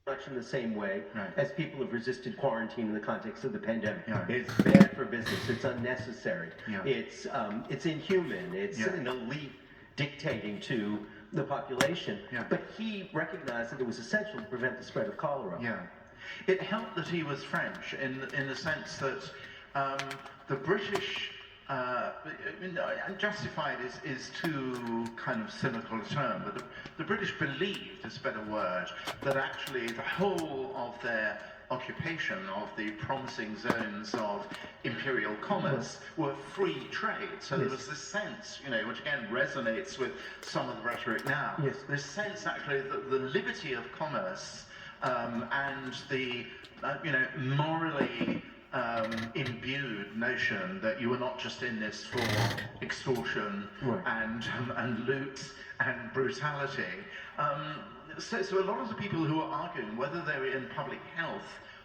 [SPEAKER 16] Much in the same way as people have resisted quarantine in the context of the pandemic. It's bad for business. It's unnecessary. It's inhuman. It's an elite dictating to the population. But he recognized that it was essential to prevent the spread of cholera.
[SPEAKER 22] It helped that he was French in the sense that the British, justified is too kind of cynical a term, but the British believed, is a better word, that actually the whole of their occupation of the promising zones of imperial commerce were free trade. So there was this sense, which again resonates with some of the rhetoric now, this sense actually that the liberty of commerce and the morally imbued notion that you were not just in this for extortion and loot and brutality. So a lot of the people who are arguing, whether they're in public health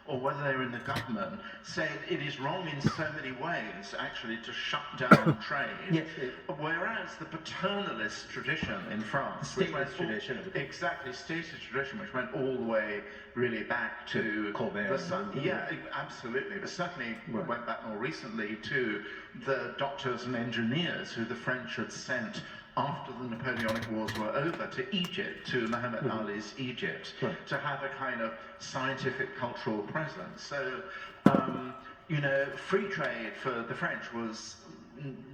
[SPEAKER 22] or whether they were in the government, said it is wrong in so many ways, actually, to shut down trade.
[SPEAKER 16] Yes,
[SPEAKER 22] whereas the paternalist tradition in France,
[SPEAKER 16] stated tradition,
[SPEAKER 22] exactly, stated tradition, which went all the way really back to
[SPEAKER 16] Colbert.
[SPEAKER 22] Yeah, absolutely. But certainly went back more recently to the doctors and engineers who the French had sent after the Napoleonic Wars were over to Egypt, to Muhammad Ali's Egypt, to have a kind of scientific cultural presence. So, you know, free trade for the French was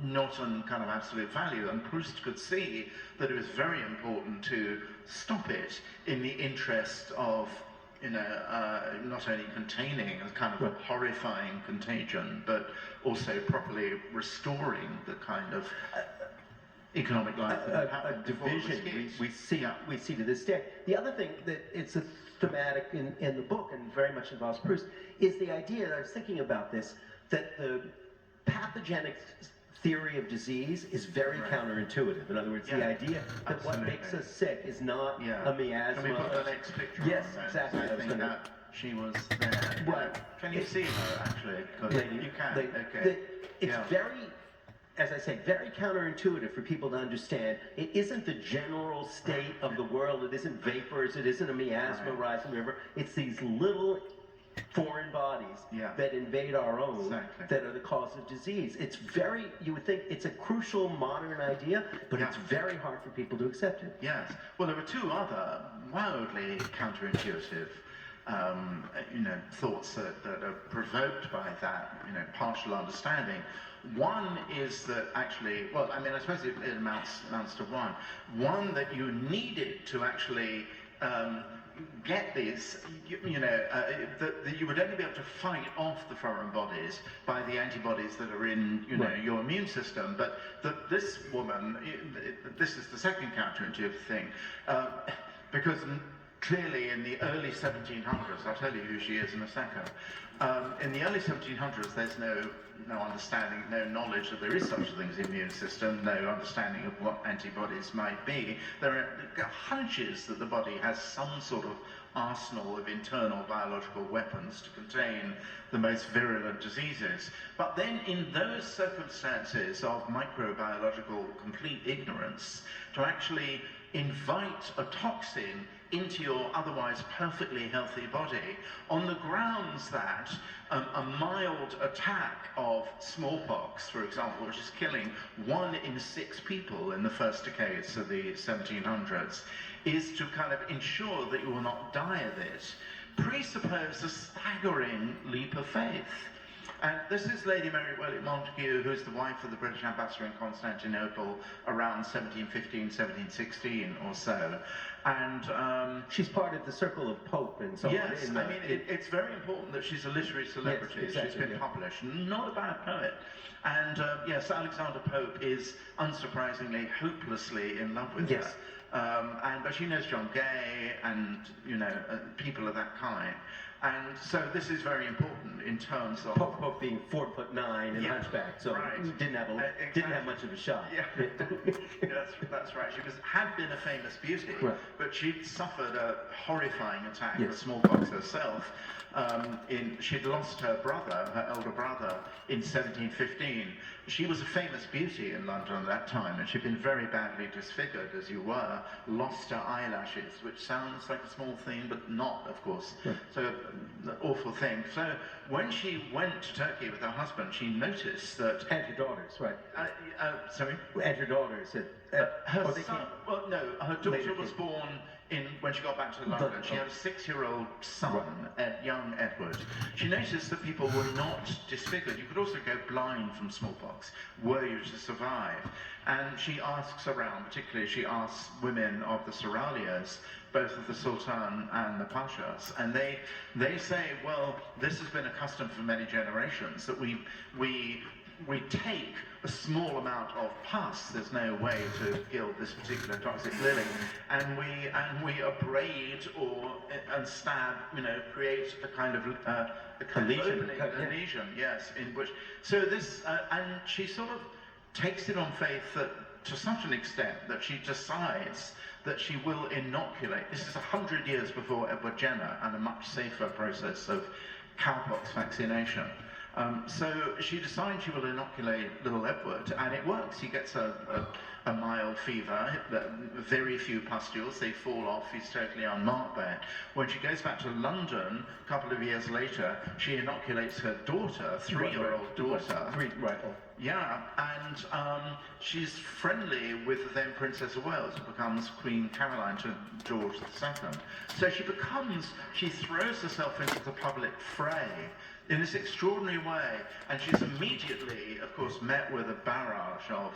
[SPEAKER 22] not on kind of absolute value, and Proust could see that it was very important to stop it in the interest of, you know, not only containing a kind of a horrifying contagion, but also properly restoring the kind of economic life that happened.
[SPEAKER 16] A division we see to this day. The other thing that it's a thematic in the book and very much involves Proust is the idea, that I was thinking about this, that the pathogenic theory of disease is very counterintuitive. In other words, the idea that what makes us sick is not a miasma.
[SPEAKER 22] Can we put the next picture
[SPEAKER 16] Yes,
[SPEAKER 22] on
[SPEAKER 16] exactly.
[SPEAKER 22] I think that she was there.
[SPEAKER 16] Right.
[SPEAKER 22] Can you see her, actually? You can. Okay.
[SPEAKER 16] It's very, as I say, very counterintuitive for people to understand. It isn't the general state of the world. It isn't vapors. It isn't a miasma rising river. It's these little foreign bodies that invade our own that are the cause of disease. It's very, you would think it's a crucial modern idea, but it's very hard for people to accept it.
[SPEAKER 22] Yes. Well, there were two other wildly counterintuitive you know, thoughts that are provoked by that, you know, partial understanding. One is that actually, well, I mean, I suppose it amounts to one. One, that you needed to actually get these, you know, that you would only be able to fight off the foreign bodies by the antibodies that are in, you know, your immune system. But that this woman, this is the second counterintuitive thing, because clearly in the early 1700s, I'll tell you who she is in a second. In the early 1700s, there's no understanding, no knowledge that there is such a thing as the immune system, no understanding of what antibodies might be. There are hunches that the body has some sort of arsenal of internal biological weapons to contain the most virulent diseases. But then in those circumstances of microbiological complete ignorance, to actually invite a toxin into your otherwise perfectly healthy body on the grounds that a mild attack of smallpox, for example, which is killing 1 in 6 people in the first decades of the 1700s, is to kind of ensure that you will not die of it, presuppose a staggering leap of faith. And this is Lady Mary Wellet Montagu, who's the wife of the British ambassador in Constantinople around 1715, 1716 or so. And
[SPEAKER 16] she's part of the circle of Pope and so on.
[SPEAKER 22] Yes, I mean, it's very important that she's a literary celebrity.
[SPEAKER 16] Yes, exactly,
[SPEAKER 22] she's been published, not a bad poet. And yes, Alexander Pope is unsurprisingly hopelessly in love with her. But she knows John Gay and, you know, people of that kind. And so this is very important in terms of
[SPEAKER 16] Pope being 4'9" and hunchback, so didn't have much of a shot.
[SPEAKER 22] Yeah, that's right. She had been a famous beauty, but she'd suffered a horrifying attack of smallpox herself. She'd lost her brother, her elder brother, in 1715. She was a famous beauty in London at that time, and she'd been very badly disfigured, as you were, lost her eyelashes, which sounds like a small thing, but not, of course. So, an awful thing. So, when she went to Turkey with her husband, she noticed that...
[SPEAKER 16] And her daughters, right.
[SPEAKER 22] Sorry?
[SPEAKER 16] And her daughters.
[SPEAKER 22] Her son... Well, no, her daughter was born when she got back to London. She had a 6-year-old son, young Edward. She noticed that people were not disfigured. You could also go blind from smallpox, were you to survive. And she asks around, particularly she asks women of the Seraglios, both of the Sultan and the Pashas, and they say, well, this has been a custom for many generations, that we take a small amount of pus, there's no way to gild this particular toxic lily, and we abrade and stab, you know, create a kind of a lesion, yes, in which, so this, and she sort of takes it on faith that, to such an extent that she decides that she will inoculate. This is 100 years before Edward Jenner and a much safer process of cowpox vaccination. So she decides she will inoculate little Edward, and it works. He gets a mild fever, very few pustules, they fall off, he's totally unmarked by it. When she goes back to London, a couple of years later, she inoculates her daughter, three-year-old daughter. Yeah, and she's friendly with the then Princess of Wales, who becomes Queen Caroline to George II. So she throws herself into the public fray in this extraordinary way, and she's immediately, of course, met with a barrage of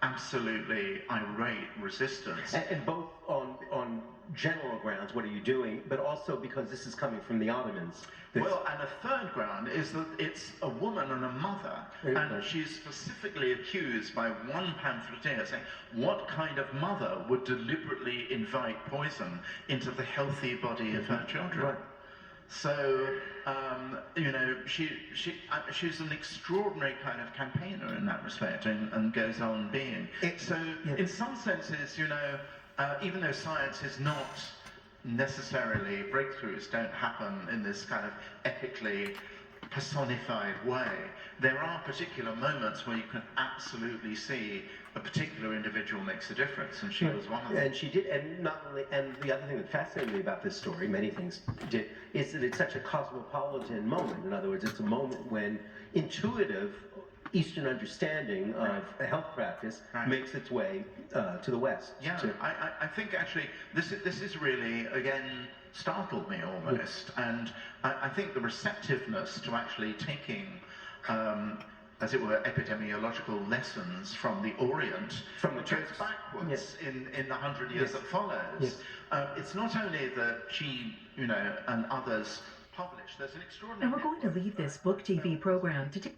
[SPEAKER 22] absolutely irate resistance.
[SPEAKER 16] And both on general grounds, what are you doing, but also because this is coming from the Ottomans.
[SPEAKER 22] Well, and a third ground is that it's a woman and a mother, and she's specifically accused by one pamphleteer saying, what kind of mother would deliberately invite poison into the healthy body of her children?
[SPEAKER 16] Right.
[SPEAKER 22] So, you know, she's an extraordinary kind of campaigner in that respect, and goes on being. In some senses, you know, even though science is not necessarily, breakthroughs don't happen in this kind of epically personified way, there are particular moments where you can absolutely see a particular individual makes a difference, and she was one of them.
[SPEAKER 16] And she did, and not only, and the other thing that fascinated me about this story, many things did, is that it's such a cosmopolitan moment. In other words, it's a moment when intuitive Eastern understanding of a health practice makes its way to the West.
[SPEAKER 22] Yeah, I think actually this is really, again, startled me almost, and I think the receptiveness to actually taking, as it were, epidemiological lessons from the Orient, from the goes backwards in the 100 years that follows. It's not only that she, you know, and others publish. There's an extraordinary.
[SPEAKER 7] And we're going to leave this Book TV program to take.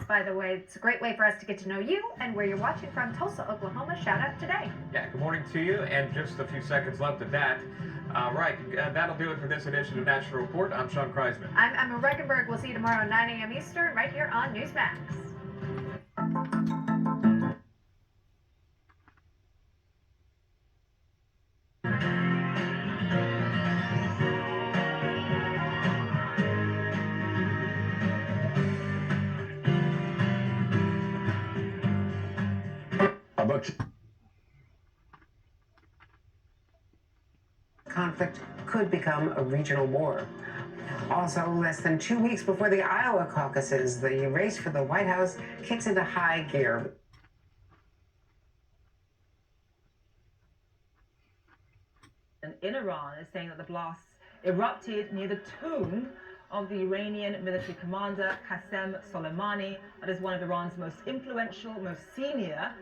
[SPEAKER 6] By the way, it's a great way for us to get to know you and where you're watching from. Tulsa, Oklahoma. Shout out today.
[SPEAKER 5] Yeah, good morning to you, and just a few seconds left of that. That'll do it for this edition of National Report. I'm Sean Kreisman.
[SPEAKER 6] I'm Emma Reckenberg. We'll see you tomorrow at 9 a.m. Eastern, right here on Newsmax.
[SPEAKER 21] Conflict could become a regional war. Also, less than 2 weeks before the Iowa caucuses, the race for the White House kicks into high gear.
[SPEAKER 10] And in Iran is saying that the blasts erupted near the tomb of the Iranian military commander Qasem Soleimani. That is one of Iran's most influential, most senior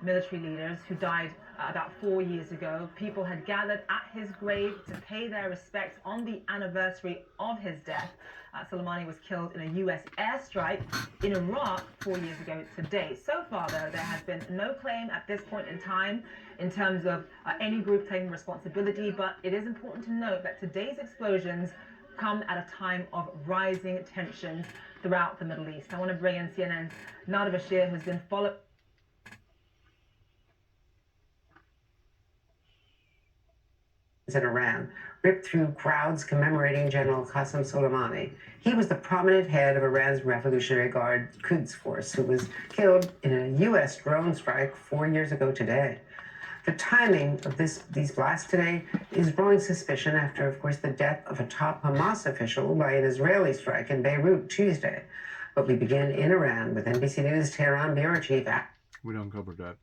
[SPEAKER 10] military leaders who died about 4 years ago. People had gathered at his grave to pay their respects on the anniversary of his death. Soleimani was killed in a U.S. airstrike in Iraq 4 years ago today. So far, though, there has been no claim at this point in time in terms of any group claiming responsibility, but it is important to note that today's explosions come at a time of rising tensions throughout the Middle East. I want to bring in CNN's Nada Bashir, who's been following
[SPEAKER 21] in Iran ripped through crowds commemorating General Qasem Soleimani. He was the prominent head of Iran's Revolutionary Guard Quds Force, who was killed in a U.S. drone strike 4 years ago today. The timing of these blasts today is growing suspicion after, of course, the death of a top Hamas official by an Israeli strike in Beirut Tuesday. But we begin in Iran with NBC News Tehran bureau chief.
[SPEAKER 1] We don't cover that.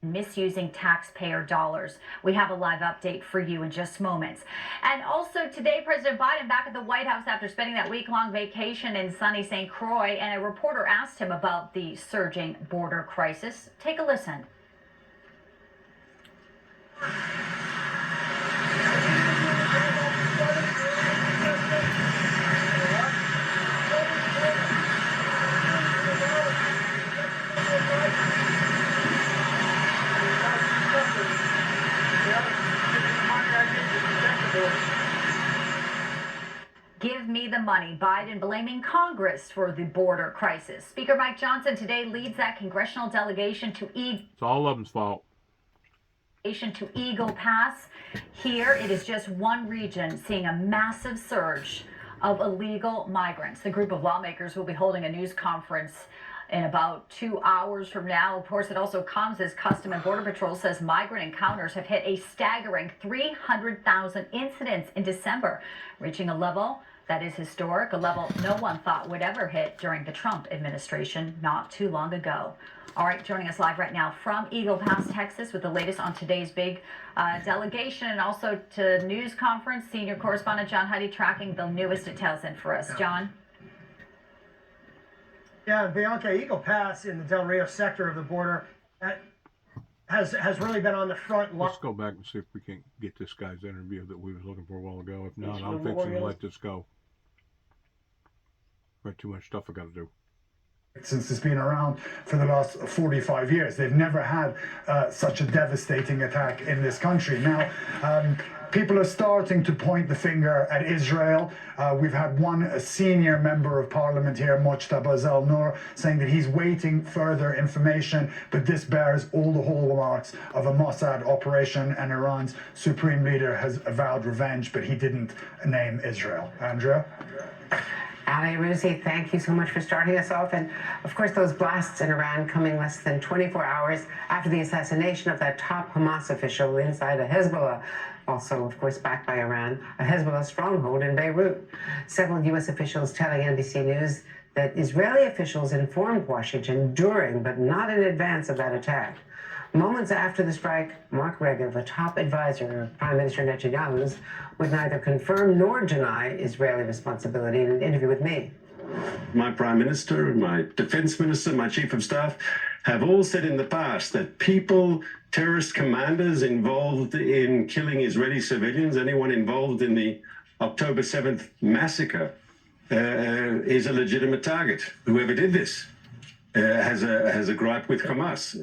[SPEAKER 8] Misusing taxpayer dollars. We have a live update for you in just moments. And also today, President Biden back at the White House after spending that week-long vacation in sunny St. Croix, and a reporter asked him about the surging border crisis. Take a listen. Give me the money. Biden blaming Congress for the border crisis. Speaker Mike Johnson today leads that congressional delegation to
[SPEAKER 1] It's all of them's fault.
[SPEAKER 8] Eagle Pass. Here, it is just one region seeing a massive surge of illegal migrants. The group of lawmakers will be holding a news conference in about 2 hours from now. Of course, it also comes as Custom and Border Patrol says migrant encounters have hit a staggering 300,000 incidents in December, reaching a level that is historic, a level no one thought would ever hit during the Trump administration not too long ago. All right, joining us live right now from Eagle Pass, Texas, with the latest on today's big delegation and also to news conference, senior correspondent John Huddy tracking the newest details in for us. John?
[SPEAKER 9] Yeah, Bianca, Eagle Pass in the Del Rio sector of the border has really been on the front line.
[SPEAKER 1] Let's go back and see if we can get this guy's interview that we was looking for a while ago. If not, I'm fixing to let this go. Got too much stuff I got to do.
[SPEAKER 11] Since it's been around for the last 45 years. They've never had such a devastating attack in this country. Now, people are starting to point the finger at Israel. We've had one senior member of parliament here, Mojtaba Zalnour, saying that he's waiting further information, but this bears all the hallmarks of a Mossad operation, and Iran's supreme leader has vowed revenge, but he didn't name Israel. Andrea?
[SPEAKER 12] Ali Arouzi, thank you so much for starting us off. And of course, those blasts in Iran coming less than 24 hours after the assassination of that top Hamas official inside a Hezbollah, also, of course, backed by Iran, a Hezbollah stronghold in Beirut. Several U.S. officials telling NBC News that Israeli officials informed Washington during, but not in advance of that attack. Moments after the strike, Mark Regev, a top advisor of Prime Minister Netanyahu's, would neither confirm nor deny Israeli responsibility in an interview with me.
[SPEAKER 13] My Prime Minister, my Defense Minister, my Chief of Staff have all said in the past that people, terrorist commanders involved in killing Israeli civilians, anyone involved in the October 7th massacre, is a legitimate target. Whoever did this has a gripe with Hamas.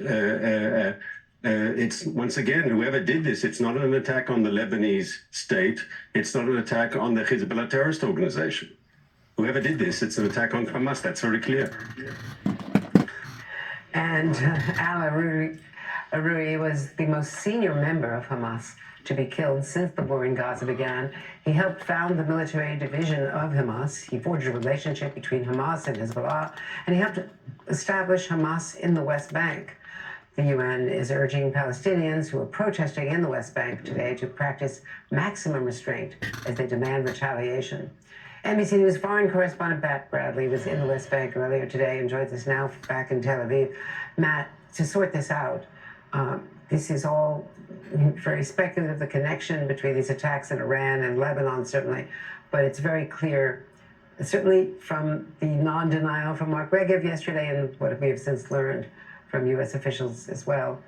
[SPEAKER 13] It's, once again, whoever did this, it's not an attack on the Lebanese state. It's not an attack on the Hezbollah terrorist organization. Whoever did this, it's an attack on Hamas. That's very clear.
[SPEAKER 12] And Al Aruri was the most senior member of Hamas to be killed since the war in Gaza began. He helped found the military division of Hamas. He forged a relationship between Hamas and Hezbollah, and he helped establish Hamas in the West Bank. The UN is urging Palestinians who are protesting in the West Bank today to practice maximum restraint as they demand retaliation. NBC News foreign correspondent Matt Bradley was in the West Bank earlier today and joins us now back in Tel Aviv. Matt, to sort this out, this is all very speculative, the connection between these attacks in Iran and Lebanon, certainly, but it's very clear, certainly from the non-denial from Mark Regev yesterday and what we have since learned from U.S. officials as well,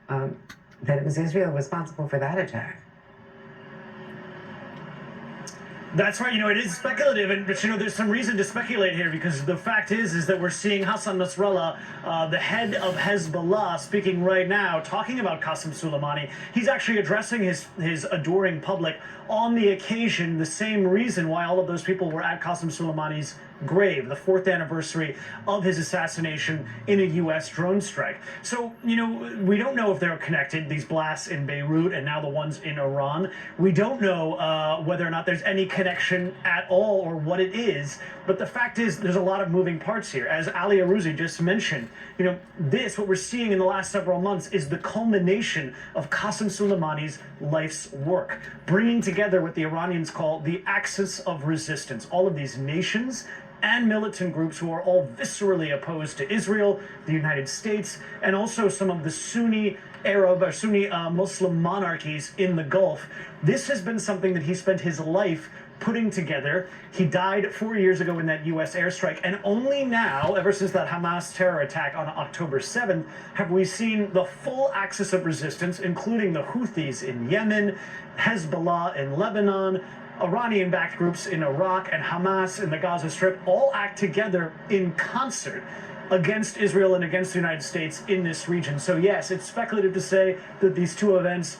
[SPEAKER 12] that it was Israel responsible for that attack.
[SPEAKER 9] That's right. It is speculative, but there's some reason to speculate here because the fact is that we're seeing Hassan Nasrallah, the head of Hezbollah, speaking right now, talking about Qasem Soleimani. He's actually addressing his adoring public on the occasion, the same reason why all of those people were at Qasem Soleimani's grave, the 4th anniversary of his assassination in a U.S. drone strike. So, we don't know if they're connected, these blasts in Beirut and now the ones in Iran. We don't know whether or not there's any connection at all or what it is, but the fact is there's a lot of moving parts here. As Ali Arouzi just mentioned, what we're seeing in the last several months is the culmination of Qasem Soleimani's life's work, bringing together what the Iranians call the axis of resistance, all of these nations and militant groups who are all viscerally opposed to Israel, the United States, and also some of the Sunni Arab or Sunni Muslim monarchies in the Gulf. This has been something that he spent his life putting together. He died 4 years ago in that U.S. airstrike, and only now, ever since that Hamas terror attack on October 7th, have we seen the full axis of resistance, including the Houthis in Yemen, Hezbollah in Lebanon, Iranian-backed groups in Iraq, and Hamas in the Gaza Strip all act together in concert against Israel and against the United States in this region. So yes, it's speculative to say that these two events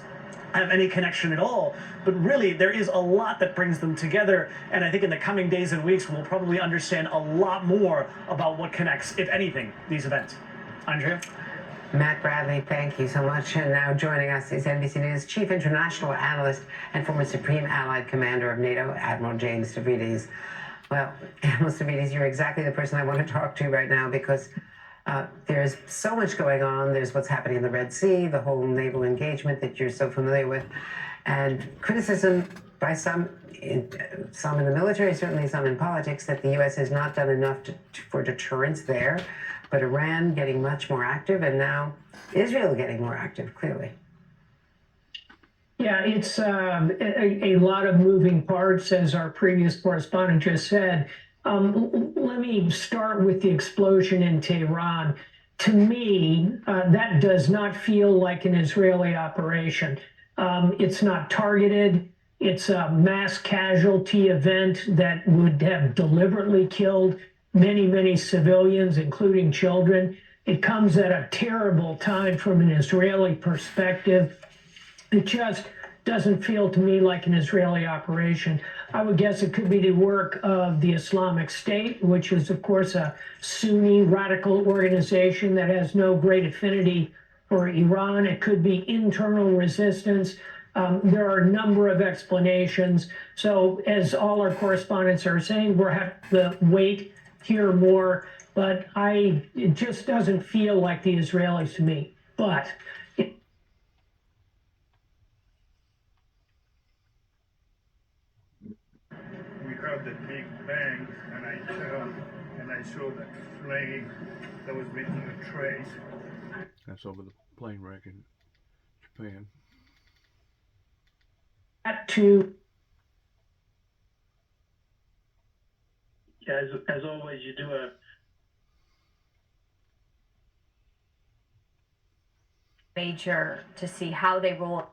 [SPEAKER 9] have any connection at all. But really, there is a lot that brings them together. And I think in the coming days and weeks, we'll probably understand a lot more about what connects, if anything, these events. Andrea?
[SPEAKER 12] Matt Bradley, thank you so much. And now joining us is NBC News Chief International Analyst and former Supreme Allied Commander of NATO, Admiral James Stavridis. Well, Admiral Stavridis, you're exactly the person I want to talk to right now because there's so much going on. There's what's happening in the Red Sea, the whole naval engagement that you're so familiar with, and criticism by some in the military, certainly some in politics, that the U.S. has not done enough for deterrence there. But Iran getting much more active, and now Israel getting more active, clearly.
[SPEAKER 14] Yeah, it's a lot of moving parts, as our previous correspondent just said. Let me start with the explosion in Tehran. To me, that does not feel like an Israeli operation. It's not targeted. It's a mass casualty event that would have deliberately killed many, many civilians, including children. It comes at a terrible time from an Israeli perspective. It just doesn't feel to me like an Israeli operation. I would guess it could be the work of the Islamic State, which is, of course, a Sunni radical organization that has no great affinity for Iran. It could be internal resistance. There are a number of explanations. So as all our correspondents are saying, we'll have to wait, hear more, but it just doesn't feel like the Israelis to me. But
[SPEAKER 11] we heard the big bang, and I turned and I saw that flame that was making a trace.
[SPEAKER 1] That's over the plane wreck in Japan.
[SPEAKER 11] As always, you do a
[SPEAKER 8] major to see how they roll.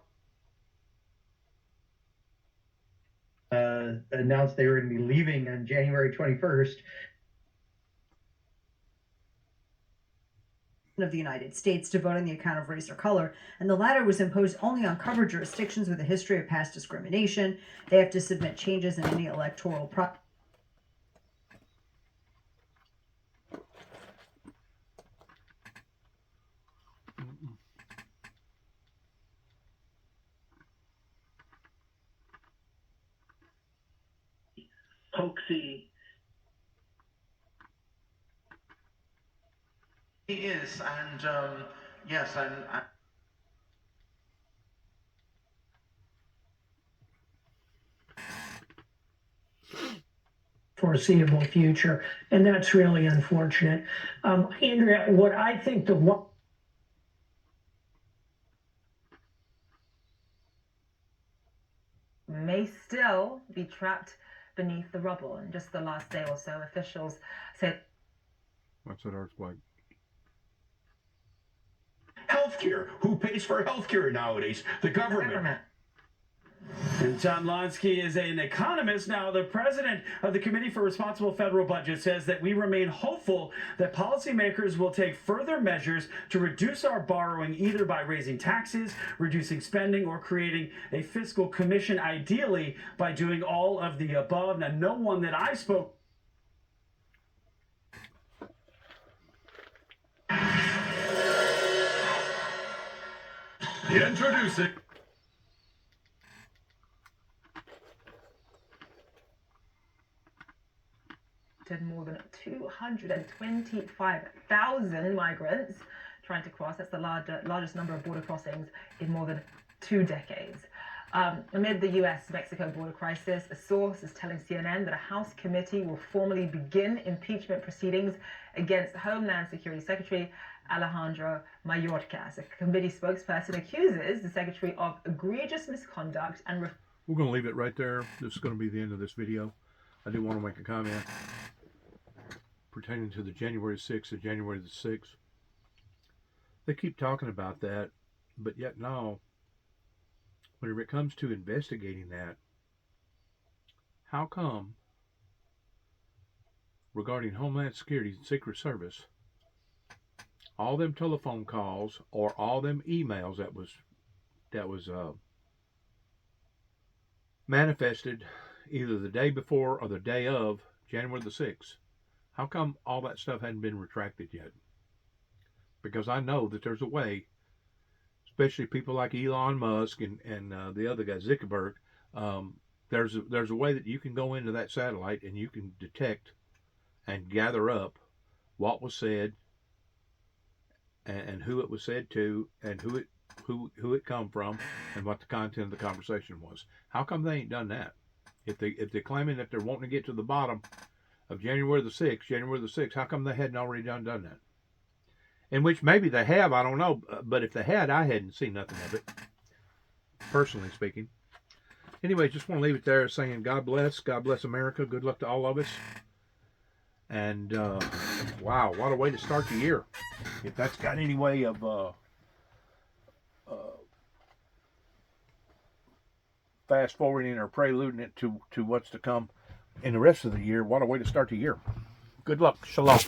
[SPEAKER 15] Announced they were going to be leaving on January 21st.
[SPEAKER 17] Of the United States to vote on the account of race or color, and the latter was imposed only on covered jurisdictions with a history of past discrimination. They have to submit changes in any electoral process.
[SPEAKER 11] hoaxy. He is, and yes, and.
[SPEAKER 14] Foreseeable future, and that's really unfortunate. Andrea, what I think
[SPEAKER 18] may still be trapped beneath the rubble. In just the last day or so, officials said
[SPEAKER 1] what's that earthquake?
[SPEAKER 19] Healthcare. Who pays for healthcare nowadays? The government.
[SPEAKER 9] And John Lonsky is an economist. Now, the president of the Committee for Responsible Federal Budget says that we remain hopeful that policymakers will take further measures to reduce our borrowing, either by raising taxes, reducing spending, or creating a fiscal commission, ideally by doing all of the above. Now, no one that I spoke
[SPEAKER 19] Introducing
[SPEAKER 18] more than 225,000 migrants trying to cross. That's the largest number of border crossings in more than 2 decades. Amid the U.S.-Mexico border crisis, a source is telling CNN that a House committee will formally begin impeachment proceedings against Homeland Security Secretary Alejandro Mayorkas. A committee spokesperson accuses the secretary of egregious misconduct and...
[SPEAKER 1] We're going to leave it right there. This is going to be the end of this video. I do want to make a comment pertaining to the January 6th and January the 6th. They keep talking about that, but yet now, whenever it comes to investigating that, how come, regarding Homeland Security and Secret Service, all them telephone calls or all them emails that was manifested either the day before or the day of January the 6th. How come all that stuff hadn't been retracted yet? Because I know that there's a way, especially people like Elon Musk and the other guy, Zuckerberg, there's a way that you can go into that satellite and you can detect and gather up what was said and who it was said to and who it come from and what the content of the conversation was. How come they ain't done that? If they're claiming that they're wanting to get to the bottom of January the 6th, how come they hadn't already done that? In which maybe they have, I don't know, but if they had, I hadn't seen nothing of it, personally speaking. Anyway, just want to leave it there saying God bless America, good luck to all of us. And wow, what a way to start the year. If that's got any way of fast forwarding or preluding it to what's to come in the rest of the year, what a way to start the year. Good luck. Shalom.